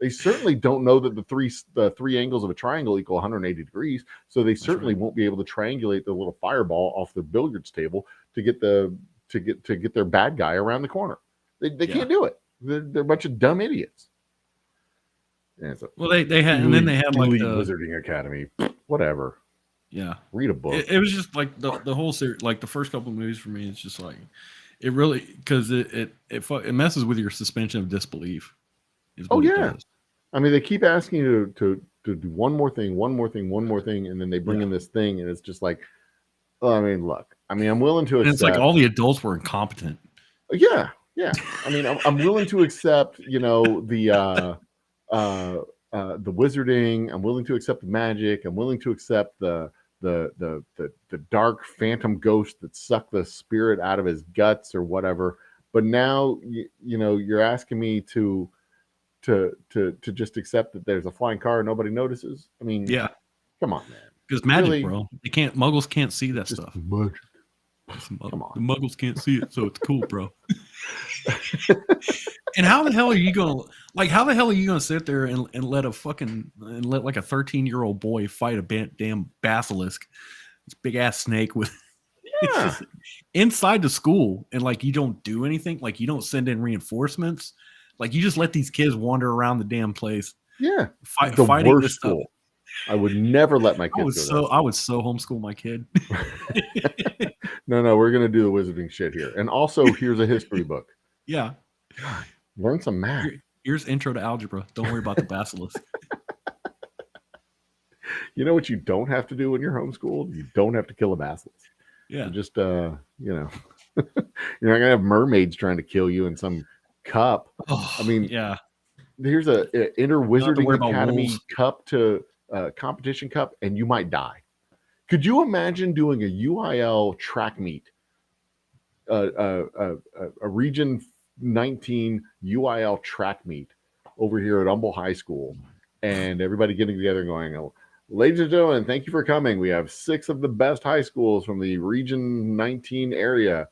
They certainly don't know that the three angles of a triangle equal 180 degrees. So they certainly won't be able to triangulate the little fireball off the billiards table to get their bad guy around the corner. They can't do it. They're a bunch of dumb idiots. So, well, they had, and then they had like the Wizarding Academy, whatever. Yeah, read a book. It was just like the whole series, like the first couple of movies for me. It's just like it really because it messes with your suspension of disbelief. Oh yeah, I mean they keep asking you to do one more thing, and then they bring in this thing, and it's just like, oh, I mean, look, I mean, I'm willing to accept. And it's like all the adults were incompetent. Yeah. I mean, I'm willing to accept, the wizarding. I'm willing to accept the magic. I'm willing to accept the dark phantom ghost that sucked the spirit out of his guts or whatever. But now, you're asking me to just accept that there's a flying car and nobody notices. I mean, yeah, come on, man. Because magic, really, bro. Muggles can't see that stuff. Magic. Come on. The Muggles can't see it, so it's cool, bro. And how the hell are you gonna sit there and let like a 13-year-old boy fight a damn basilisk, this big ass snake with inside the school, and like you don't do anything, like you don't send in reinforcements, like you just let these kids wander around the damn place. Yeah, fighting worst school. I would never let my kids I would so homeschool my kid. No, we're gonna do the wizarding shit here. And also, here's a history book. Yeah. God, learn some math. Here's intro to algebra. Don't worry about the basilisk. You know what you don't have to do when you're homeschooled? You don't have to kill a basilisk. Yeah. You just you're not gonna have mermaids trying to kill you in some cup. Oh, I mean, yeah. Here's a Inter Wizarding Academy wolves. cup to competition cup, and you might die. Could you imagine doing a UIL track meet, a Region 19 UIL track meet over here at Humble High School, and everybody getting together and going, oh, ladies and gentlemen, thank you for coming. We have 6 of the best high schools from the Region 19 area.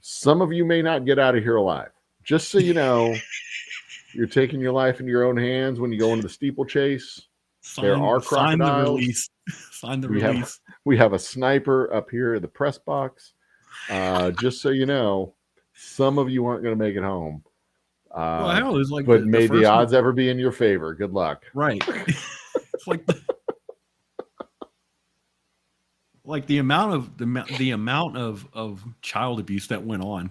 Some of you may not get out of here alive. Just so you know, you're taking your life into your own hands when you go into the steeplechase. There are crocodiles. Sign the release. We have a sniper up here at the press box. Just so you know, some of you aren't going to make it home. Well, hell, it's like but may the odds ever be in your favor. Good luck. Right. It's like the amount of child abuse that went on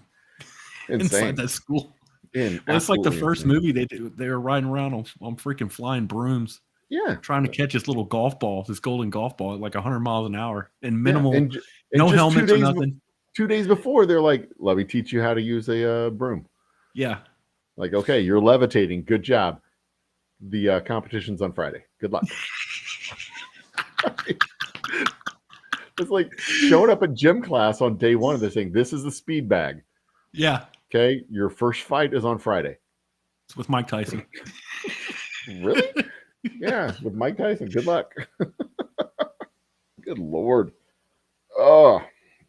inside that school. It's like the first movie they were riding around on freaking flying brooms. Yeah, trying to catch this little golf ball, this golden golf ball at like 100 miles an hour and minimal, and no helmets or nothing. 2 days before, they're like, "Let me teach you how to use a broom." Yeah, like, okay, you're levitating. Good job. The competition's on Friday. Good luck. It's like showing up at gym class on day 1 of this thing. This is the speed bag. Yeah. Okay, your first fight is on Friday. It's with Mike Tyson. Really? Yeah, with Mike Tyson. Good luck. Good Lord. Oh,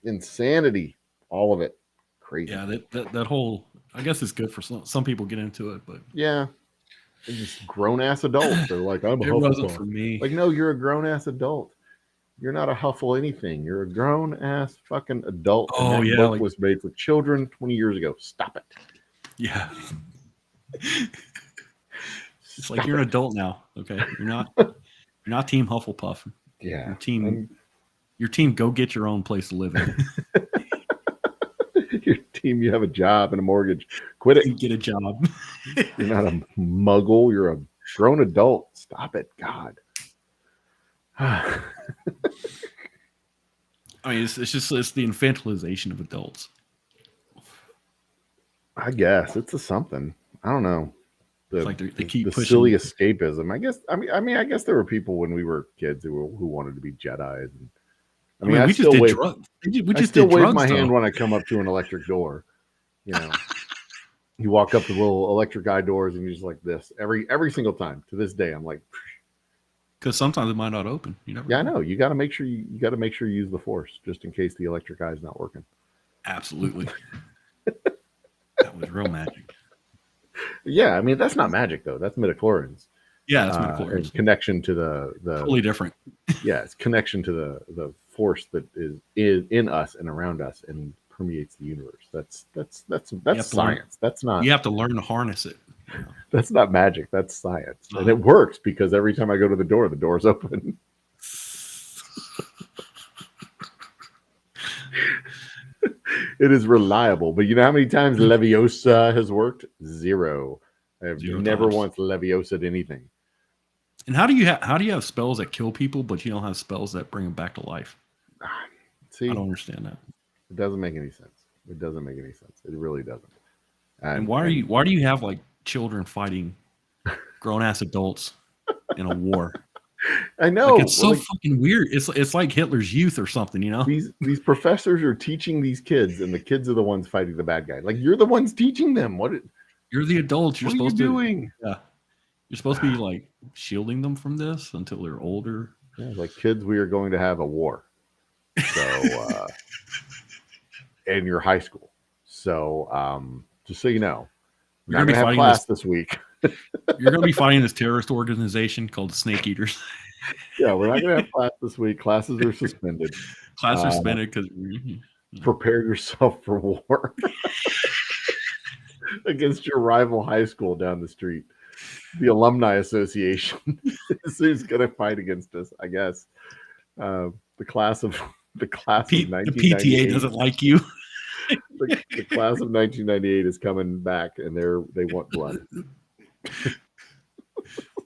insanity. All of it. Crazy. Yeah, that whole, I guess it's good for some people get into it, but yeah. They're just grown-ass adults. They're like, I'm a Hufflepuff. It wasn't for me. Like, no, you're a grown-ass adult. You're not a Huffle anything. You're a grown-ass fucking adult. Oh, and that book was made for children 20 years ago. Stop it. Yeah. It's like you're an adult now, okay? You're not Team Hufflepuff. Yeah. Your team go get your own place to live in. Your team, you have a job and a mortgage. Quit it. You get a job. You're not a muggle. You're a grown adult. Stop it. God. I mean, it's the infantilization of adults. I guess it's something. I don't know. Like they keep pushing silly escapism. I guess there were people when we were kids who wanted to be Jedis. And, we just did drugs. I still wave my hand when I come up to an electric door. You know, you walk up to the little electric eye doors and you're just like this every single time. To this day, I'm like, because sometimes it might not open. You never. Yeah, know. I know. You got to make sure you use the force just in case the electric eye is not working. Absolutely. That was real magic. Yeah, I mean that's not magic though. That's midichlorians. Yeah, that's midichlorians. Connection to the totally different. Yeah, it's connection to the force that is in us and around us and permeates the universe. That's science. That's not. You have to learn to harness it. You know? That's not magic. That's science, and it works because every time I go to the door's open. It is reliable, but you know how many times Leviosa has worked? 0. I have never once Leviosa anything. And how do you have spells that kill people, but you don't have spells that bring them back to life? See, I don't understand that. It doesn't make any sense. It doesn't make any sense. It really doesn't. And why do you have like children fighting grown ass adults in a war? I know. Like, it's so fucking weird. It's like Hitler's Youth or something, you know? These professors are teaching these kids, and the kids are the ones fighting the bad guy. Like, you're the ones teaching them. You're the adults. You're supposed to doing? Yeah. You're supposed to be like shielding them from this until they're older. Yeah, like, kids, we are going to have a war. So in your high school. So just so you know, you're going to have class this week. You're going to be fighting this terrorist organization called the Snake Eaters. Yeah, we're not going to have class this week. Classes are suspended. Class suspended because prepare yourself for war against your rival high school down the street. The Alumni Association is who's going to fight against us, I guess. The class of The class the of 1998. PTA doesn't like you. The class of 1998 is coming back, and they want blood.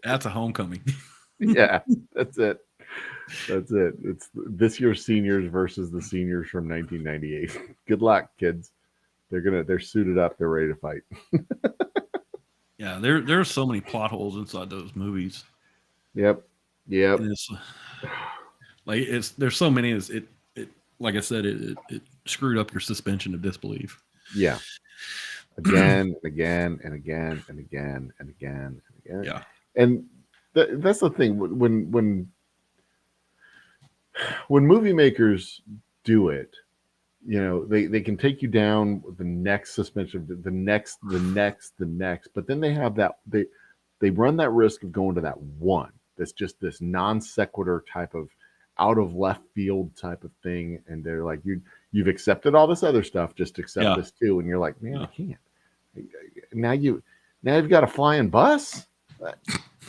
That's a homecoming. Yeah, that's it. That's it. It's this year's seniors versus the seniors from 1998. Good luck, kids. They're suited up. They're ready to fight. Yeah, there's so many plot holes inside those movies. Yep. And there's so many. It like I said, it screwed up your suspension of disbelief. Yeah. Again and again and again and again and again and again. Yeah. And that's the thing when movie makers do it, they can take you down the next suspension, the next, but then they have that they run that risk of going to that one that's just this non sequitur type of out of left field type of thing, and they're like, you've accepted all this other stuff, just accept this too, and you're like, man, I can't. Now you've got a flying bus.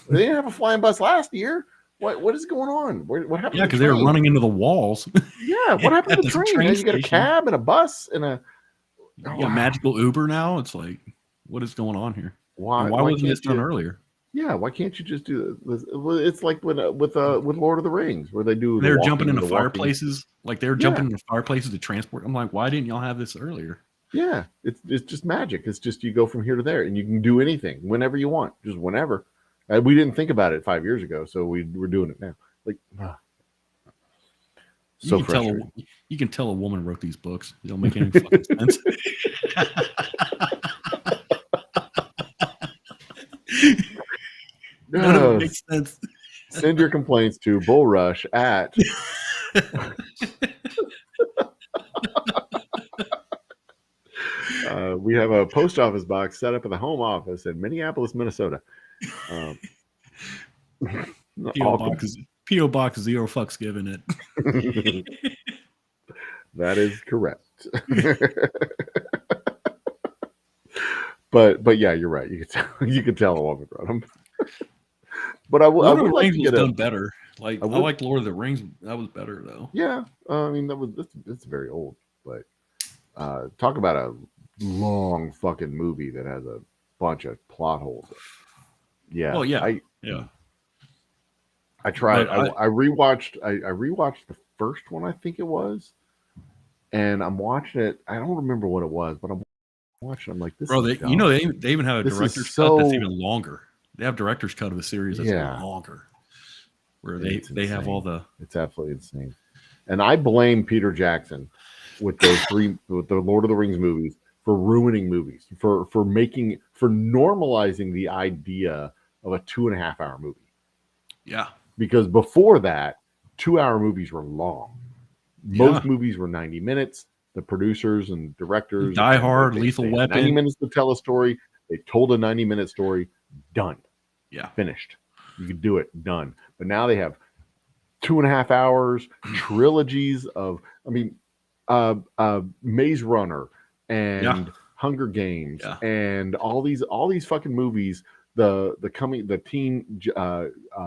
They didn't have a flying bus last year. What is going on? What happened? Yeah, because they were running into the walls. Yeah, what happened to the train? Now you got a cab and a bus and a magical Uber now. It's like, what is going on here? Why wasn't this done earlier? Yeah, why can't you just do this? It's like with Lord of the Rings, where they're jumping into fireplaces. Like they're jumping into fireplaces to transport. I'm like, why didn't y'all have this earlier? Yeah, it's just magic. It's just you go from here to there, and you can do anything whenever you want, just whenever. We didn't think about it 5 years ago, so we're doing it now. Like, so frustrating. You can tell a woman wrote these books. They don't make any fucking sense. None of it makes sense. Send your complaints to Bullrush at. We have a post office box set up in the home office in Minneapolis, Minnesota. P.O. Box 0 fucks given it. That is correct. But yeah, you're right. You can tell a woman wrote them. But I would like to get done better. I like Lord of the Rings. That was better though. Yeah, I mean that's very old. But talk about a long fucking movie that has a bunch of plot holes. Yeah. Well, yeah. I tried. I rewatched the first one, I think it was, and I'm watching it. I don't remember what it was, but I'm watching. I'm like, this. Bro, they even have a director's cut that's even longer. They have director's cut of the series that's even longer, where they have all the. It's absolutely insane, and I blame Peter Jackson with those with the Lord of the Rings movies for ruining movies, for normalizing the idea of a 2.5 hour movie. Yeah. Because before that, 2-hour movies were long. Most movies were 90 minutes. The producers and directors. Die Hard, Lethal Weapon. 90 minutes to tell a story. They told a 90-minute story. Done. Yeah. Finished. You could do it. Done. But now they have 2.5 hours, trilogies of, Maze Runner and Hunger Games and all these fucking movies. The teen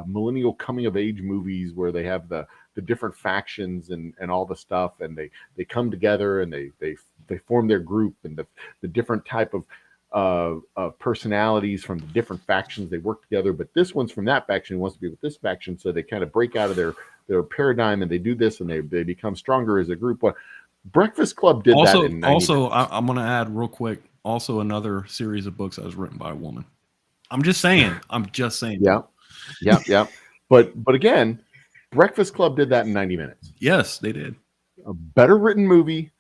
millennial coming of age movies where they have the different factions and all the stuff, and they come together and they form their group, and the different type of personalities from the different factions, they work together. But this one's from that faction, wants to be with this faction, so they kind of break out of their paradigm, and they do this, and they become stronger as a group. But Breakfast Club did that in 90 minutes. I'm going to add real quick, also another series of books that was written by a woman. I'm just saying. Yeah. But again, Breakfast Club did that in 90 minutes. Yes, they did. A better written movie,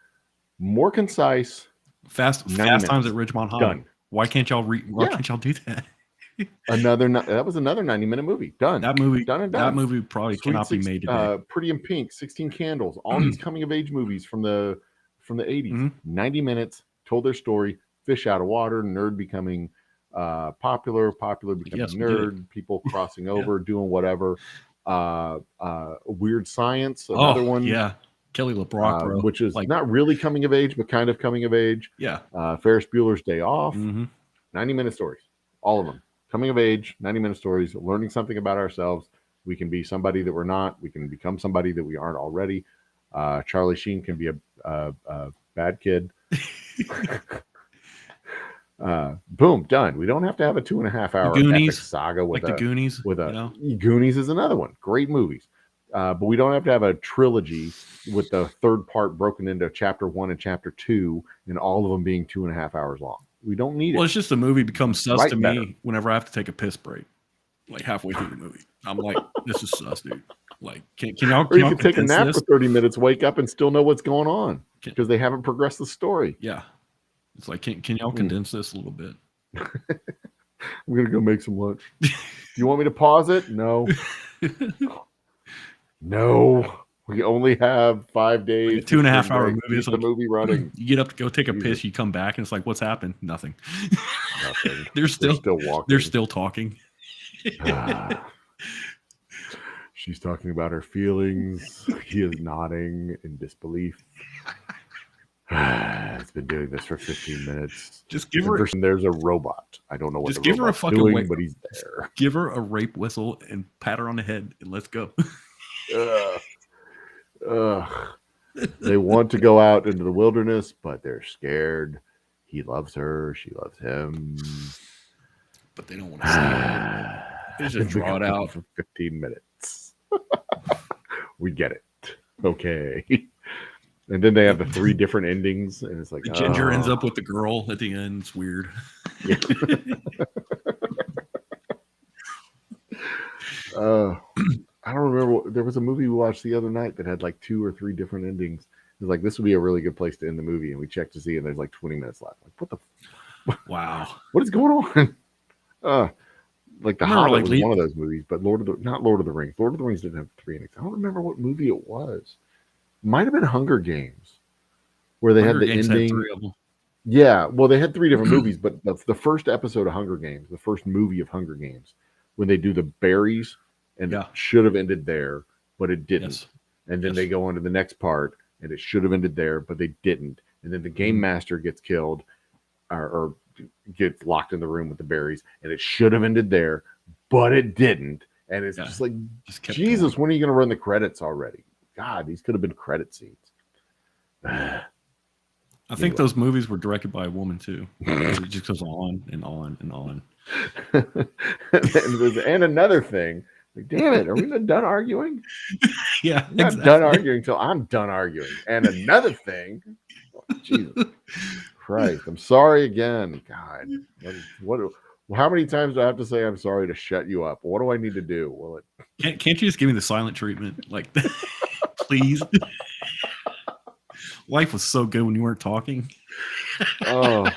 more concise. Fast Times at Ridgemont High. Done. Why can't y'all do that? That was another 90-minute movie. Done. That movie done and done. That movie probably cannot be made today. Pretty in Pink, 16 Candles, all these coming of age movies from the 80s. Mm-hmm. 90 minutes, told their story, fish out of water, nerd becoming popular becoming nerd, people crossing over, doing whatever. Weird Science, another one. Yeah. Kelly LeBrock, which is not really coming of age, but kind of coming of age. Yeah. Ferris Bueller's Day Off. Mm-hmm. 90-minute stories. All of them. Coming of age, 90-minute stories, learning something about ourselves. We can be somebody that we're not. We can become somebody that we aren't already. Charlie Sheen can be a bad kid. Boom, done. We don't have to have a 2.5 hour epic saga with the Goonies. Goonies is another one. Great movies. But we don't have to have a trilogy with the third part broken into chapter 1 and chapter 2 and all of them being 2.5 hours long. We don't need it. Well, it's just the movie becomes sus to me whenever I have to take a piss break. Like halfway through the movie. I'm like, this is sus, dude. Like, can y'all or you can take a nap for 30 minutes, wake up, and still know what's going on because they haven't progressed the story. Yeah. It's like, can y'all condense this a little bit? I'm going to go make some lunch. You want me to pause it? No. No. We only have 5 days. Like a 2.5 hour movie. Keep the movie running. You get up to go take a piss, you come back, and it's like, what's happened? Nothing. Nothing. They're still walking. They're still talking. She's talking about her feelings. He is nodding in disbelief. It's been doing this for 15 minutes. Just give her. There's a robot. I don't know what. Just give her a fucking doing, but he's there. Give her a rape whistle and pat her on the head, and let's go. They want to go out into the wilderness, but they're scared. He loves her. She loves him. But they don't want to see it. They just draw it out for 15 minutes. We get it. Okay. And then they have the 3 different endings, and it's like the ginger ends up with the girl at the end. It's weird. Yeah. I don't remember. There was a movie we watched the other night that had like 2 or 3 different endings. It was like, this would be a really good place to end the movie, and we checked to see, and there's like 20 minutes left. Like, what the? Wow. What is going on? Like The Hobbit was one of those movies, but not Lord of the Rings. Lord of the Rings didn't have 3 endings. I don't remember what movie it was. Might have been Hunger Games, where they had the ending. Had 3 of them. Yeah, well, they had 3 different movies, but the first episode of Hunger Games, the first movie of Hunger Games, when they do the berries, and it should have ended there, but it didn't. Yes. And then they go on to the next part, and it should have ended there, but they didn't. And then the game master gets killed, or gets locked in the room with the berries, and it should have ended there, but it didn't. And it's just like, Jesus, when are you going to run the credits already? God, these could have been credit scenes. I think those movies were directed by a woman too. It just goes on and on and on. And another thing, like, damn it, are we not done arguing? Yeah, I'm not done arguing until I'm done arguing. And another thing, Jesus Christ, I'm sorry again. God, how many times do I have to say I'm sorry to shut you up? What do I need to do? Well, can't you just give me the silent treatment, like, please? Life was so good when you weren't talking. Oh,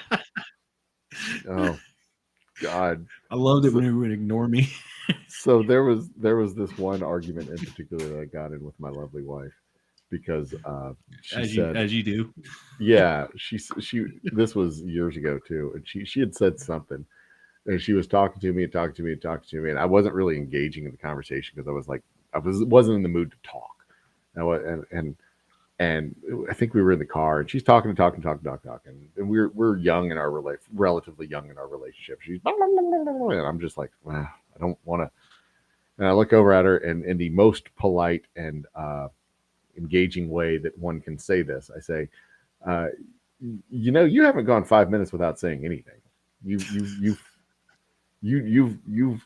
God! I loved it when you would ignore me. So there was this one argument in particular that I got in with my lovely wife because she said, as you do. Yeah, she this was years ago too, and she had said something, and she was talking to me, and I wasn't really engaging in the conversation because I was like, wasn't in the mood to talk. And I think we were in the car, and she's talking, and we're young in our relatively young in our relationship. She's and I'm just like, wow, I don't want to. And I look over at her, and in the most polite and engaging way that one can say this, I say, you haven't gone 5 minutes without saying anything. You've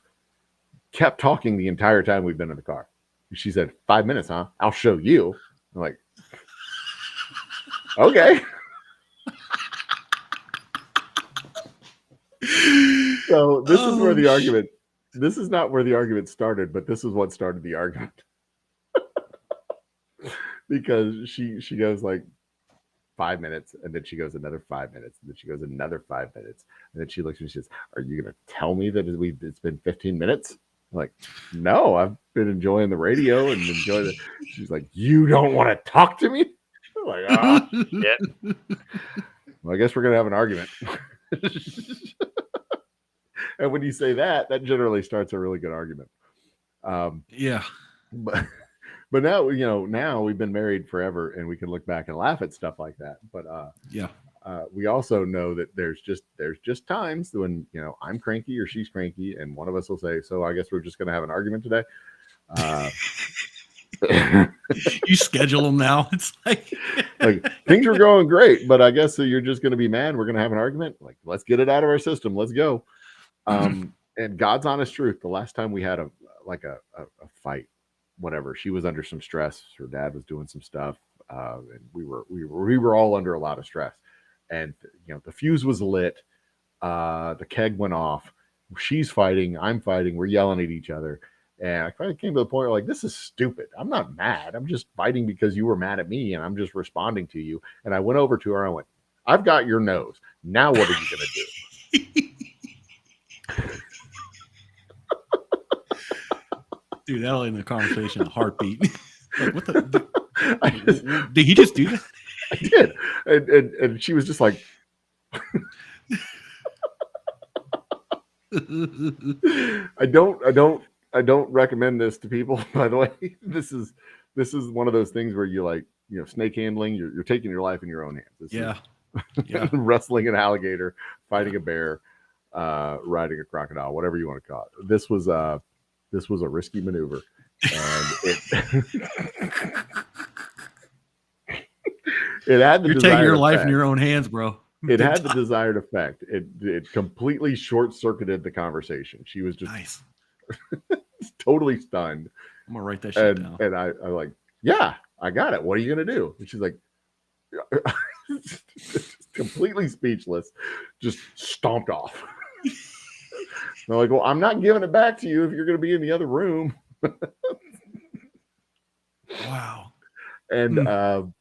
kept talking the entire time we've been in the car. She said, 5 minutes, huh? I'll show you. I'm like, okay. So this is where the argument. This is not where the argument started, but this is what started the argument. Because she goes like 5 minutes, and then she goes another 5 minutes, and then she goes another 5 minutes, and then she looks at me and she says, "Are you going to tell me that it's been 15 minutes?" I'm like, no, I've been enjoying the radio and enjoying it. She's like, you don't want to talk to me? I'm like, shit. Well, I guess we're going to have an argument. And when you say that generally starts a really good argument. Yeah. But now, now we've been married forever, and we can look back and laugh at stuff like that. But yeah. We also know that there's just times when I'm cranky or she's cranky, and one of us will say, "So I guess we're just going to have an argument today." You schedule them now. It's like things are going great, but I guess you're just going to be mad. We're going to have an argument. Like, let's get it out of our system. Let's go. And God's honest truth, the last time we had a fight, whatever, she was under some stress. Her dad was doing some stuff, and we were all under a lot of stress. And the fuse was lit. The keg went off. She's fighting. I'm fighting. We're yelling at each other. And I finally came to the point where, like, this is stupid. I'm not mad. I'm just fighting because you were mad at me, and I'm just responding to you. And I went over to her. I went, I've got your nose. Now what are you going to do? Dude, that'll end the conversation in a heartbeat. Like, what did he just do that? I did. And she was just like, I don't recommend this to people, by the way. This is one of those things where you like, snake handling, you're taking your life in your own hands. Yeah. Wrestling an alligator, fighting a bear, riding a crocodile, whatever you want to call it. This was a risky maneuver. And it had the You're taking your life in your own hands, bro. It had the desired effect. It completely short-circuited the conversation. She was just nice. Totally stunned. I'm gonna write that shit down. And I like, yeah, I got it. What are you gonna do? And she's like, completely speechless, just stomped off. I'm like, well, I'm not giving it back to you if you're gonna be in the other room. Wow. And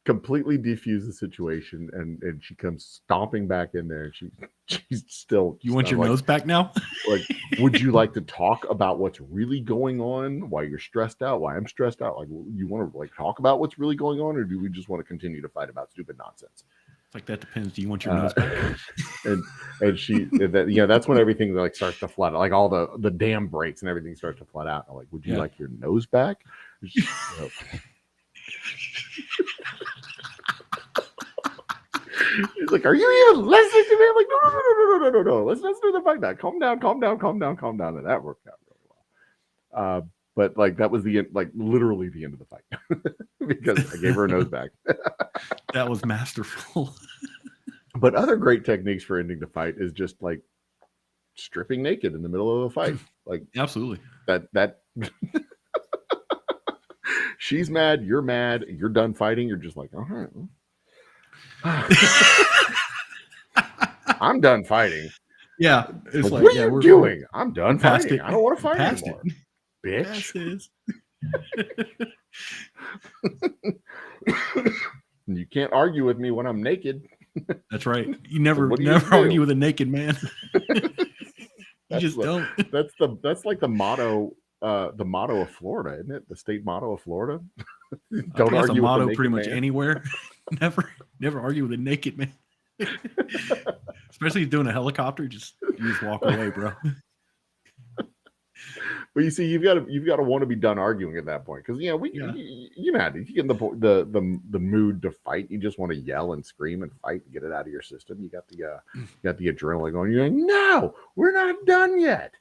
completely defuse the situation, and she comes stomping back in there, and she's still. You want your nose back now? Like, would you like to talk about what's really going on? Why you're stressed out? Why I'm stressed out? Like, you want to like talk about what's really going on, or do we just want to continue to fight about stupid nonsense? It's like, that depends. Do you want your nose back? and she, that's when everything like starts to flood. Like all the dam breaks and everything starts to flood out. I'm like, would you like your nose back? She's like, are you even listening to me? I'm like, no. Let's do the fight now. Calm down. And that worked out really well. But like that was the end, like literally the end of the fight because I gave her a nose back. That was masterful. But other great techniques for ending the fight is just like stripping naked in the middle of a fight. Like, absolutely. That she's mad, you're done fighting. You're just like, all right. I'm done fighting. Yeah. It's like, what are you doing? I'm done fighting. I don't want to fight anymore. Bitch. You can't argue with me when I'm naked. That's right. You never argue with a naked man. You just don't. That's like the motto of Florida, isn't it? The state motto of Florida. Don't argue a motto with pretty much man. Anywhere. Never argue with a naked man. Especially doing a helicopter, you just walk away, bro. But you see, you've got to want to be done arguing at that point, because you get in the mood to fight. You just want to yell and scream and fight and get it out of your system. You got the adrenaline going. You're like, no, we're not done yet.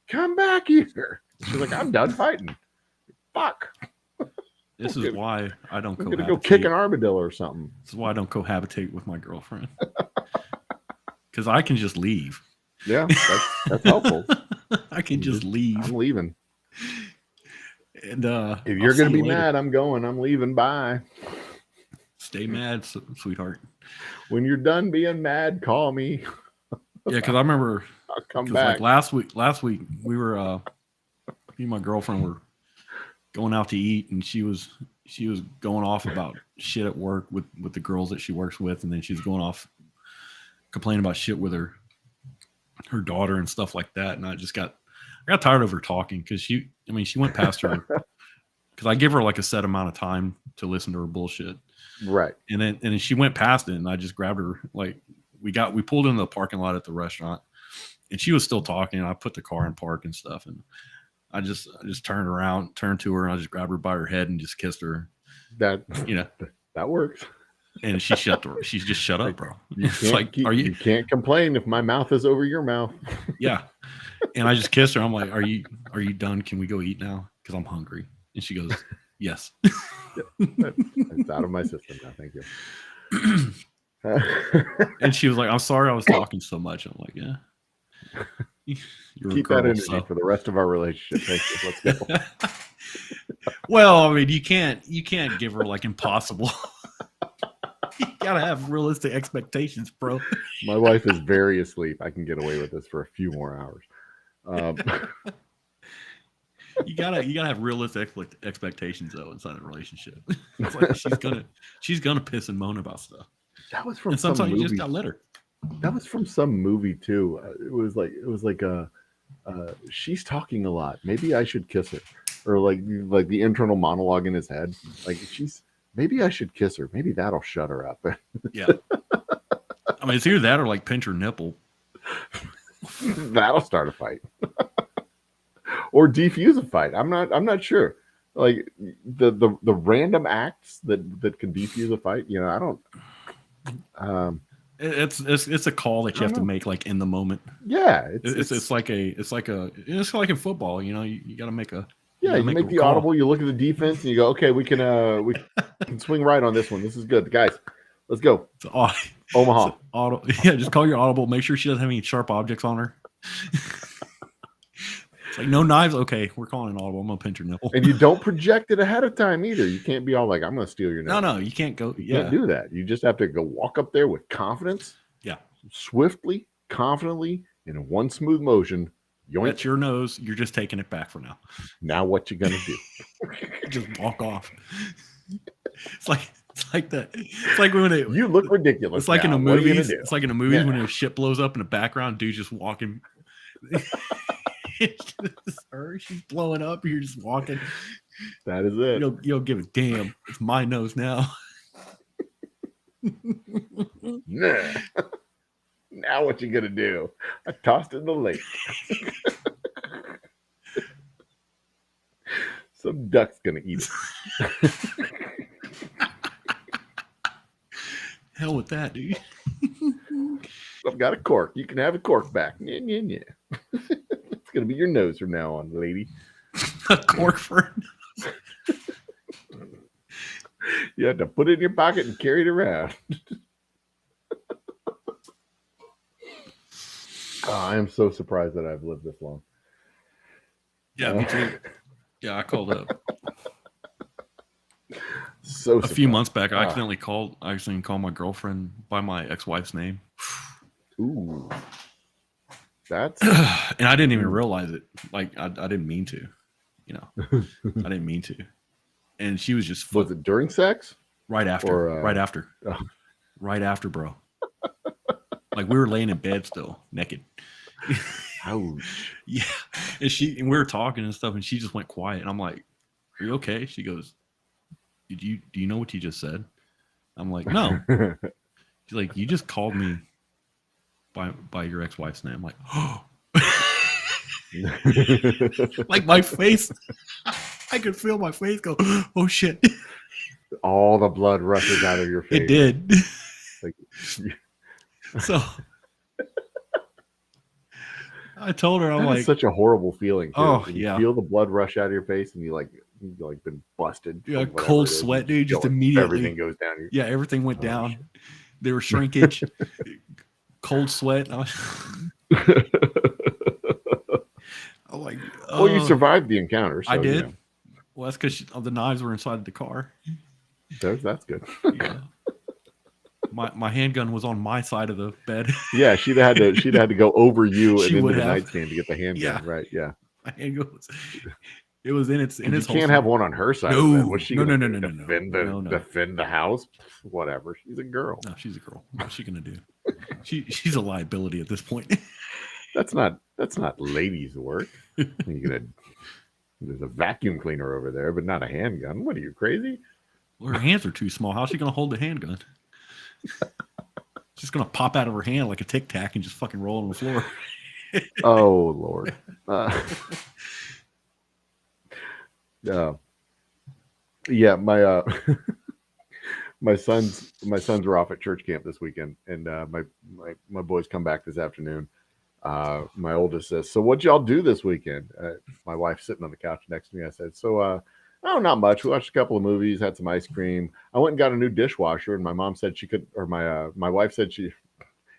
Come back here. She's like, I'm done fighting. Fuck. This is why I don't cohabitate. I'm gonna go kick an armadillo or something. This is why I don't cohabitate with my girlfriend. Because I can just leave. Yeah, that's helpful. I can just leave. I'm leaving. And if you're gonna be mad, I'm going. I'm leaving. Bye. Stay mad, sweetheart. When you're done being mad, call me. Yeah, because I remember I'll come back. Like last week we were me and my girlfriend were going out to eat, and she was going off about shit at work with the girls that she works with, and then she was going off complaining about shit with her daughter and stuff like that. And I got tired of her talking, because she went past her, because I give her like a set amount of time to listen to her bullshit. Right. And then she went past it, and I just grabbed her. Like we pulled into the parking lot at the restaurant, and she was still talking, and I put the car in park and stuff. And I just turned to her, and I just grabbed her by her head and just kissed her. That works. And she just shut up, bro. You can't complain if my mouth is over your mouth. Yeah. And I just kissed her. I'm like, are you done? Can we go eat now? Because I'm hungry. And she goes, Yes. It's out of my system now. Thank you. And she was like, "I'm sorry I was talking so much." I'm like, "Yeah." You're Keep that energy for the rest of our relationship. Thank you. Let's go. Well, I mean, you can't give her like impossible. You gotta have realistic expectations, bro. My wife is very asleep. I can get away with this for a few more hours. You gotta have realistic expectations though inside a relationship. It's like she's gonna piss and moan about stuff. That was from and sometimes some movie. You just gotta let her. That was from some movie too. It was like she's talking a lot. Maybe I should kiss her, or like the internal monologue in his head. Like maybe I should kiss her. Maybe that'll shut her up. Yeah. I mean, it's either that or like pinch her nipple. That'll start a fight. Or defuse a fight. I'm not sure. Like the random acts that can defuse a fight. You know, I don't. It's a call that you have to make like in the moment. Yeah, it's like in football. You know, you got to make a. You make the audible. You look at the defense and you go, okay, we can swing right on this one. This is good, guys. Let's go. Omaha. Yeah, just call your audible. Make sure she doesn't have any sharp objects on her. It's like no knives. Okay, we're calling an audible. I'm gonna pinch her nipple. And you don't project it ahead of time either. You can't be all like, I'm gonna steal your nipple. No, you can't go. You can't do that. You just have to go walk up there with confidence. Yeah. Swiftly, confidently, in one smooth motion. Yoink. That's your nose. You're just taking it back for now. Now what you gonna do? Just walk off. It's like that. It's like when you look ridiculous. It's like in a movie. It's like in a movie when a ship blows up in the background. Dude's just walking. She's blowing up. You're just walking. That is it. You don't give a damn. It's my nose now. Nah. Now what you gonna do? I tossed it in the lake. Some duck's gonna eat it. Hell with that, dude. I've got a cork. You can have a cork back. Yeah. It's gonna be your nose from now on, lady. A cork for you have to put it in your pocket and carry it around. I am so surprised that I've lived this long. Yeah, me too. Yeah, I called up. So a few months back, I accidentally called my girlfriend by my ex-wife's name. Ooh, that's and I didn't even realize it. Like I didn't mean to, you know. I didn't mean to. And she was just. Was it during sex? Right after. Right after. Oh. Right after, bro. Like we were laying in bed still, naked. Ouch. Yeah. And we were talking and stuff, and she just went quiet. And I'm like, "Are you okay?" She goes, Do you know what you just said? I'm like, no. She's like, you just called me by your ex-wife's name. I'm like, oh. Like my face. I could feel my face go, oh shit. All the blood rushes out of your face. It did. Like, so I told her, I'm like, such a horrible feeling. Too. Oh, you feel the blood rush out of your face, and you've been busted. Yeah, cold sweat, dude. Just immediately, everything goes down. Yeah, everything went down. There was shrinkage, cold sweat. I'm like, oh. Well, you survived the encounter. So, I did. You know. Well, that's because the knives were inside the car. That's good. Yeah. My handgun was on my side of the bed. Yeah, she'd had to go over you and into the nightstand to get the handgun. Yeah. Right. Yeah. My handgun was in its. You can't have one on her side. No. Of the bed. What's she no. Defend the house. Whatever. She's a girl. No, she's a girl. What's she gonna do? She's a liability at this point. That's not ladies' work. There's a vacuum cleaner over there, but not a handgun. What are you, crazy? Well, her hands are too small. How's she gonna hold the handgun? She's gonna pop out of her hand like a Tic Tac and just fucking roll on the floor. Oh Lord. Yeah, my my sons were off at church camp this weekend, and my boys come back this afternoon. My oldest says, "So what'd y'all do this weekend?" My wife's sitting on the couch next to me. I said, "So Oh, not much. We watched a couple of movies, had some ice cream. I went and got a new dishwasher, and my mom said she could, or my wife said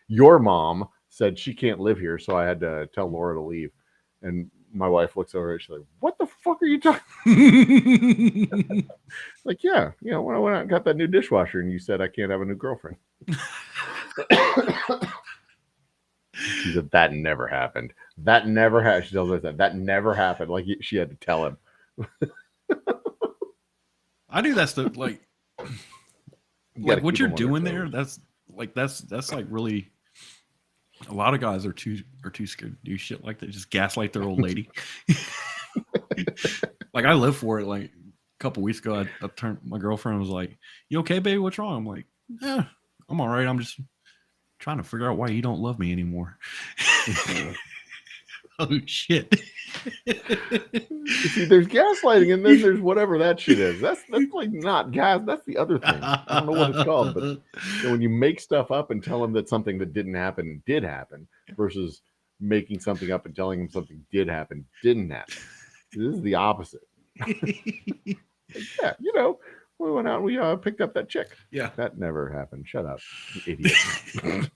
your mom said she can't live here, so I had to tell Laura to leave. And my wife looks over and she's like, "What the fuck are you talking?" Like, yeah, when I got that new dishwasher, and you said I can't have a new girlfriend. She said that never happened. That never happened. She tells us that never happened. Like she had to tell him. I do that stuff like what you're doing there. That's like really. A lot of guys are too scared to do shit like that. Just gaslight their old lady. Like I live for it. Like a couple weeks ago, I turned my girlfriend was like, "You okay, baby? What's wrong?" I'm like, "Yeah, I'm all right. I'm just trying to figure out why you don't love me anymore." Oh shit. See, there's gaslighting, and then there's whatever that shit is. That's like not gas. That's the other thing. I don't know what it's called, but when you make stuff up and tell them that something that didn't happen did happen, versus making something up and telling them something did happen didn't happen. This is the opposite. Yeah, we went out and we picked up that chick. Yeah, that never happened. Shut up, you idiot.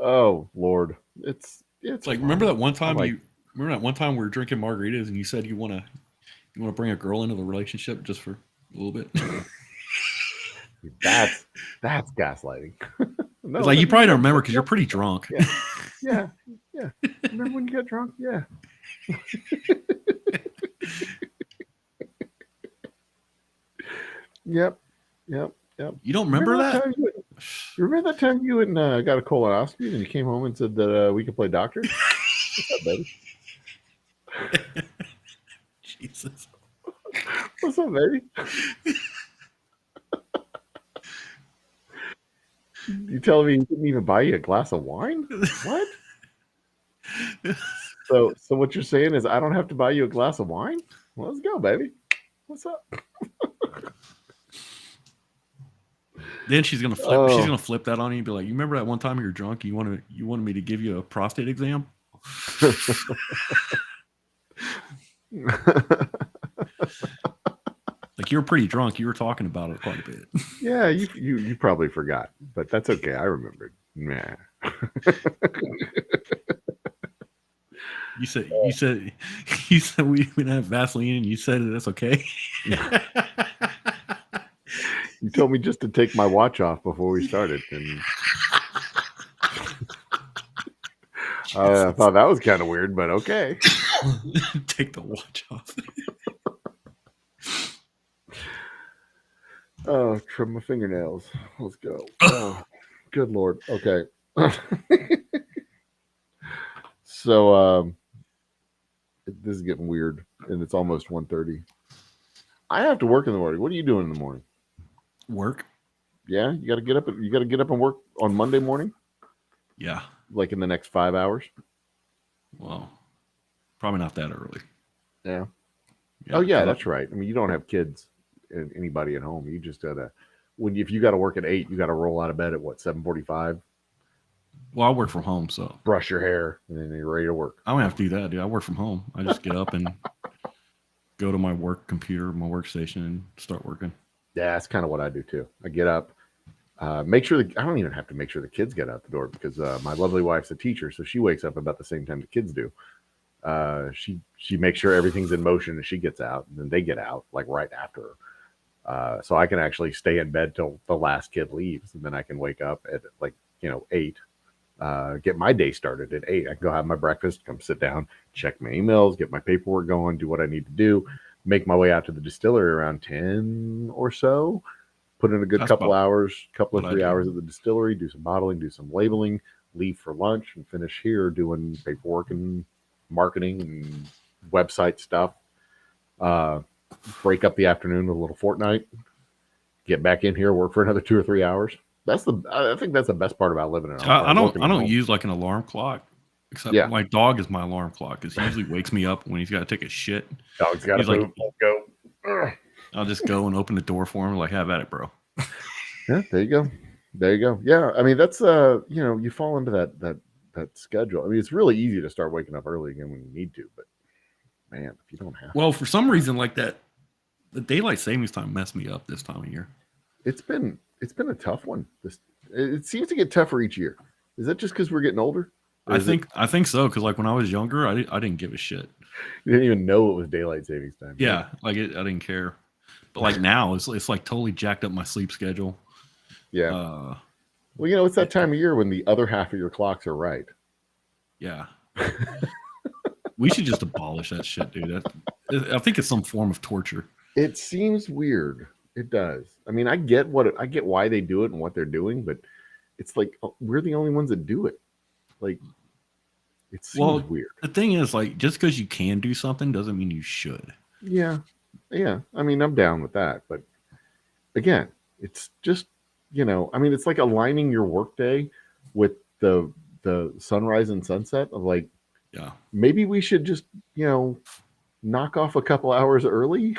Oh Lord, it's like remember that one time we were drinking margaritas and you said you want to bring a girl into the relationship just for a little bit. That's gaslighting. No, it's like you probably don't remember because you're pretty drunk. Yeah. Remember when you got drunk? Yeah. Yep. You don't remember that? You remember that time you went and got a colonoscopy and you came home and said that we could play doctor? What's up, baby? Jesus. What's up, baby? You telling me he didn't even buy you a glass of wine? What? So what you're saying is I don't have to buy you a glass of wine? Well, let's go, baby. What's up? Then she's gonna flip. She's gonna flip that on you and be like, "You remember that one time you were drunk? You wanted me to give you a prostate exam?" Like you were pretty drunk. You were talking about it quite a bit. Yeah, you probably forgot, but that's okay. I remembered. Nah. You said we didn't have Vaseline, and you said that's okay. You told me just to take my watch off before we started, and I thought that was kind of weird, but okay. Take the watch off. Oh, trim my fingernails. Let's go. Oh, good Lord. Okay. So this is getting weird, and it's almost 1:30. I have to work in the morning. What are you doing in the morning? Work. Yeah, you got to get up. You got to get up and work on Monday morning. Yeah, like in the next 5 hours. Well, probably not that early. Yeah. Oh yeah, that's right. I mean, you don't have kids and anybody at home. You just gotta if you got to work at 8, you got to roll out of bed at what 7:45. Well, I work from home, so brush your hair and then you're ready to work. I don't have to do that, dude. I work from home. I just get up and go to my work computer, my workstation, and start working. Yeah, that's kind of what I do too. I get up, make sure I don't even have to make sure the kids get out the door because my lovely wife's a teacher, so she wakes up about the same time the kids do. She makes sure everything's in motion as she gets out, and then they get out like right after her. So I can actually stay in bed till the last kid leaves, and then I can wake up at 8. Get my day started at 8. I can go have my breakfast, come sit down, check my emails, get my paperwork going, do what I need to do, make my way out to the distillery around 10 or so, put in a good couple of 3 hours at the distillery, do some bottling, do some labeling, leave for lunch, and finish here doing paperwork and marketing and website stuff. Break up the afternoon with a little Fortnite, get back in here, work for another 2 or 3 hours. I think that's the best part about living in a home. I don't use like an alarm clock, except my dog is my alarm clock because he usually wakes me up when he's got to take a shit. Dog's got to like, go. I'll just go and open the door for him, like, have at it, bro. Yeah, there you go. Yeah, I mean that's you fall into that schedule. I mean, it's really easy to start waking up early again when you need to, but man, if you don't have. Well, for some reason like that, the daylight savings time messed me up this time of year. It's been a tough one. It seems to get tougher each year. Is that just because we're getting older? I think so, because like when I was younger, I didn't give a shit. You didn't even know it was daylight savings time. Yeah, like I didn't care. But like now, it's like totally jacked up my sleep schedule. Yeah. Well, it's that time of year when the other half of your clocks are right. Yeah. We should just abolish that shit, dude. I think it's some form of torture. It seems weird. It does. I mean, I get why they do it and what they're doing, but it's like we're the only ones that do it. Like, it seems weird. The thing is, like, just because you can do something doesn't mean you should. Yeah. I mean, I'm down with that, but again, it's just I mean, it's like aligning your workday with the sunrise and sunset of like, yeah, maybe we should just knock off a couple hours early.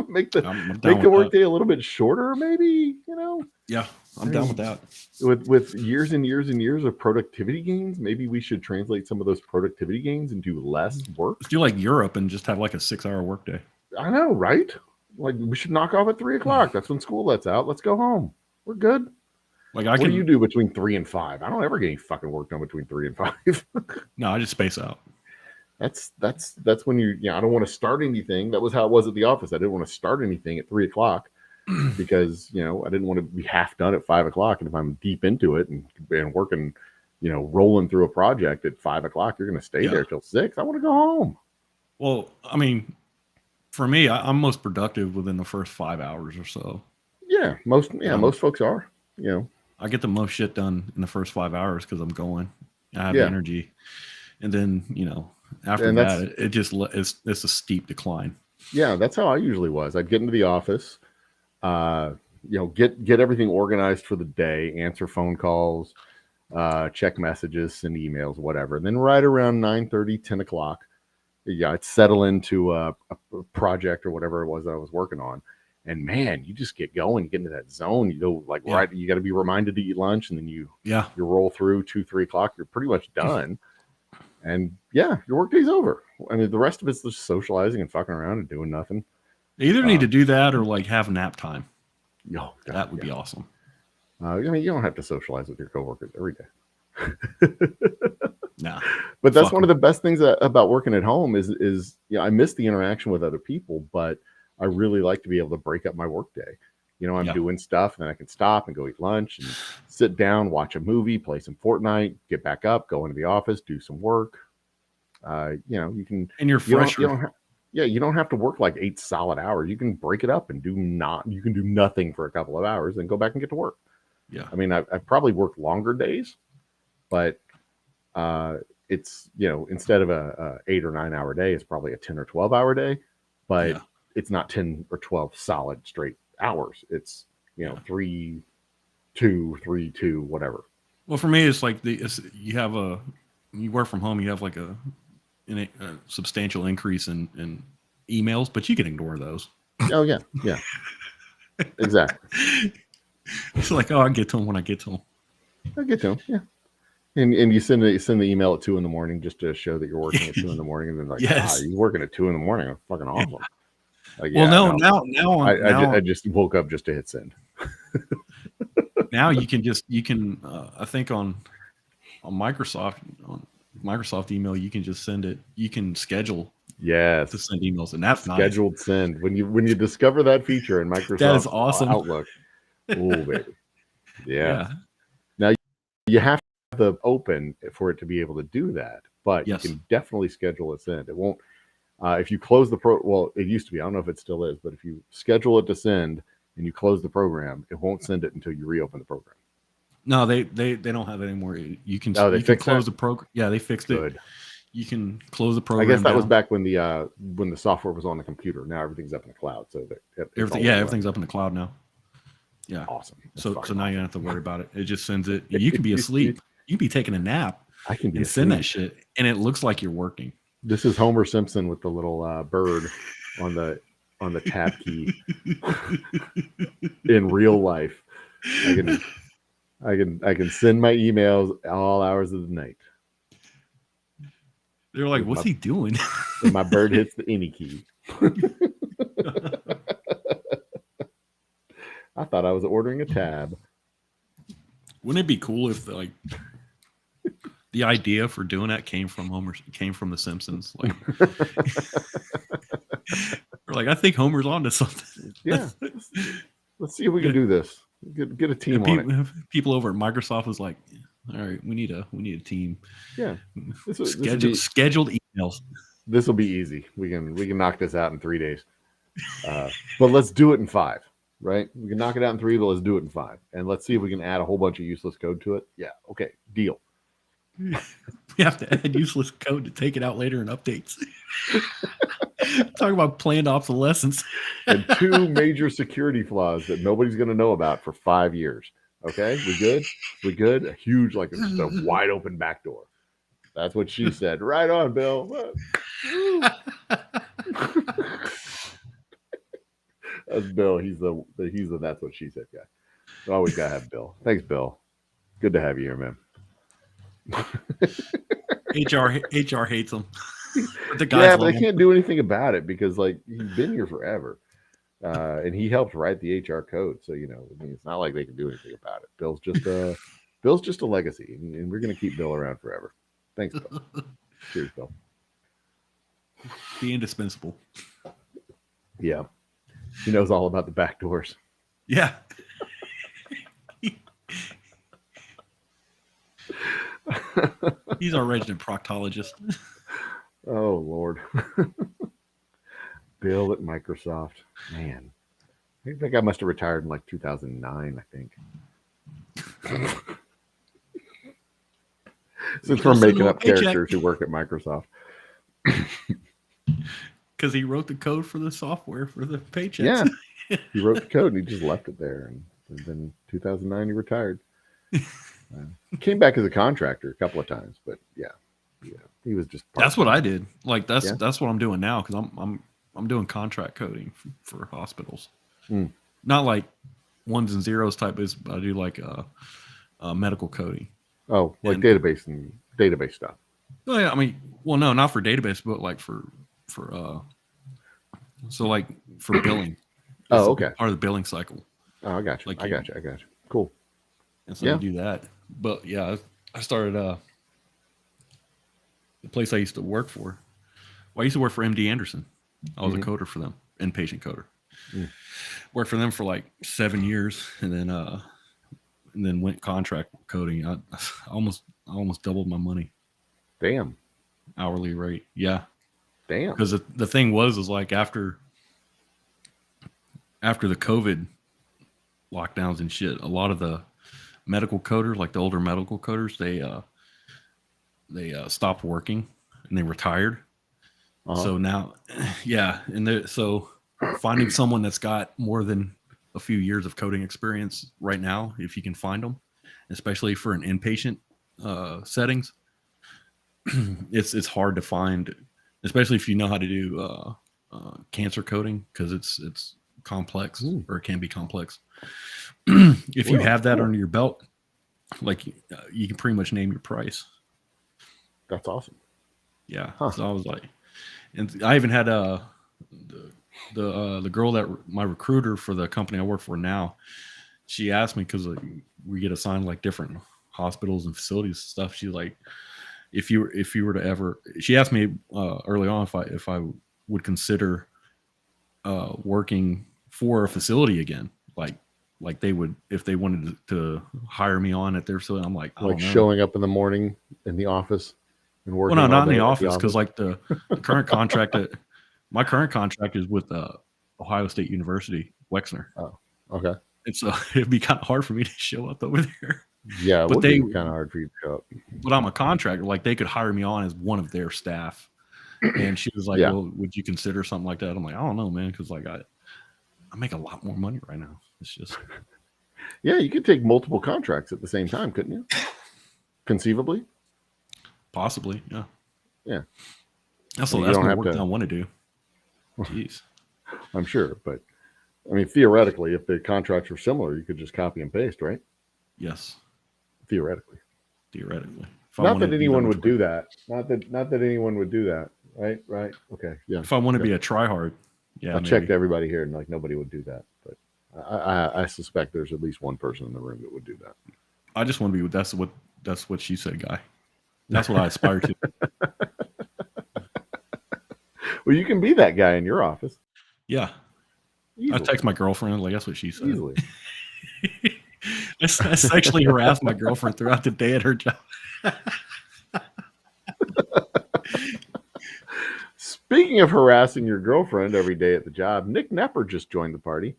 make the workday a little bit shorter, maybe. Yeah, I'm down with that. With years and years and years of productivity gains, maybe we should translate some of those productivity gains into less work. Let's do like Europe and just have like a 6-hour workday. I know, right? Like we should knock off at 3:00. That's when school lets out. Let's go home. We're good. Like what do you do between 3 and 5? I don't ever get any fucking work done between 3 and 5. No, I just space out. That's when I don't want to start anything. That was how it was at the office. I didn't want to start anything at 3:00 because I didn't want to be half done at 5:00. And if I'm deep into it and working, rolling through a project at 5:00, you're going to stay there till 6. I want to go home. Well, I mean, for me, I'm most productive within the first 5 hours or so. Yeah, most folks are. I get the most shit done in the first 5 hours because I'm going. I have energy, and then after that, it's a steep decline. Yeah, that's how I usually was. I'd get into the office, get everything organized for the day, answer phone calls, check messages, send emails, whatever. And then right around 9:30, 10 o'clock, I'd settle into a project or whatever it was that I was working on. And man, you just get going, you get into that zone. Right, you got to be reminded to eat lunch, and then you roll through 2-3 o'clock. You're pretty much done. And your workday's over. I mean, the rest of it's just socializing and fucking around and doing nothing. You either need to do that or like have nap time. Oh, God, that would be awesome. I mean, you don't have to socialize with your coworkers every day. Nah, but that's one of the best things about working at home is I miss the interaction with other people, but I really like to be able to break up my workday. I'm doing stuff, and then I can stop and go eat lunch and sit down, watch a movie, play some Fortnite, get back up, go into the office, do some work. You can. And you're fresher. You don't have to work like 8 solid hours. You can break it up and do nothing for a couple of hours, and go back and get to work. Yeah. I mean, I've probably worked longer days, but it's instead of a 8 or 9 hour day, it's probably a 10 or 12 hour day, but it's not 10 or 12 solid straight hours. It's 3, 2, 3, 2, whatever. Well, for me, it's like you work from home, you have like a substantial increase in emails, but you can ignore those. Oh yeah, exactly. It's like, I'll get to them when I get to them. I'll get to them, yeah. And you send the email at 2 a.m. just to show that you're working at 2 a.m. and then like, you're working at 2 a.m. That's fucking awesome. Like, now I just woke up just to hit send. Now you can I think on Microsoft email, you can just send it. You can schedule to send emails, and that's scheduled nice. Send. When you discover that feature in Microsoft that is awesome. Outlook. Oh baby. Yeah. Now you have to open for it to be able to do that, but you can definitely schedule a send. It won't if you close it used to be, I don't know if it still is, but if you schedule it to send and you close the program, it won't send it until you reopen the program. No, they don't have it anymore. You can close the program. Yeah, they fixed it. You can close the program. I guess that was back when the software was on the computer. Now everything's up in the cloud. So everything's up in the cloud now. Yeah, awesome. So now you don't have to worry about it. It just sends it. You can be asleep. You can be taking a nap. I can be send that shit, and it looks like you're working. This is Homer Simpson with the little bird on the tab key in real life. I can send my emails all hours of the night. They're like, what's he doing? And my bird hits the any key. I thought I was ordering a tab. Wouldn't it be cool if like the idea for doing that came from The Simpsons? Like, or like, I think Homer's onto something. Yeah, let's see if we can do this. Get a team on it. People over at Microsoft was like, all right, we need a team. Yeah, scheduled emails. This will be easy. We can knock this out in 3 days. But let's do it in 5. Right? We can knock it out in 3, but let's do it in 5. And let's see if we can add a whole bunch of useless code to it. Yeah. Okay. Deal. We have to add useless code to take it out later in updates. Talk about planned obsolescence. And 2 major security flaws that nobody's going to know about for 5 years. Okay? We good? We good? A huge, like just a wide open back door. That's what she said. Right on, Bill. That's Bill. He's the that's what she said guy. Always gotta have Bill. Thanks, Bill. Good to have you here, man. HR hates him. But they can't do anything about it because like he's been here forever, and he helped write the HR code. So it's not like they can do anything about it. Bill's just a legacy, and we're gonna keep Bill around forever. Thanks, Bill. Cheers, Bill. Be indispensable. Yeah. He knows all about the back doors. Yeah. He's our resident proctologist. Oh, Lord. Bill at Microsoft. Man. I think I must have retired in like 2009, I think. Since we're making up characters who work at Microsoft. Because he wrote the code for the software for the paychecks. Yeah, he wrote the code and he just left it there. And then 2009, he retired. He came back as a contractor a couple of times, but yeah, he was just. That's what I did. Like that's what I'm doing now because I'm doing contract coding for hospitals. Not like ones and zeros type, but I do like medical coding. Oh, like database stuff. Oh yeah, I mean, well, no, not for database, but like for billing. Oh, okay. Part of the billing cycle. Oh, I got you. I got you. Cool. And so you do that. But yeah, I started the place I used to work for. Well, I used to work for MD Anderson. I was a coder for them, inpatient coder. Worked for them for like 7 years, and then went contract coding. I almost doubled my money. Damn. Hourly rate. Yeah. Damn. Because the thing was like after the COVID lockdowns and shit, a lot of the medical coders, like the older medical coders, they stopped working and they retired. So now, yeah, and so finding someone that's got more than a few years of coding experience right now, if you can find them, especially for an inpatient settings, it's hard to find, especially if you know how to do cancer coding, because it's complex, or it can be complex. If you have that under your belt, like you can pretty much name your price. That's awesome. Yeah. So I was like, and I even had the girl that my recruiter for the company I work for now, she asked me, because we get assigned like different hospitals and facilities and stuff. She's like, if you were to ever, she asked me early on if I would consider working for a facility again, like they would if they wanted to hire me on at their facility. I'm like, like showing up in the morning in the office and working. Well, no, not in the office, because like the current contract my current contract is with Ohio State University, Wexner. Oh, okay. And so it'd be kind of hard for me to show up over there. Yeah, it would be kind of hard for you to show up. But I'm a contractor. Like they could hire me on as one of their staff. And she was like, well, would you consider something like that? I'm like, I don't know, man, because like I make a lot more money right now. It's just. Yeah, you could take multiple contracts at the same time, couldn't you? Conceivably. Possibly, yeah. Yeah. That's what work I want to do. Jeez. I'm sure, but I mean, theoretically, if the contracts were similar, you could just copy and paste, right? Yes. Theoretically. If Not that anyone would do that. Not that anyone would do that. Right. Okay. Yeah. If I want to be a tryhard, yeah. I checked everybody here, and like nobody would do that. But I suspect there's at least one person in the room that would do that. I just want to be. That's what she said, guy. That's what I aspire to. Well, you can be that guy in your office. Yeah. Easily. I text my girlfriend, like that's what she said. Easily. I sexually harassed my girlfriend throughout the day at her job. Speaking of harassing your girlfriend every day at the job, Nick Nepper just joined the party.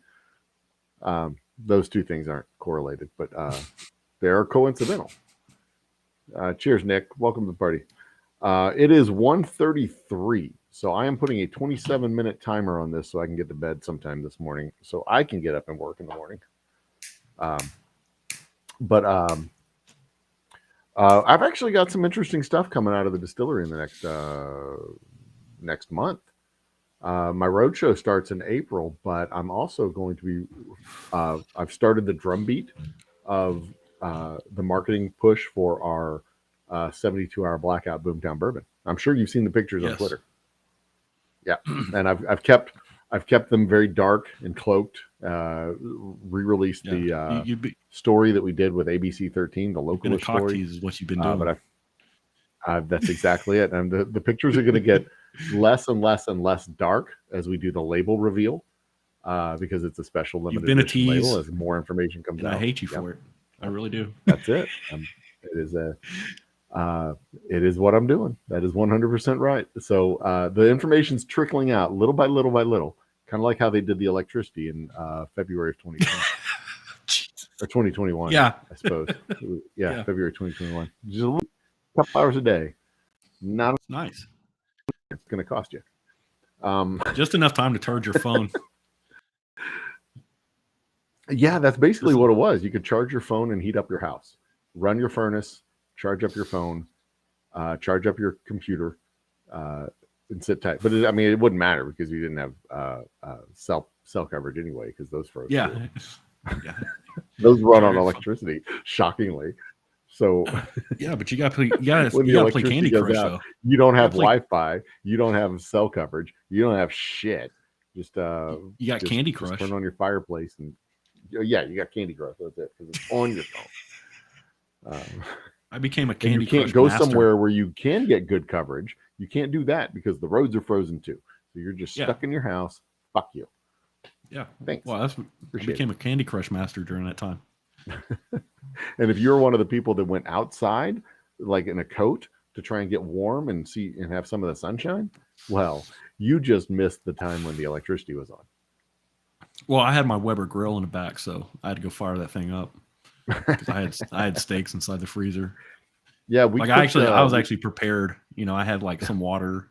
Those two things aren't correlated, but they are coincidental. Cheers, Nick. Welcome to the party. It is 1:33, so I am putting a 27-minute timer on this so I can get to bed sometime this morning, so I can get up and work in the morning. I've actually got some interesting stuff coming out of the distillery in the next month. My roadshow starts in April, but I'm also going to be. I've started the drumbeat of the marketing push for our 72-hour blackout Boomtown Bourbon. I'm sure you've seen the pictures on Twitter. Yeah, and I've kept them very dark and cloaked. Re-released the story that we did with ABC 13, the local story. Is what you've been doing. But that's exactly it. And the pictures are going to get less and less and less dark as we do the label reveal, because it's a special limited edition label as more information comes out. I hate you for it. I really do. That's it. It is what I'm doing. That is 100% right. So the information's trickling out little by little by little, kind of like how they did the electricity in February of 2020 or 2021. Yeah, I suppose. Yeah, February 2021. Just a couple hours a day. Not nice. It's going to cost you. Just enough time to charge your phone. Yeah, that's basically what it was. You could charge your phone and heat up your house, run your furnace, charge up your phone, charge up your computer, and sit tight. But it wouldn't matter because you didn't have cell coverage anyway, because those froze. Yeah. Those run on electricity, shockingly. So yeah, but you got to play Candy Crush. Though. You don't have Wi-Fi. You don't have cell coverage. You don't have shit. Just you got Candy Crush. Turn on your fireplace and you got Candy Crush. That's it, because it's on your phone. I became a Candy Crush. You can't go master. somewhere where you can get good coverage. You can't do that because the roads are frozen too. So you're just stuck in your house. Fuck you. Yeah. Thanks. Well, I became a Candy Crush master during that time. And if you're one of the people that went outside, like in a coat, to try and get warm and see and have some of the sunshine, well, you just missed the time when the electricity was on. Well, I had my Weber grill in the back, so I had to go fire that thing up. I had steaks inside the freezer. Yeah, I was actually prepared. I had like some water.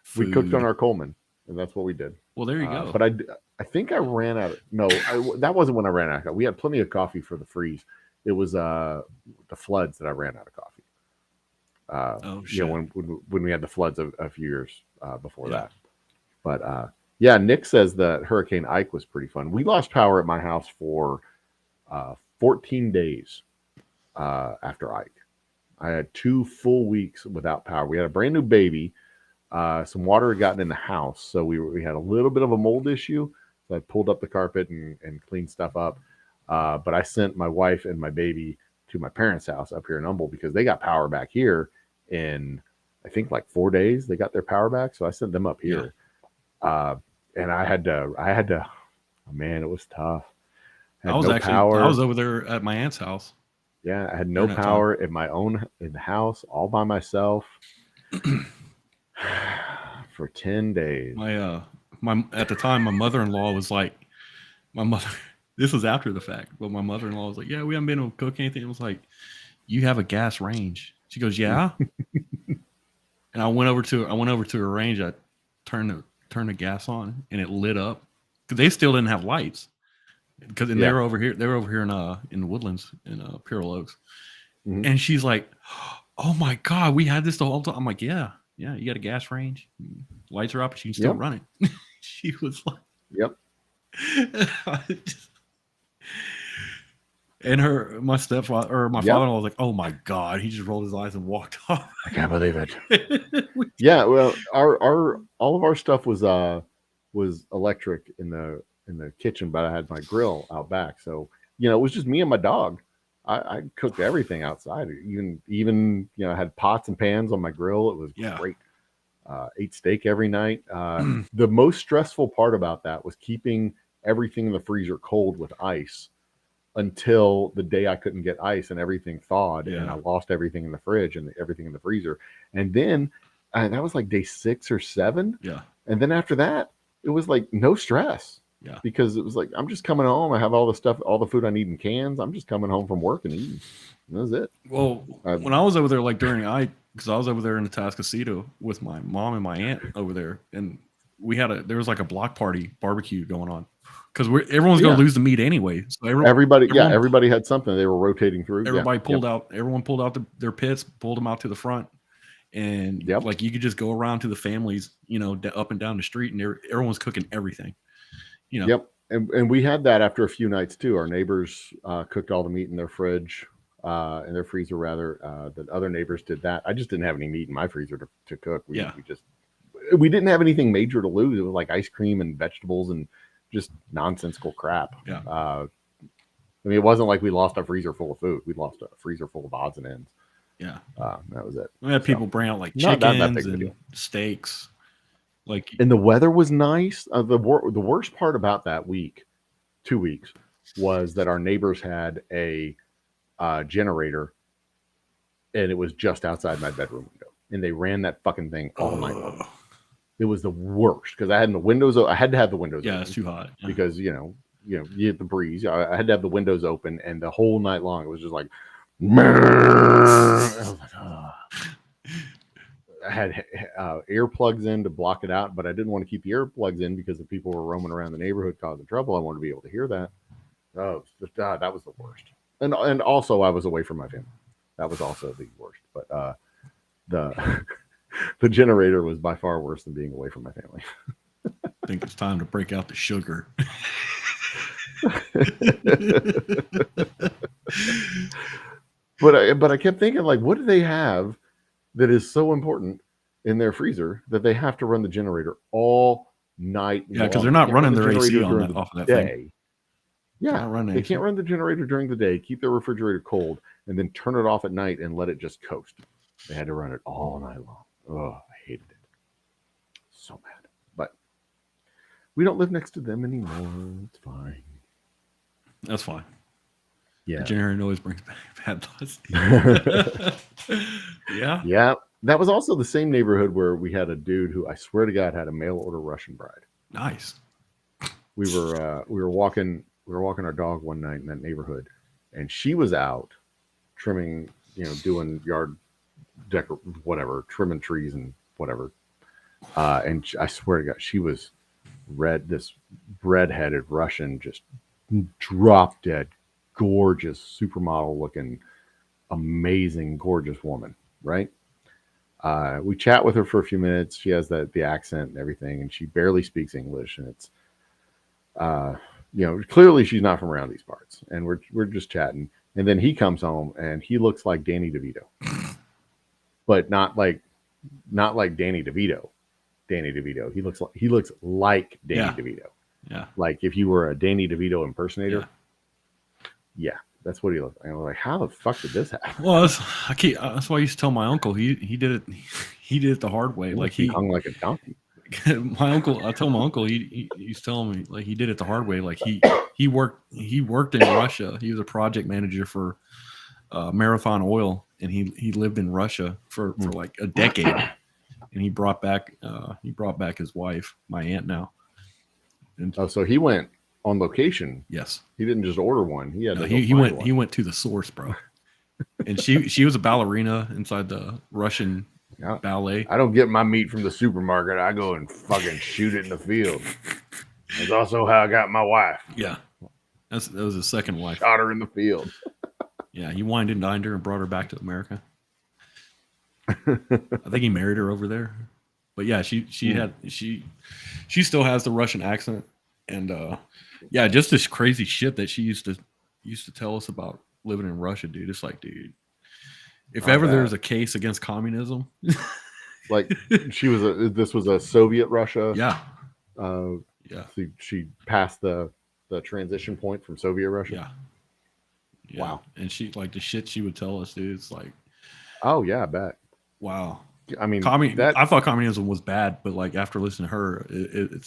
Food. We cooked on our Coleman, and that's what we did. Well, there you go. But I think I ran out. That wasn't when I ran out of. We had plenty of coffee for the freeze. It was the floods that I ran out of coffee. Shit. When we had the floods a few years before that. But Nick says that Hurricane Ike was pretty fun. We lost power at my house for 14 days after Ike. I had 2 full weeks without power. We had a brand new baby. Some water had gotten in the house, so we had a little bit of a mold issue. So I pulled up the carpet and cleaned stuff up. But I sent my wife and my baby to my parents' house up here in Humble because they got power back here in, I think, like 4 days. They got their power back, so I sent them up here. And I had to. Oh man, it was tough. I was over there at my aunt's house. Yeah, I had no power in the house, all by myself for 10 days. At the time, my mother-in-law was like, this was after the fact, but my mother-in-law was like, yeah, we haven't been able to cook anything. It was like, you have a gas range. She goes, yeah. And I went over to her range. I turned the gas on and it lit up because they still didn't have lights. Because they were over here in the Woodlands in Pyrrell Oaks. Mm-hmm. And she's like, oh my God, we had this the whole time. I'm like, yeah, you got a gas range. Lights are up, but you can still run it. She was like, yep. And my stepfather or my Yep. father-in-law was like, "Oh my god!" He just rolled his eyes and walked off. I can't believe it. Yeah, well, our all of our stuff was electric in the kitchen, but I had my grill out back, so it was just me and my dog. I cooked everything outside. Even I had pots and pans on my grill. It was great. Ate steak every night. The most stressful part about that was keeping everything in the freezer cold with ice until the day I couldn't get ice and everything thawed and I lost everything in the fridge and everything in the freezer. And then that was like day 6 or 7. Yeah. And then after that, it was like no stress. Yeah. Because it was like, I'm just coming home. I have all the stuff, all the food I need in cans. I'm just coming home from work and eating. And that was it. Well, when I was over there, like because I was over there in Atascocita with my mom and my aunt over there, and there was like a block party barbecue going on because everyone's going to lose the meat anyway. So everybody had something. They were rotating through. Everybody everyone pulled out their pits, pulled them out to the front. And like you could just go around to the families, up and down the street, and everyone's cooking everything. Yep. And we had that after a few nights too. Our neighbors cooked all the meat in their fridge, in their freezer rather. The other neighbors did that. I just didn't have any meat in my freezer to cook. We didn't have anything major to lose. It was like ice cream and vegetables and just nonsensical crap. Yeah. I mean, it wasn't like we lost a freezer full of food. We lost a freezer full of odds and ends. Yeah. That was it. We had people bring out like chickens and steaks. And the weather was nice. The worst part about that 2 weeks, was that our neighbors had a generator, and it was just outside my bedroom window, and they ran that fucking thing all night long. It was the worst because I had the windows. I had to have the windows. Yeah, open it's too hot because you get the breeze. I had to have the windows open, and the whole night long it was just like. I was like, oh. I had earplugs in to block it out, but I didn't want to keep the earplugs in because the people were roaming around the neighborhood causing trouble. I wanted to be able to hear that. Oh, that was the worst. And also I was away from my family. That was also the worst. But the generator was by far worse than being away from my family. I think it's time to break out the sugar. But I kept thinking, like, what do they have that is so important in their freezer that they have to run the generator all night? Yeah, because they're not running their AC off of that thing. Yeah, they can't run the generator during the day, keep their refrigerator cold, and then turn it off at night and let it just coast. They had to run it all night long. Oh, I hated it. So mad. But we don't live next to them anymore. It's fine. That's fine. Yeah. The generator always brings back bad thoughts. Yeah. Yeah. That was also the same neighborhood where we had a dude who, I swear to God, had a mail order Russian bride. Nice. We were walking our dog one night in that neighborhood, and she was out trimming, doing yard whatever, trimming trees and whatever. And I swear to God, she was this red-headed Russian, just drop dead, gorgeous, supermodel looking, amazing, gorgeous woman, right? We chat with her for a few minutes. She has the accent and everything, and she barely speaks English, and it's clearly she's not from around these parts. And we're just chatting, and then he comes home and he looks like Danny DeVito, but not like Danny DeVito. Danny DeVito. He looks like Danny DeVito. Yeah. Like if you were a Danny DeVito impersonator. Yeah, that's what he looked like. And I was like, how the fuck did this happen? Well, that's why I used to tell my uncle he did it the hard way. Like he hung like a donkey. I told my uncle he's telling me like he did it the hard way. Like he worked in Russia. He was a project manager for Marathon Oil, and he lived in Russia for like a decade. And he brought back his wife, my aunt now. And so he went on location. Yes, he didn't just order one. He had he went to the source, bro. And she was a ballerina inside the Russian ballet. I don't get my meat from the supermarket. I go and fucking shoot it in the field. That's also how I got my wife. Yeah, that was his second wife. Shot her in the field. Yeah, he wined and dined her and brought her back to America. I think he married her over there. But yeah, she still has the Russian accent, and just this crazy shit that she used to used to tell us about living in Russia, dude. It's like, dude, if ever there's a case against communism, like this was a Soviet Russia. Yeah. Yeah. She passed the transition point from Soviet Russia. Yeah. Wow. And she, like, the shit she would tell us, dude, it's like, oh yeah, I bet. Wow. I mean, I thought communism was bad, but like after listening to her, it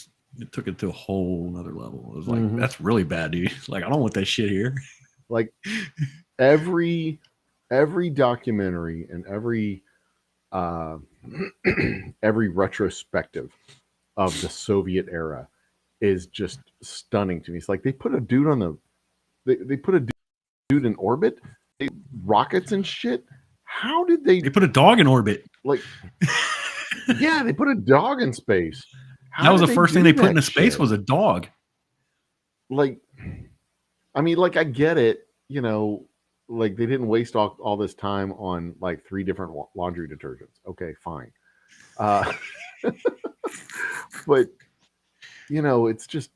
took it to a whole nother level. It was like, that's really bad, dude. Like, I don't want that shit here. Like every documentary and every retrospective of the Soviet era is just stunning to me. It's like they put a dude on they put a dude in orbit, rockets and shit. How did they put a dog in orbit? Like, yeah, they put a dog in space. That was the first thing they put into space was a dog. Like, I mean, like, I get it, you know, like they didn't waste all this time on like 3 different laundry detergents. Okay, fine. But you know, it's just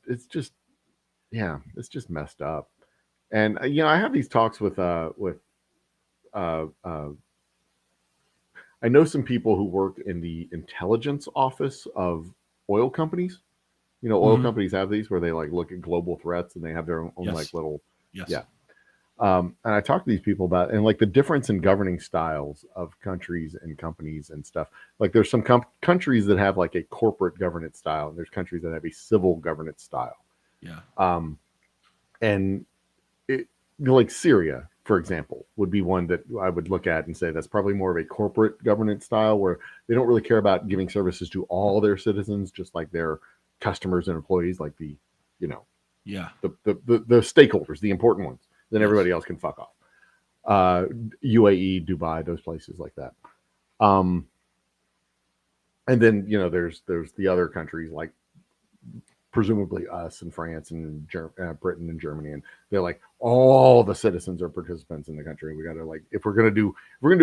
yeah, it's just messed up. And you know, I have these talks with I know some people who work in the intelligence office of oil companies. You know, oil companies have these where they like look at global threats and they have their own like little yeah. And I talk to these people about and like the difference in governing styles of countries and companies and stuff. Like there's some countries that have like a corporate governance style, and there's countries that have a civil governance style. Yeah. And it, like Syria, for example, would be one that I would look at and say that's probably more of a corporate governance style where they don't really care about giving services to all their citizens, just like their customers and employees, like the, you know, the stakeholders, the important ones. Then everybody else can fuck off. UAE, Dubai, those places like that. And then, you know, there's the other countries like presumably us and France and Britain and Germany, and they're like all the citizens are participants in the country. We got to like if we're gonna do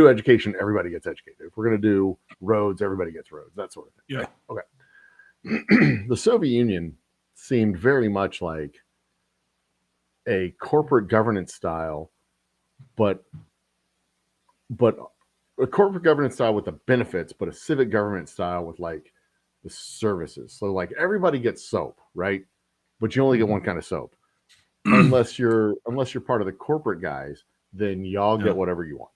education, everybody gets educated. If we're gonna do roads, everybody gets roads. That sort of thing. Yeah. Right? Okay. The Soviet Union seemed very much like a corporate governance style, but a corporate governance style with the benefits, but a civic government style with like the services. So like everybody gets soap, right? But you only get one kind of soap. unless you're part of the corporate guys, then y'all get whatever you want.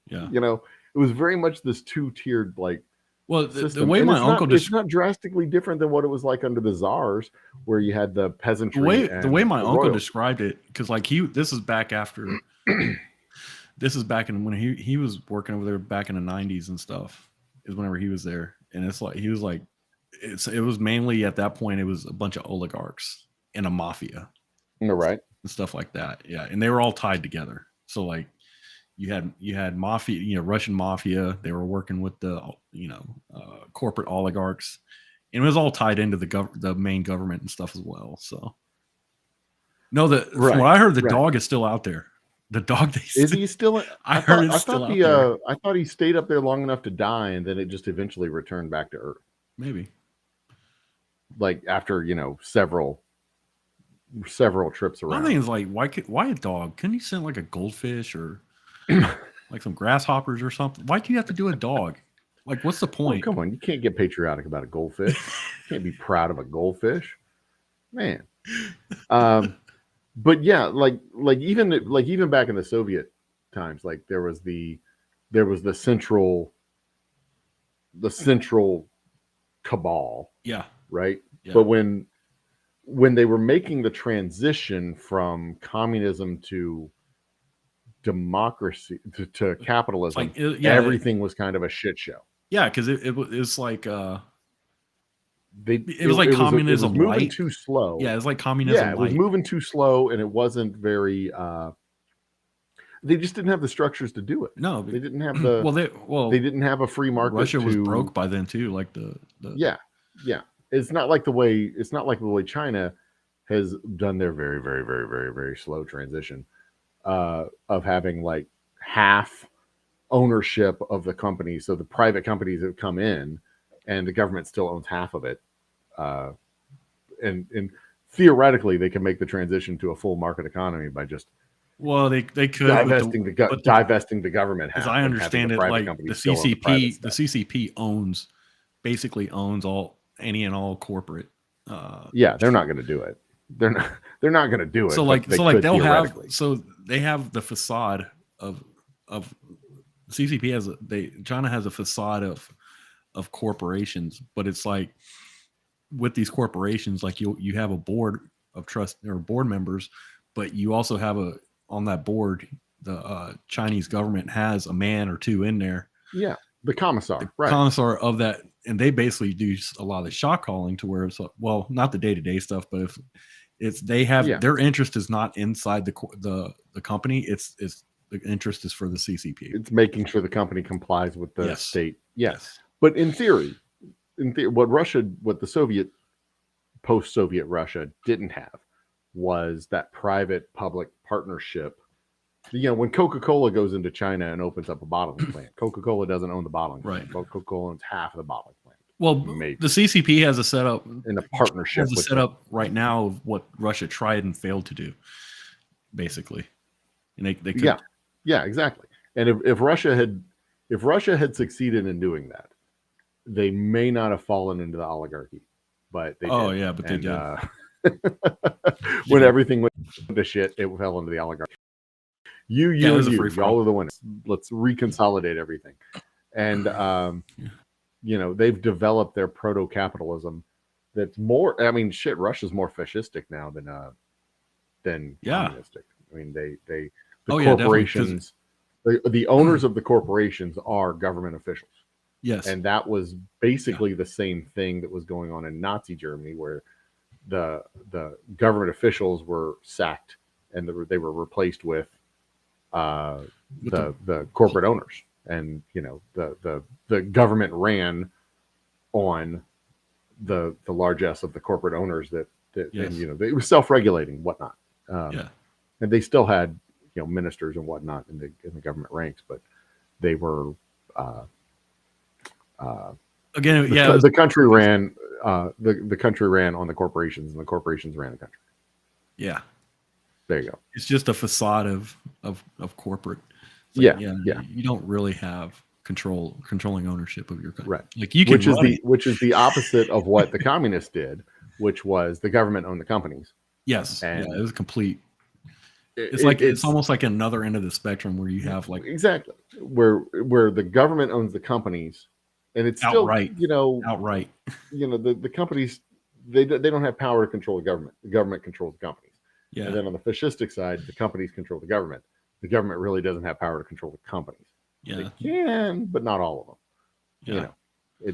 Yeah. You know, it was very much this 2-tiered like the way my uncle it's not drastically different than what it was like under the czars, where you had the peasantry. The way my uncle described it, because like this is back after this is back in when he was working over there back in the 90s and stuff, is whenever he was there. And it's like he was like it was mainly at that point it was a bunch of oligarchs and a mafia. Right. And stuff like that. Yeah. And they were all tied together. So like you had mafia, you know, Russian mafia. They were working with the, you know, corporate oligarchs, and it was all tied into the main government and stuff as well. So, no, from what I heard, the dog is still out there. The dog is he still? I heard it's still out there. I thought he stayed up there long enough to die, and then it just eventually returned back to Earth. Maybe, like after several trips around. My thing is like, why a dog? Couldn't you send like a goldfish or like some grasshoppers or something? Why do you have to do a dog? Like, what's the point? Oh, come on, you can't get patriotic about a goldfish. You can't be proud of a goldfish, man. But yeah, like even back in the Soviet times, like there was the central cabal. Yeah. Right. Yeah. But when they were making the transition from communism to democracy to capitalism, everything was kind of a shit show. Yeah, because it was like communism. It was moving light. Too slow. Yeah, it was like communism. Yeah, it was moving too slow, and it wasn't very. They just didn't have the structures to do it. No, they didn't have the. They didn't have a free market. Russia was broke by then too. Like the. Yeah. It's not like the way China has done their very, very, very, very, very slow transition of having like half ownership of the company. So the private companies have come in and the government still owns half of it. And theoretically they can make the transition to a full market economy by just they could divesting the government. As I understand it, like the CCP basically owns any and all corporate. They're not going to do it. They're not going to do it. So they have the facade of CCP China has a facade of corporations, but it's like with these corporations, like you have a board of trust or board members, but you also have on that board, the Chinese government has a man or two in there. Yeah. The commissar, commissar of that. And they basically do a lot of the shot calling to where it's, well, not the day-to-day stuff, but if it's, they have, their interest is not inside the company. It's the interest is for the CCP. It's making sure the company complies with the state. Yes. But in theory, what the post-Soviet Russia didn't have was that private-public partnership. When Coca-Cola goes into China and opens up a bottling plant, Coca-Cola doesn't own the bottling plant. Coca-Cola owns half of the bottling plant. Well, the CCP has a setup in a partnership. Has a setup right now of what Russia tried and failed to do, basically. And they could. Yeah, exactly. And if Russia had succeeded in doing that, they may not have fallen into the oligarchy, but they did. But they did. When everything went to shit, it fell into the oligarchy. Y'all are the winners. Let's reconsolidate everything. And they've developed their proto-capitalism that's more, Russia's more fascistic now than communistic. I mean, the corporations, the owners of the corporations are government officials. Yes. And that was basically the same thing that was going on in Nazi Germany, where the government officials were sacked and they were replaced with the corporate owners. And the government ran on the largesse of the corporate owners that and it was self-regulating, whatnot. And they still had ministers and whatnot in the government ranks, but they were the country ran the country ran on the corporations, and the corporations ran the country. Yeah, there you go. It's just a facade of corporate. You don't really have controlling ownership of your country. Right. Like you can which is the opposite of what the communists did, which was the government owned the companies. Yes. And it was complete. It's almost like another end of the spectrum where you have exactly where the government owns the companies, and it's outright. Outright. The companies they don't have power to control the government. The government controls the companies. Yeah. And then on the fascistic side, the companies control the government. The government really doesn't have power to control the companies. Yeah. They can, but not all of them. Yeah.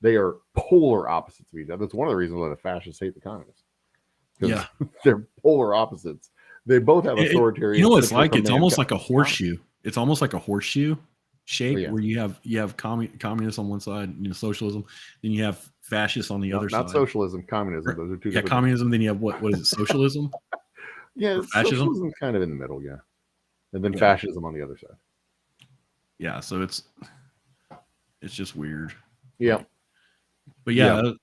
They are polar opposites of each other. That's one of the reasons why the fascists hate the communists. Yeah. They're polar opposites. They both have authoritarian. You know what it's like? It's almost like a horseshoe. It's almost like a horseshoe shape where you have communism on one side, socialism, then you have fascists on the other side. Not socialism, communism. Those are two different communism, then you have what is it, socialism? Socialism kind of in the middle, and then fascism on the other side. Yeah, so it's just weird. Yeah. But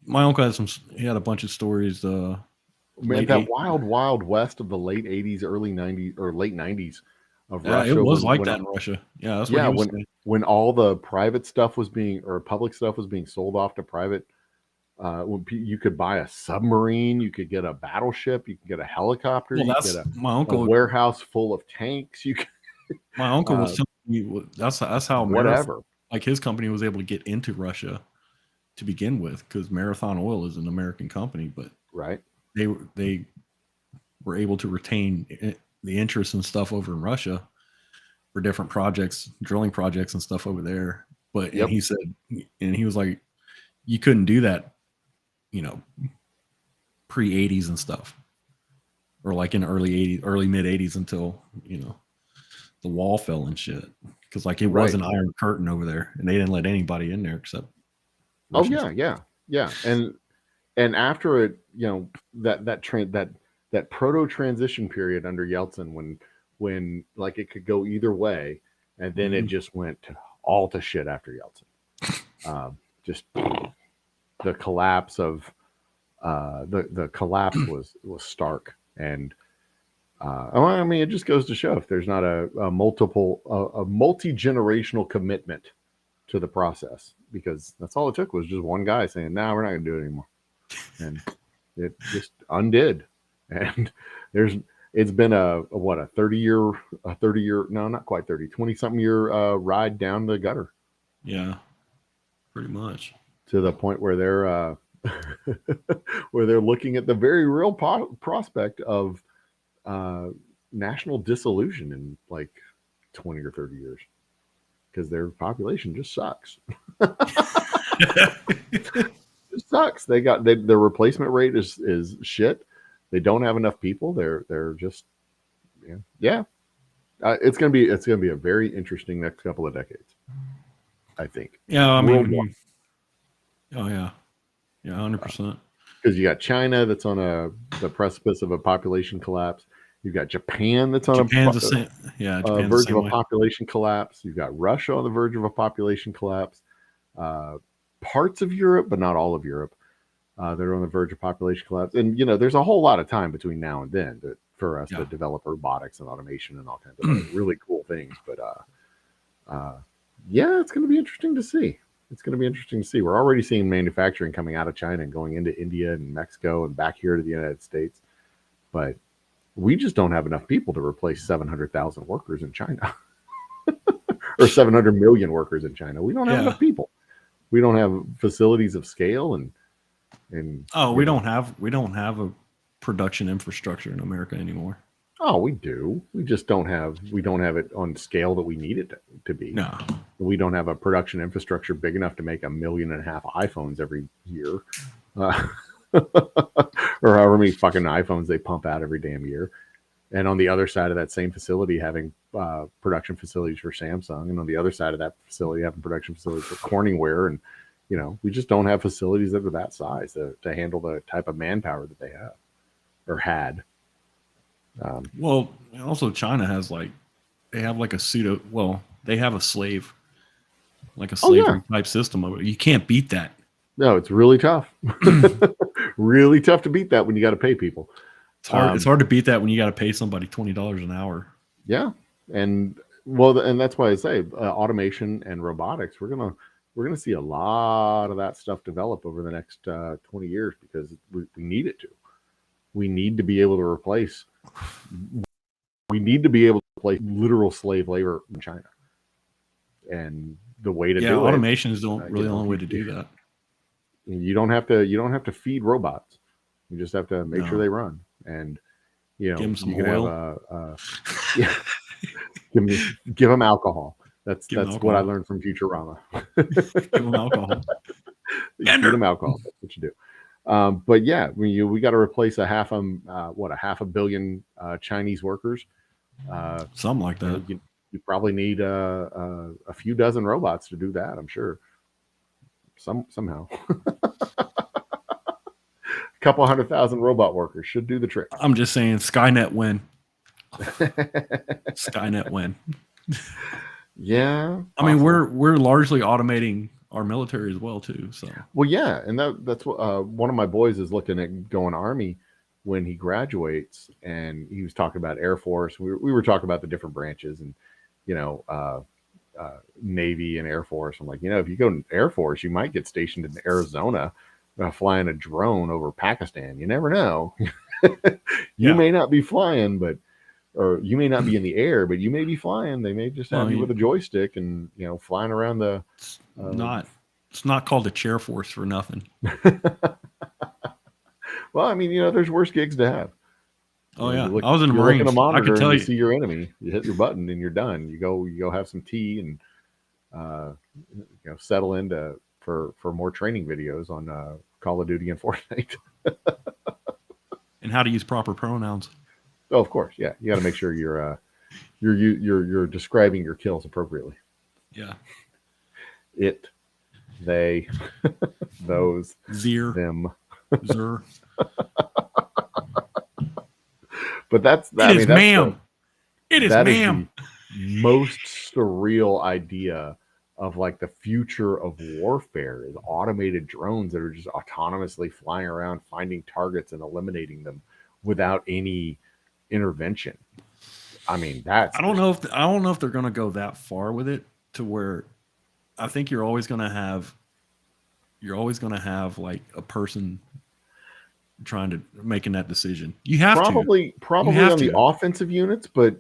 my uncle had a bunch of stories. Wild west of the late 80s, early 90s, or late 90s of Russia. It was that in Russia. Yeah, that's what when all the private stuff was public stuff was being sold off to private. When you could buy a submarine, you could get a battleship, you could get a helicopter, you could get a warehouse full of tanks. My uncle was telling me that's how whatever. Like his company was able to get into Russia to begin with, because Marathon Oil is an American company, but they were able to retain the interest and stuff over in Russia for different projects, drilling projects and stuff over there. But and he said, and he was like, you couldn't do that, pre-80s and stuff, or like in early mid 80s until the wall fell and shit, because it was an iron curtain over there, and they didn't let anybody in there except Russians. And after it, that proto transition period under Yeltsin, when it could go either way, and then it just went all to shit after Yeltsin. Just the collapse of The collapse was stark. And I mean, it just goes to show if there's not a multi-generational commitment to the process, because that's all it took was just one guy saying, "Nah, we're not going to do it anymore," and it just undid. And it's been a 30 year, no, not quite 30, 20 something year ride down the gutter. Yeah, pretty much to the point where they're where they're looking at the very real prospect of national dissolution in like 20 or 30 years, because their population just sucks. It sucks. Their replacement rate is shit. They don't have enough people. They're just yeah. It's gonna be a very interesting next couple of decades, I think. Yeah, I mean, oh yeah, 100%. Because you got China that's on the precipice of a population collapse. You've got Japan that's on Japan's the verge of a population collapse. You've got Russia on the verge of a population collapse. Parts of Europe, but not all of Europe, they're on the verge of population collapse. And there's a whole lot of time between now and then for us to develop robotics and automation and all kinds of really cool things. But it's going to be interesting to see. We're already seeing manufacturing coming out of China and going into India and Mexico and back here to the United States. But we just don't have enough people to replace 700,000 workers in China or 700 million workers in China. We don't have enough people. We don't have facilities of scale and we don't have a production infrastructure in America anymore. Oh, we do. We just don't have it on scale that we need it to be. No. We don't have a production infrastructure big enough to make 1.5 million iPhones every year. Or however many fucking iPhones they pump out every damn year. And on the other side of that same facility having production facilities for Samsung, and on the other side of that facility having production facilities for Corningware, and we just don't have facilities that are that size to handle the type of manpower that they have or had. Well, also China has they have a slave, like a slavery type system. You can't beat that. No, it's really tough. Really tough to beat that when you got to pay people. It's hard. It's hard to beat that when you got to pay somebody $20 an hour. Yeah, and that's why I say automation and robotics. We're gonna see a lot of that stuff develop over the next 20 years, because we need it to. We need to be able to replace. We need to be able to replace literal slave labor in China, and the way to do automation is really the only way to do that. You don't have to feed robots. You just have to make sure they run, and give them some oil. Give them alcohol. That's what I learned from Futurama. Give them alcohol. Give them alcohol. That's what you do. But yeah, we got to replace a half a billion Chinese workers. Something like that. You probably need a few dozen robots to do that, I'm sure. Somehow. A couple 100,000 robot workers should do the trick. I'm just saying, Skynet win. Skynet win. Yeah. I mean, we're largely automating our military as well too. So and that's what one of my boys is looking at going Army when he graduates, and he was talking about Air Force. We were talking about the different branches, and Navy and Air Force. I'm like, if you go to Air Force, you might get stationed in Arizona, flying a drone over Pakistan. You never know. You may not be flying, or you may not be in the air, but you may be flying. They may just have you with a joystick and flying around the. It's not called a chair force for nothing. Well, I mean, there's worse gigs to have. Oh yeah, I was in the Marines. I can tell you see your enemy. You hit your button and you're done. You go have some tea and settle into for more training videos on Call of Duty and Fortnite. And how to use proper pronouns. Oh, of course, yeah. You got to make sure you're describing your kills appropriately. Yeah. It, they, those, them, zer. But that's that. It is, ma'am. It is, ma'am. Is the most surreal idea of like the future of warfare is automated drones that are just autonomously flying around, finding targets and eliminating them without any intervention. I mean, I don't know if they're going to go that far with it, to where I think you're always going to have like a person trying to making that decision. You have probably to. On the offensive units, but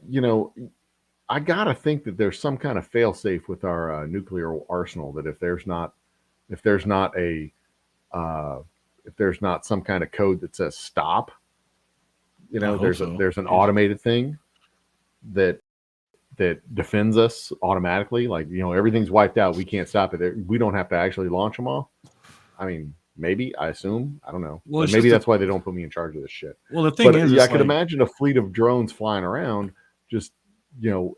I gotta think that there's some kind of fail-safe with our nuclear arsenal, that if there's not some kind of code that says stop, there's an automated thing that defends us automatically. Like, everything's wiped out, we can't stop it. We don't have to actually launch them all. I mean, maybe, I assume, I don't know. Well, maybe that's why they don't put me in charge of this shit. Well, the thing is, I could imagine a fleet of drones flying around, just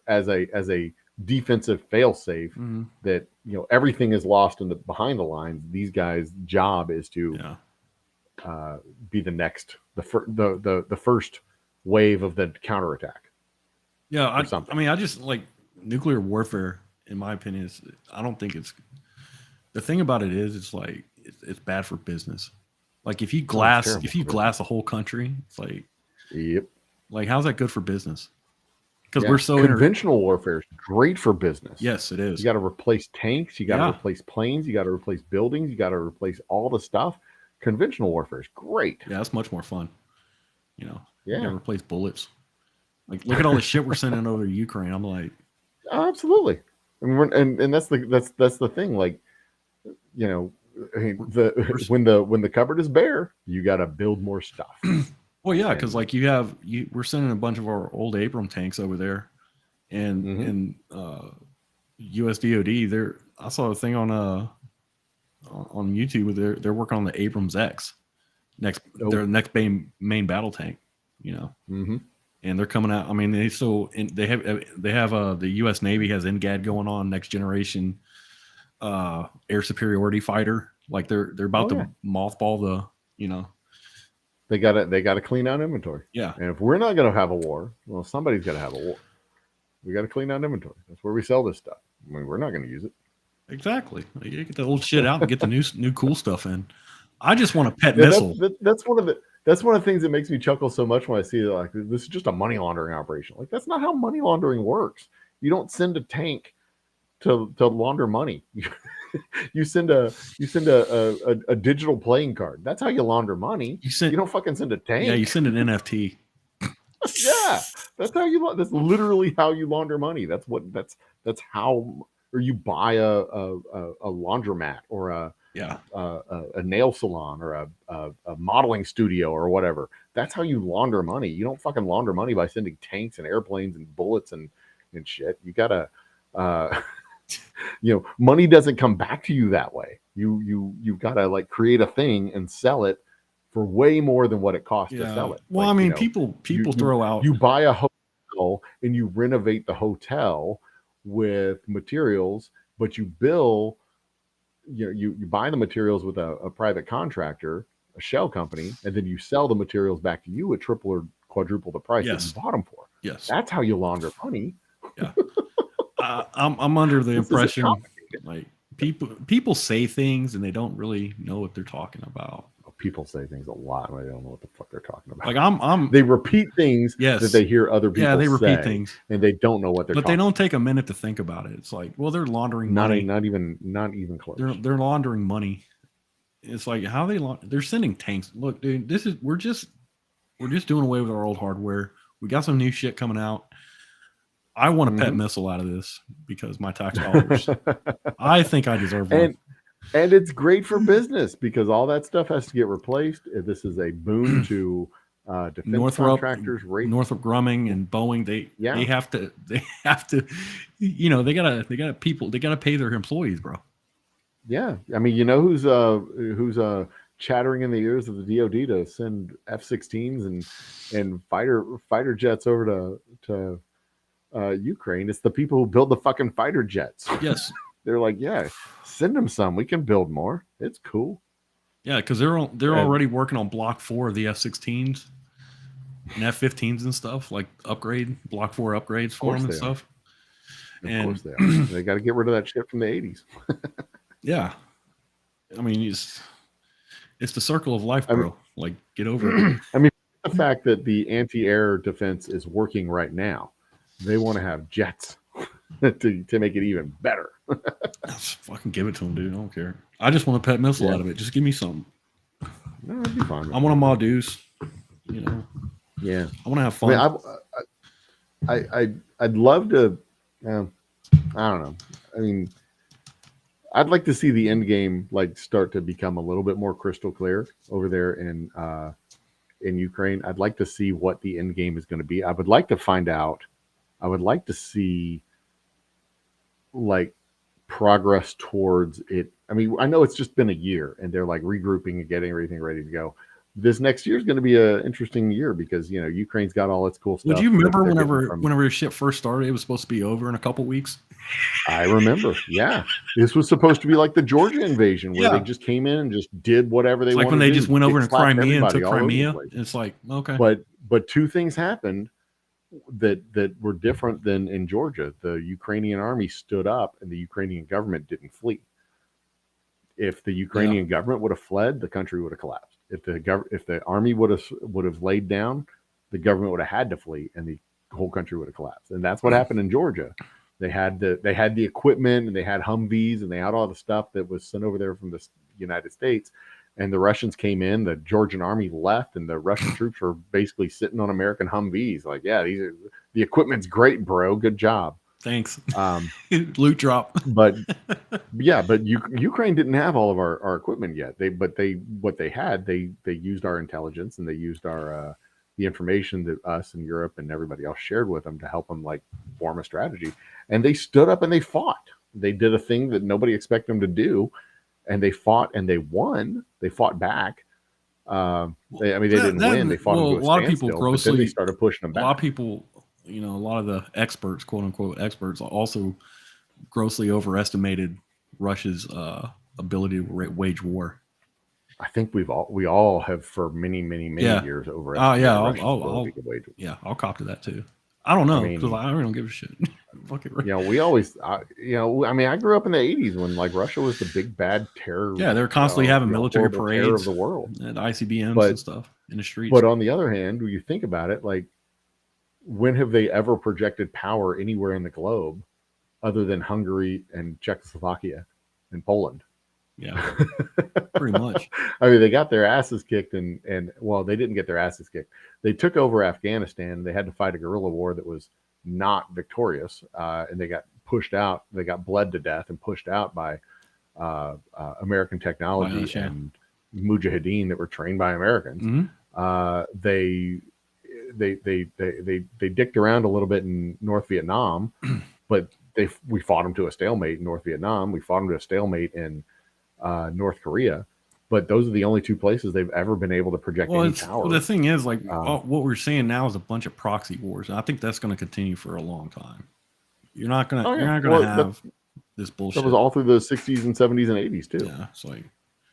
as a defensive failsafe, that everything is lost behind the lines. These guys' job is to be the next, the first wave of the counterattack. Yeah, I mean, I just like nuclear warfare. In my opinion, I don't think it's, the thing about it is, it's like it's bad for business. Like if you glass a whole country, it's like, yep. Like, how's that good for business? Because we're so conventional warfare is great for business. Yes, it is. You got to replace tanks. You got to replace planes. You got to replace buildings. You got to replace all the stuff. Conventional warfare is great. Yeah, that's much more fun. You got to replace bullets. Like, look at all the shit we're sending over to Ukraine. I'm like, absolutely. I mean, and that's the thing. Like, when the cupboard is bare, you got to build more stuff. Well, yeah, because like we're sending a bunch of our old Abram tanks over there, and USDOD. I saw a thing on YouTube where they're working on the Abrams X their next main battle tank. And they're coming out. I mean, they have the U.S. Navy has NGAD going on, next generation air superiority fighter. Like they're about to mothball the. They got to clean out inventory. Yeah. And if we're not going to have a war, well, somebody's got to have a war. We got to clean out inventory. That's where we sell this stuff. I mean, we're not going to use it. Exactly. You get the old shit out and get the new cool stuff in. I just want a pet missile. That's one of the things that makes me chuckle so much when I see like this is just a money laundering operation. Like, that's not how money laundering works. You don't send a tank to launder money. You send a digital playing card. That's how you launder money. You don't fucking send a tank. Yeah, you send an NFT. Yeah, that's literally how you launder money. That's how, or you buy a laundromat or a nail salon or a modeling studio or whatever. That's how you launder money. You don't fucking launder money by sending tanks and airplanes and bullets and shit. You gotta money doesn't come back to you that way. You've got to like create a thing and sell it for way more than what it costs to sell it. Well, like, I mean, people throw out. You buy a hotel and you renovate the hotel with materials, but you bill. You buy the materials with a private contractor, a shell company, and then you sell the materials back to you at triple or quadruple the price that you bought them for. Yes, that's how you launder money. Yeah. I'm under the impression like people say things and they don't really know what they're talking about. People say things a lot and they don't know what the fuck they're talking about. Like they repeat things that they hear other people say. Yeah, they repeat things and they don't know what they're talking about. But they don't take a minute to think about it. It's like, well, they're laundering money. Not even close. They're laundering money. It's like how they're sending tanks. Look, dude, we're just doing away with our old hardware. We got some new shit coming out. I want a pet missile out of this because my tax dollars. I think I deserve one. And it's great for business because all that stuff has to get replaced. This is a boon to defense contractors. Northrop Grumman and Boeing. They have to. They gotta pay their employees, bro. Yeah, I mean, who's chattering in the ears of the DoD to send F-16s and fighter jets over to Ukraine? It's the people who build the fucking fighter jets. Yes. They're like, yeah, send them some. We can build more. It's cool. Yeah, because they're already working on Block 4 of the F-16s and F-15s and stuff, like Block 4 upgrades for them and stuff. Of course they are. They got to get rid of that shit from the 80s. Yeah. I mean, it's the circle of life, bro. Like, get over it. I mean, the fact that the anti-air defense is working right now, they want to have jets to make it even better. Just fucking give it to them, dude. I don't care. I just want a pet missile out of it. Just give me something. No, that'd be fine. I want a Modus. You know. Yeah. I want to have fun. I mean, I'd love to. I don't know. I mean, I'd like to see the end game like start to become a little bit more crystal clear over there in Ukraine. I'd like to see what the end game is going to be. I would like to find out. I would like to see like progress towards it. I mean, I know it's just been a year and they're like regrouping and getting everything ready to go. This next year is going to be an interesting year because, you know, Ukraine's got all its cool stuff. Would you remember whenever your shit first started, it was supposed to be over in a couple weeks? I remember. Yeah. This was supposed to be like the Georgia invasion where they just came in and just did whatever they wanted. Like when they just went over to Crimea and took Crimea. It's like, okay. But two things happened that were different than in Georgia. The Ukrainian army stood up and the Ukrainian government didn't flee. If the Ukrainian government would have fled, the country would have collapsed. If the army would have laid down, the government would have had to flee, and the whole country would have collapsed. And that's what happened in Georgia. They had the equipment, and they had Humvees, and they had all the stuff that was sent over there from the United States. And the Russians came in, the Georgian army left, and the Russian troops were basically sitting on American Humvees. Like, yeah, the equipment's great, bro. Good job. Thanks. Loot drop. But Ukraine didn't have all of our equipment yet. They used our intelligence and they used our the information that us and Europe and everybody else shared with them to help them like form a strategy. And they stood up and they fought. They did a thing that nobody expected them to do, and they fought and they won. They fought back. They didn't win. They fought. A lot of people grossly. Then they started pushing them back. A lot of people. You know, a lot of the experts, quote unquote experts, also grossly overestimated Russia's ability to wage war. I think we all have for many years overestimated. I'll cop to that too. I don't know because I really don't give a shit. We always, I grew up in the 80s when like Russia was the big bad terror. Yeah, they're constantly having military parades of the world and ICBMs and stuff in the streets. But on the other hand, when you think about it, like, when have they ever projected power anywhere in the globe other than Hungary and Czechoslovakia and Poland? Yeah, pretty much. I mean, they got their asses kicked and they didn't get their asses kicked. They took over Afghanistan. They had to fight a guerrilla war that was not victorious. And they got pushed out. They got bled to death and pushed out by American technology and Mujahideen that were trained by Americans. Mm-hmm. They dicked around a little bit in North Vietnam, but we fought them to a stalemate in North Vietnam. We fought them to a stalemate in North Korea. But those are the only two places they've ever been able to project any power. Well, the thing is, like, what we're seeing now is a bunch of proxy wars. And I think that's going to continue for a long time. You're not going to have this bullshit. That was all through the 60s and 70s and 80s too. Yeah, it's like,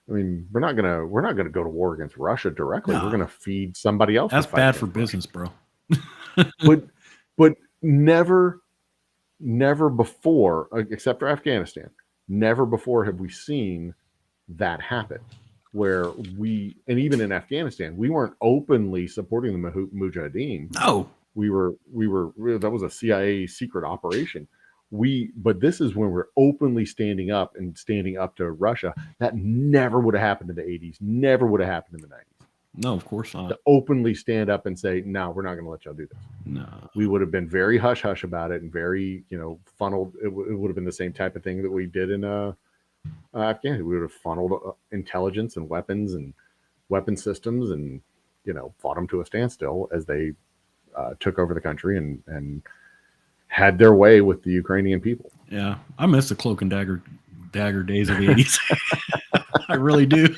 I mean, we're not gonna go to war against Russia directly. No. We're gonna feed somebody else. That's bad for business, bro. but never before, except for Afghanistan, never before have we seen that happen. Where and even in Afghanistan, we weren't openly supporting the Mujahideen. No, we were. That was a CIA secret operation. But this is when we're openly standing up to Russia. That never would have happened in the 80s. Never would have happened in the 90s. No, of course not. To openly stand up and say, no, we're not going to let y'all do this. No. We would have been very hush-hush about it and very, funneled. It would have been the same type of thing that we did in Afghanistan. We would have funneled intelligence and weapons and weapon systems and, fought them to a standstill as they took over the country and had their way with the Ukrainian people. Yeah, I miss the cloak and dagger days of the 80s. I really do.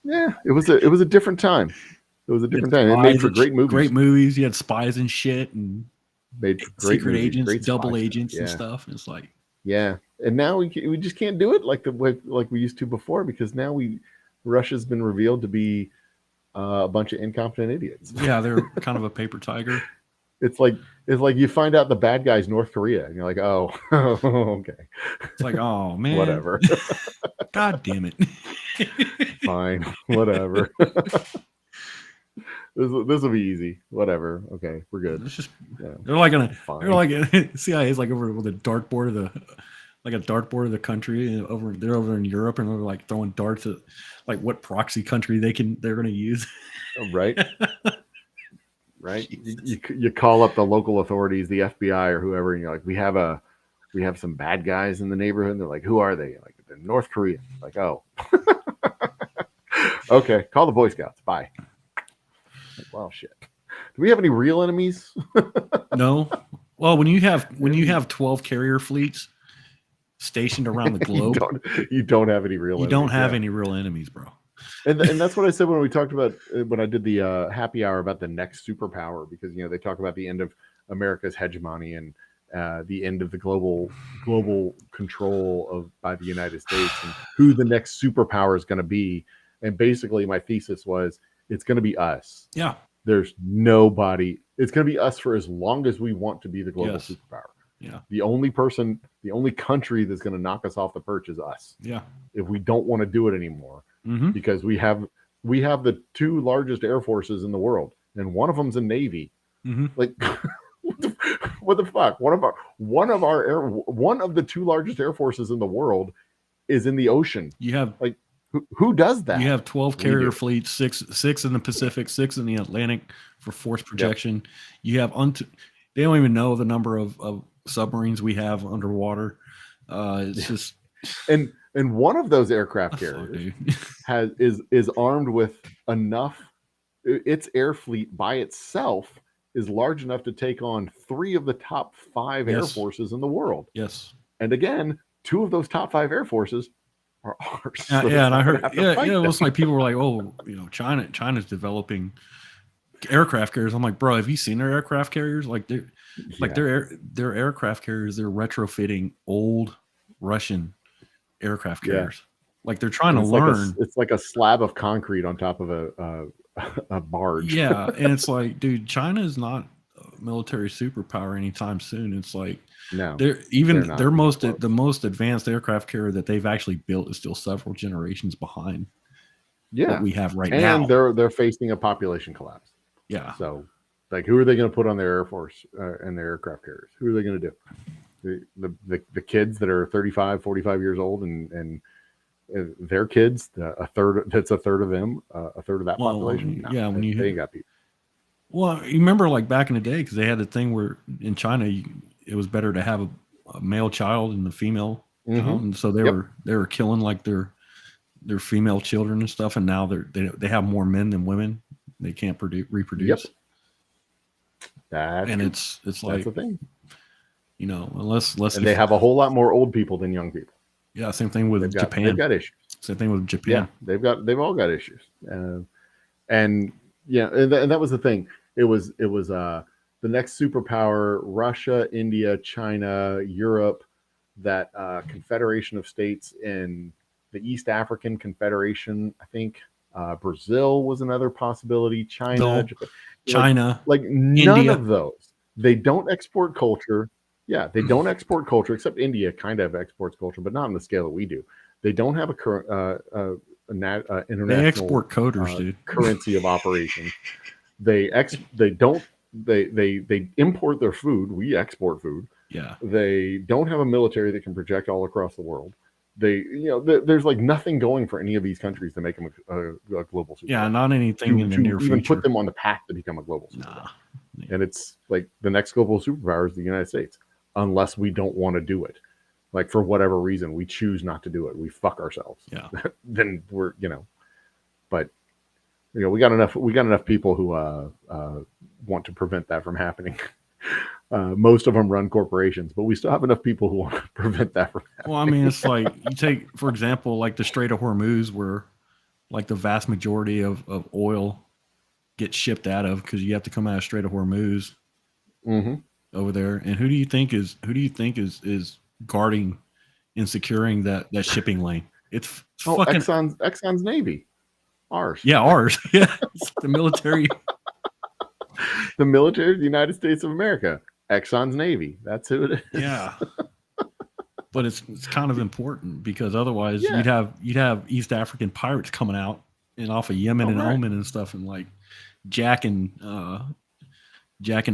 Yeah, it was a different time. It was a different time. It made for great movies. Great movies. You had spies and shit, and made great secret movies, agents, great double agents, and stuff. It's like, yeah, and now we just can't do it like we used to before because now Russia's been revealed to be a bunch of incompetent idiots. Yeah, they're kind of a paper tiger. It's like you find out the bad guy's North Korea, and you're like, oh, okay. It's like, oh man, whatever. God damn it. Fine, whatever. This will be easy. Whatever. Okay, we're good. It's just they're like CIA is like over with a dartboard of the country, and they're over in Europe, and they're like throwing darts at like what proxy country they're going to use. Right. Right. You call up the local authorities, the FBI or whoever, and you're like, we have some bad guys in the neighborhood. And they're like, who are they? Like, they're North Korean. Like, oh, okay. Call the Boy Scouts. Bye. Like, well, shit. Do we have any real enemies? No. Well, when you have 12 carrier fleets stationed around the globe, you don't have any real. You enemies, don't have any real enemies, bro. And that's what I said when we talked about when I did the happy hour about the next superpower, because they talk about the end of America's hegemony and the end of the global control by the United States and who the next superpower is going to be. And basically, my thesis was it's going to be us. Yeah. There's nobody. It's going to be us for as long as we want to be the global superpower. Yeah. The only country that's going to knock us off the perch is us. Yeah. If we don't want to do it anymore. Mm-hmm. Because we have the two largest air forces in the world, and one of them's a Navy. Mm-hmm. Like, what the fuck? One of the two largest air forces in the world is in the ocean. You have like who does that? You have 12 carrier fleets, six in the Pacific, 6 in the Atlantic for force projection. Yep. You have they don't even know the number of submarines we have underwater. It's just And one of those aircraft carriers is armed with enough. Its air fleet by itself is large enough to take on 3 of the top 5 air forces in the world. Yes. And again, 2 of those top 5 air forces are ours. So and I heard, it was like people were like, oh, China's developing aircraft carriers. I'm like, bro, have you seen their aircraft carriers? Like their aircraft carriers, they're retrofitting old Russian aircraft carriers. Like they're trying to learn. It's like a slab of concrete on top of a barge. Yeah, and it's like, dude, China is not a military superpower anytime soon. It's like the most advanced aircraft carrier that they've actually built is still several generations behind. Yeah, what we have now, and they're facing a population collapse. Yeah, so like, who are they going to put on their air force and their aircraft carriers? Who are they going to do? The kids that are 35, 45 years old and their kids, a third of them, a third of that population. No, yeah, they ain't got people. Well, you remember like back in the day, because they had the thing where in China it was better to have a male child and the female, and so they were killing like their female children and stuff, and now they have more men than women. They can't reproduce. Yep. It's like that's the thing. Unless they have a whole lot more old people than young people. Yeah, same thing with Japan. They've got issues. Same thing with Japan. Yeah, they've all got issues. And that was the thing. It was the next superpower: Russia, India, China, Europe. That confederation of states in the East African Confederation. I think Brazil was another possibility. China, like none India. Of those. They don't export culture. Yeah, they don't export culture, except India kind of exports culture, but not on the scale that we do. They don't have a international. They export coders, dude. Currency of operation. They import their food. We export food. Yeah. They don't have a military that can project all across the world. There's like nothing going for any of these countries to make them a global superpower. Yeah, not anything in the near future. Even put them on the path to become a global superpower. Nah. And it's like the next global superpower is the United States. Unless we don't want to do it, like for whatever reason, we choose not to do it. We fuck ourselves. Yeah. Then we're, but we got enough people who want to prevent that from happening. Most of them run corporations, but we still have enough people who want to prevent that from happening. Well, I mean, it's like you take, for example, like the Strait of Hormuz, where like the vast majority of oil gets shipped out of, because you have to come out of Strait of Hormuz. Mm-hmm. Over there, and who do you think is guarding and securing that shipping lane? It's fucking Exxon's Navy, ours. Yeah, ours. Yeah, it's the military. The military of the United States of America. Exxon's Navy. That's who it is. Yeah. But it's kind of important because otherwise Yeah. you'd have East African pirates coming out and off of Yemen and Oman and stuff and like jacking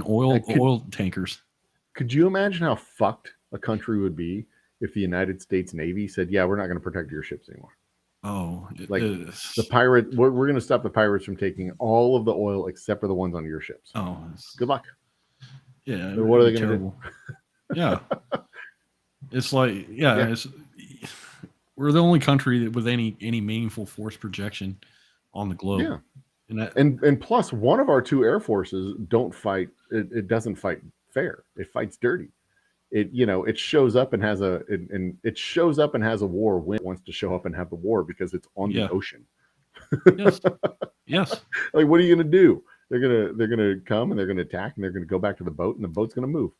oil tankers. Could you imagine how fucked a country would be if the United States Navy said, "Yeah, we're not going to protect your ships anymore"? Oh, like the pirate, we're going to stop the pirates from taking all of the oil except for the ones on your ships. Oh, good luck. Yeah. What are they going to do? Yeah. It's like, it's we're the only country with any meaningful force projection on the globe. Yeah. And plus, one of our two air forces don't fight. It doesn't fight fair. It fights dirty. It shows up and has a war when it wants to show up and have the war because it's on the ocean. Yes. Like, what are you going to do? They're gonna come and they're gonna attack and they're gonna go back to the boat and the boat's gonna move.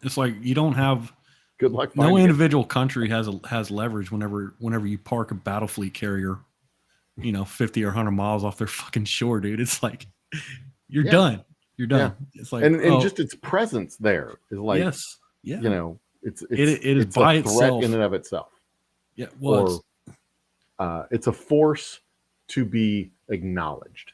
It's like you don't have. Good luck. No individual country has leverage whenever you park a battle fleet carrier, 50 or 100 miles off their fucking shore, dude. It's like you're done. You're done. Yeah. It's like and just its presence there is like yes. Yeah. It is by a threat itself in and of itself. Yeah. Well, it's a force to be acknowledged.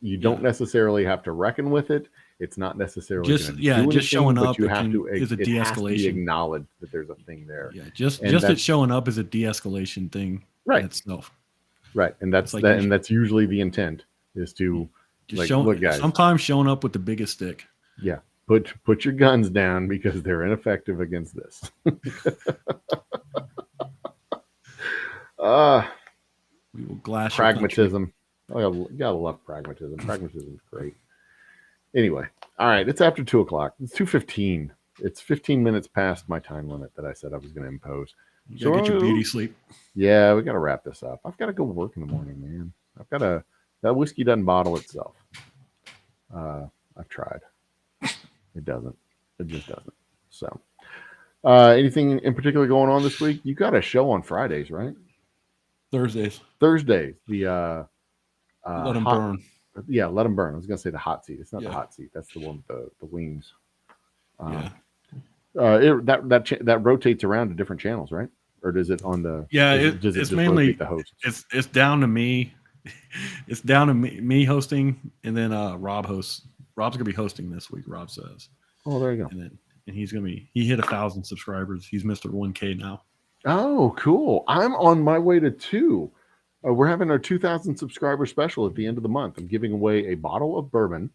You don't necessarily have to reckon with it. It's not necessarily just showing up. You have to is a de-escalation. Has to be acknowledged that there's a thing there. Yeah, just it showing up is a de-escalation thing, right? In itself, right, and that's like and that's usually the intent is to look, guys. Sometimes showing up with the biggest stick. Yeah, put your guns down because they're ineffective against this. We will glass pragmatism. You gotta love pragmatism. Pragmatism is great. Anyway, all right. It's after 2:00. It's 2:15. It's 15 minutes past my time limit that I said I was going to impose. You gotta get your beauty sleep. Yeah, we got to wrap this up. I've got to go work in the morning, man. That whiskey doesn't bottle itself. I've tried. It doesn't. It just doesn't. So, anything in particular going on this week? You got a show on Fridays, right? Thursdays. The Let Them Burn. Yeah, Let Them Burn. I was going to say the hot seat. It's not the hot seat. That's the one with the wings. That rotates around to different channels, right? Or does it on the? Yeah, it's mainly the host. It's down to me. It's down to me hosting, and then Rob hosts. Rob's gonna be hosting this week. Rob says. Oh, there you go. And he's gonna be. He hit 1,000 subscribers. He's Mr. 1K now. Oh, cool! I'm on my way to 2. We're having our 2,000 subscriber special at the end of the month. I'm giving away a bottle of bourbon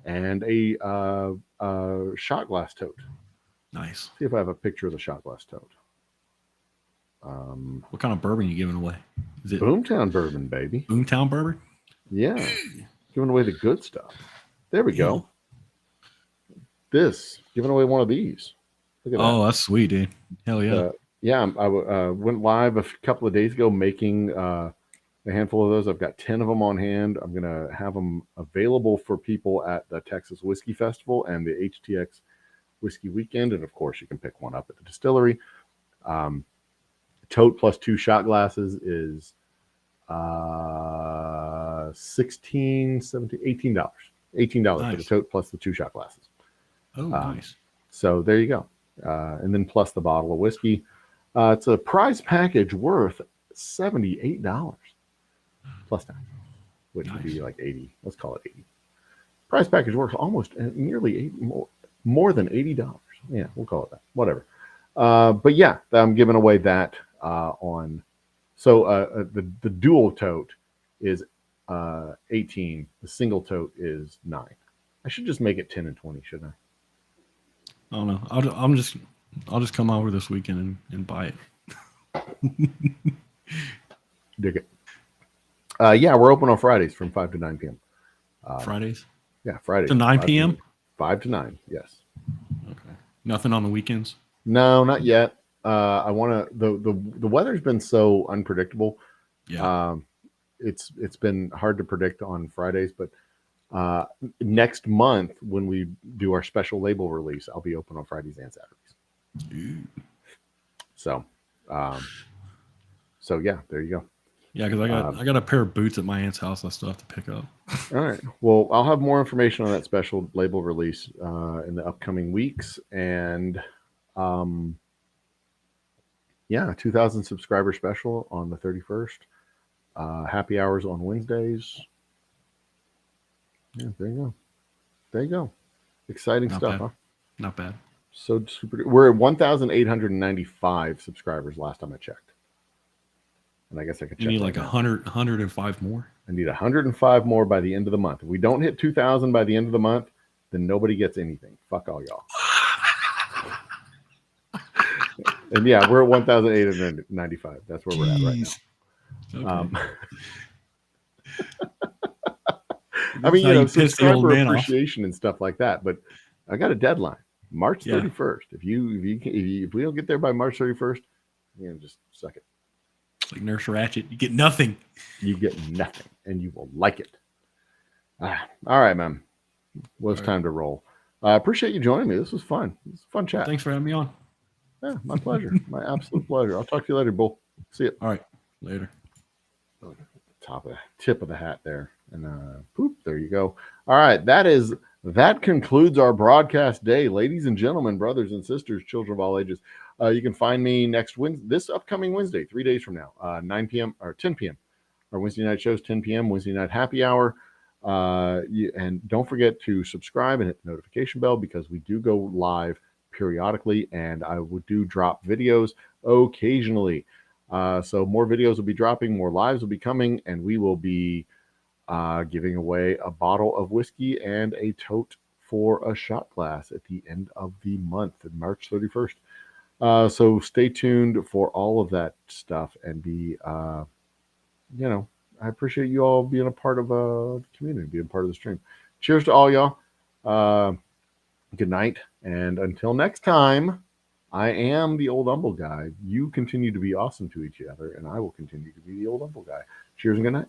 and a shot glass tote. Nice. See if I have a picture of the shot glass tote. What kind of bourbon are you giving away? Is it Boomtown bourbon, baby? Boomtown bourbon? Yeah. Giving away the good stuff. There we go. Giving away one of these. Look at that. That's sweet, dude. Hell yeah. I went live a couple of days ago making a handful of those. I've got 10 of them on hand. I'm going to have them available for people at the Texas Whiskey Festival and the HTX Whiskey Weekend. And of course, you can pick one up at the distillery. Tote plus 2 shot glasses is $16, $17, $18. $18 for the tote plus the 2 shot glasses. Oh, nice. So there you go. And then plus the bottle of whiskey. It's a prize package worth $78 plus tax, which would be like 80. Let's call it 80. Prize package worth almost nearly 80 more than $80. Yeah, we'll call it that. Whatever. But yeah, I'm giving away that on. So the dual tote is 18. The single tote is 9. I should just make it 10 and 20, shouldn't I? I don't know. I'll just come over this weekend and buy it. Dig it. Yeah, we're open on Fridays from 5 to 9 p.m. Fridays? Yeah, Fridays. To 9 p.m.? 5 to 9, yes. Okay. Nothing on the weekends? No, not yet. I want to. The weather's been so unpredictable. Yeah. It's been hard to predict on Fridays, but next month when we do our special label release, I'll be open on Fridays and Saturdays. Ooh. So yeah, there you go. Yeah, because I got a pair of boots at my aunt's house I still have to pick up. All right. Well, I'll have more information on that special label release in the upcoming weeks. And yeah, 2,000 subscriber special on the 31st. Happy hours on Wednesdays. Yeah, there you go. There you go. Exciting Not stuff, bad. huh? Not bad. So super. We're at 1,895 subscribers last time I checked. And I guess I could check. You need like 105 more. I need 105 more by the end of the month. If we don't hit 2,000 by the end of the month, then nobody gets anything. Fuck all y'all. And yeah, we're at 1,895. That's where we're at right now. Okay. I mean, you know, subscriber appreciation and stuff like that. But I got a deadline, March 31st. If we don't get there by March 31st, you know, just suck it. It's like Nurse Ratched. You get nothing. You get nothing, and you will like it. All right, man. Well, it's time to roll. I appreciate you joining me. This was fun. It was a fun chat. Thanks for having me on. Yeah, my pleasure. My absolute pleasure. I'll talk to you later, Bull. See you. All right. Later. Tip of the hat there. And poop, there you go. All right. That concludes our broadcast day. Ladies and gentlemen, brothers and sisters, children of all ages. You can find me this upcoming Wednesday, 3 days from now, 9 p.m. or 10 p.m. Our Wednesday night shows, 10 p.m. Wednesday night happy hour. And don't forget to subscribe and hit the notification bell because we do go live periodically, and I do drop videos occasionally. So more videos will be dropping, more lives will be coming, and we will be giving away a bottle of whiskey and a tote for a shot glass at the end of the month, March 31st. So stay tuned for all of that stuff and be, I appreciate you all being a part of the community, being part of the stream. Cheers to all y'all. Good night. And until next time, I am the Old Humble Guy. You continue to be awesome to each other, and I will continue to be the Old Humble Guy. Cheers and good night.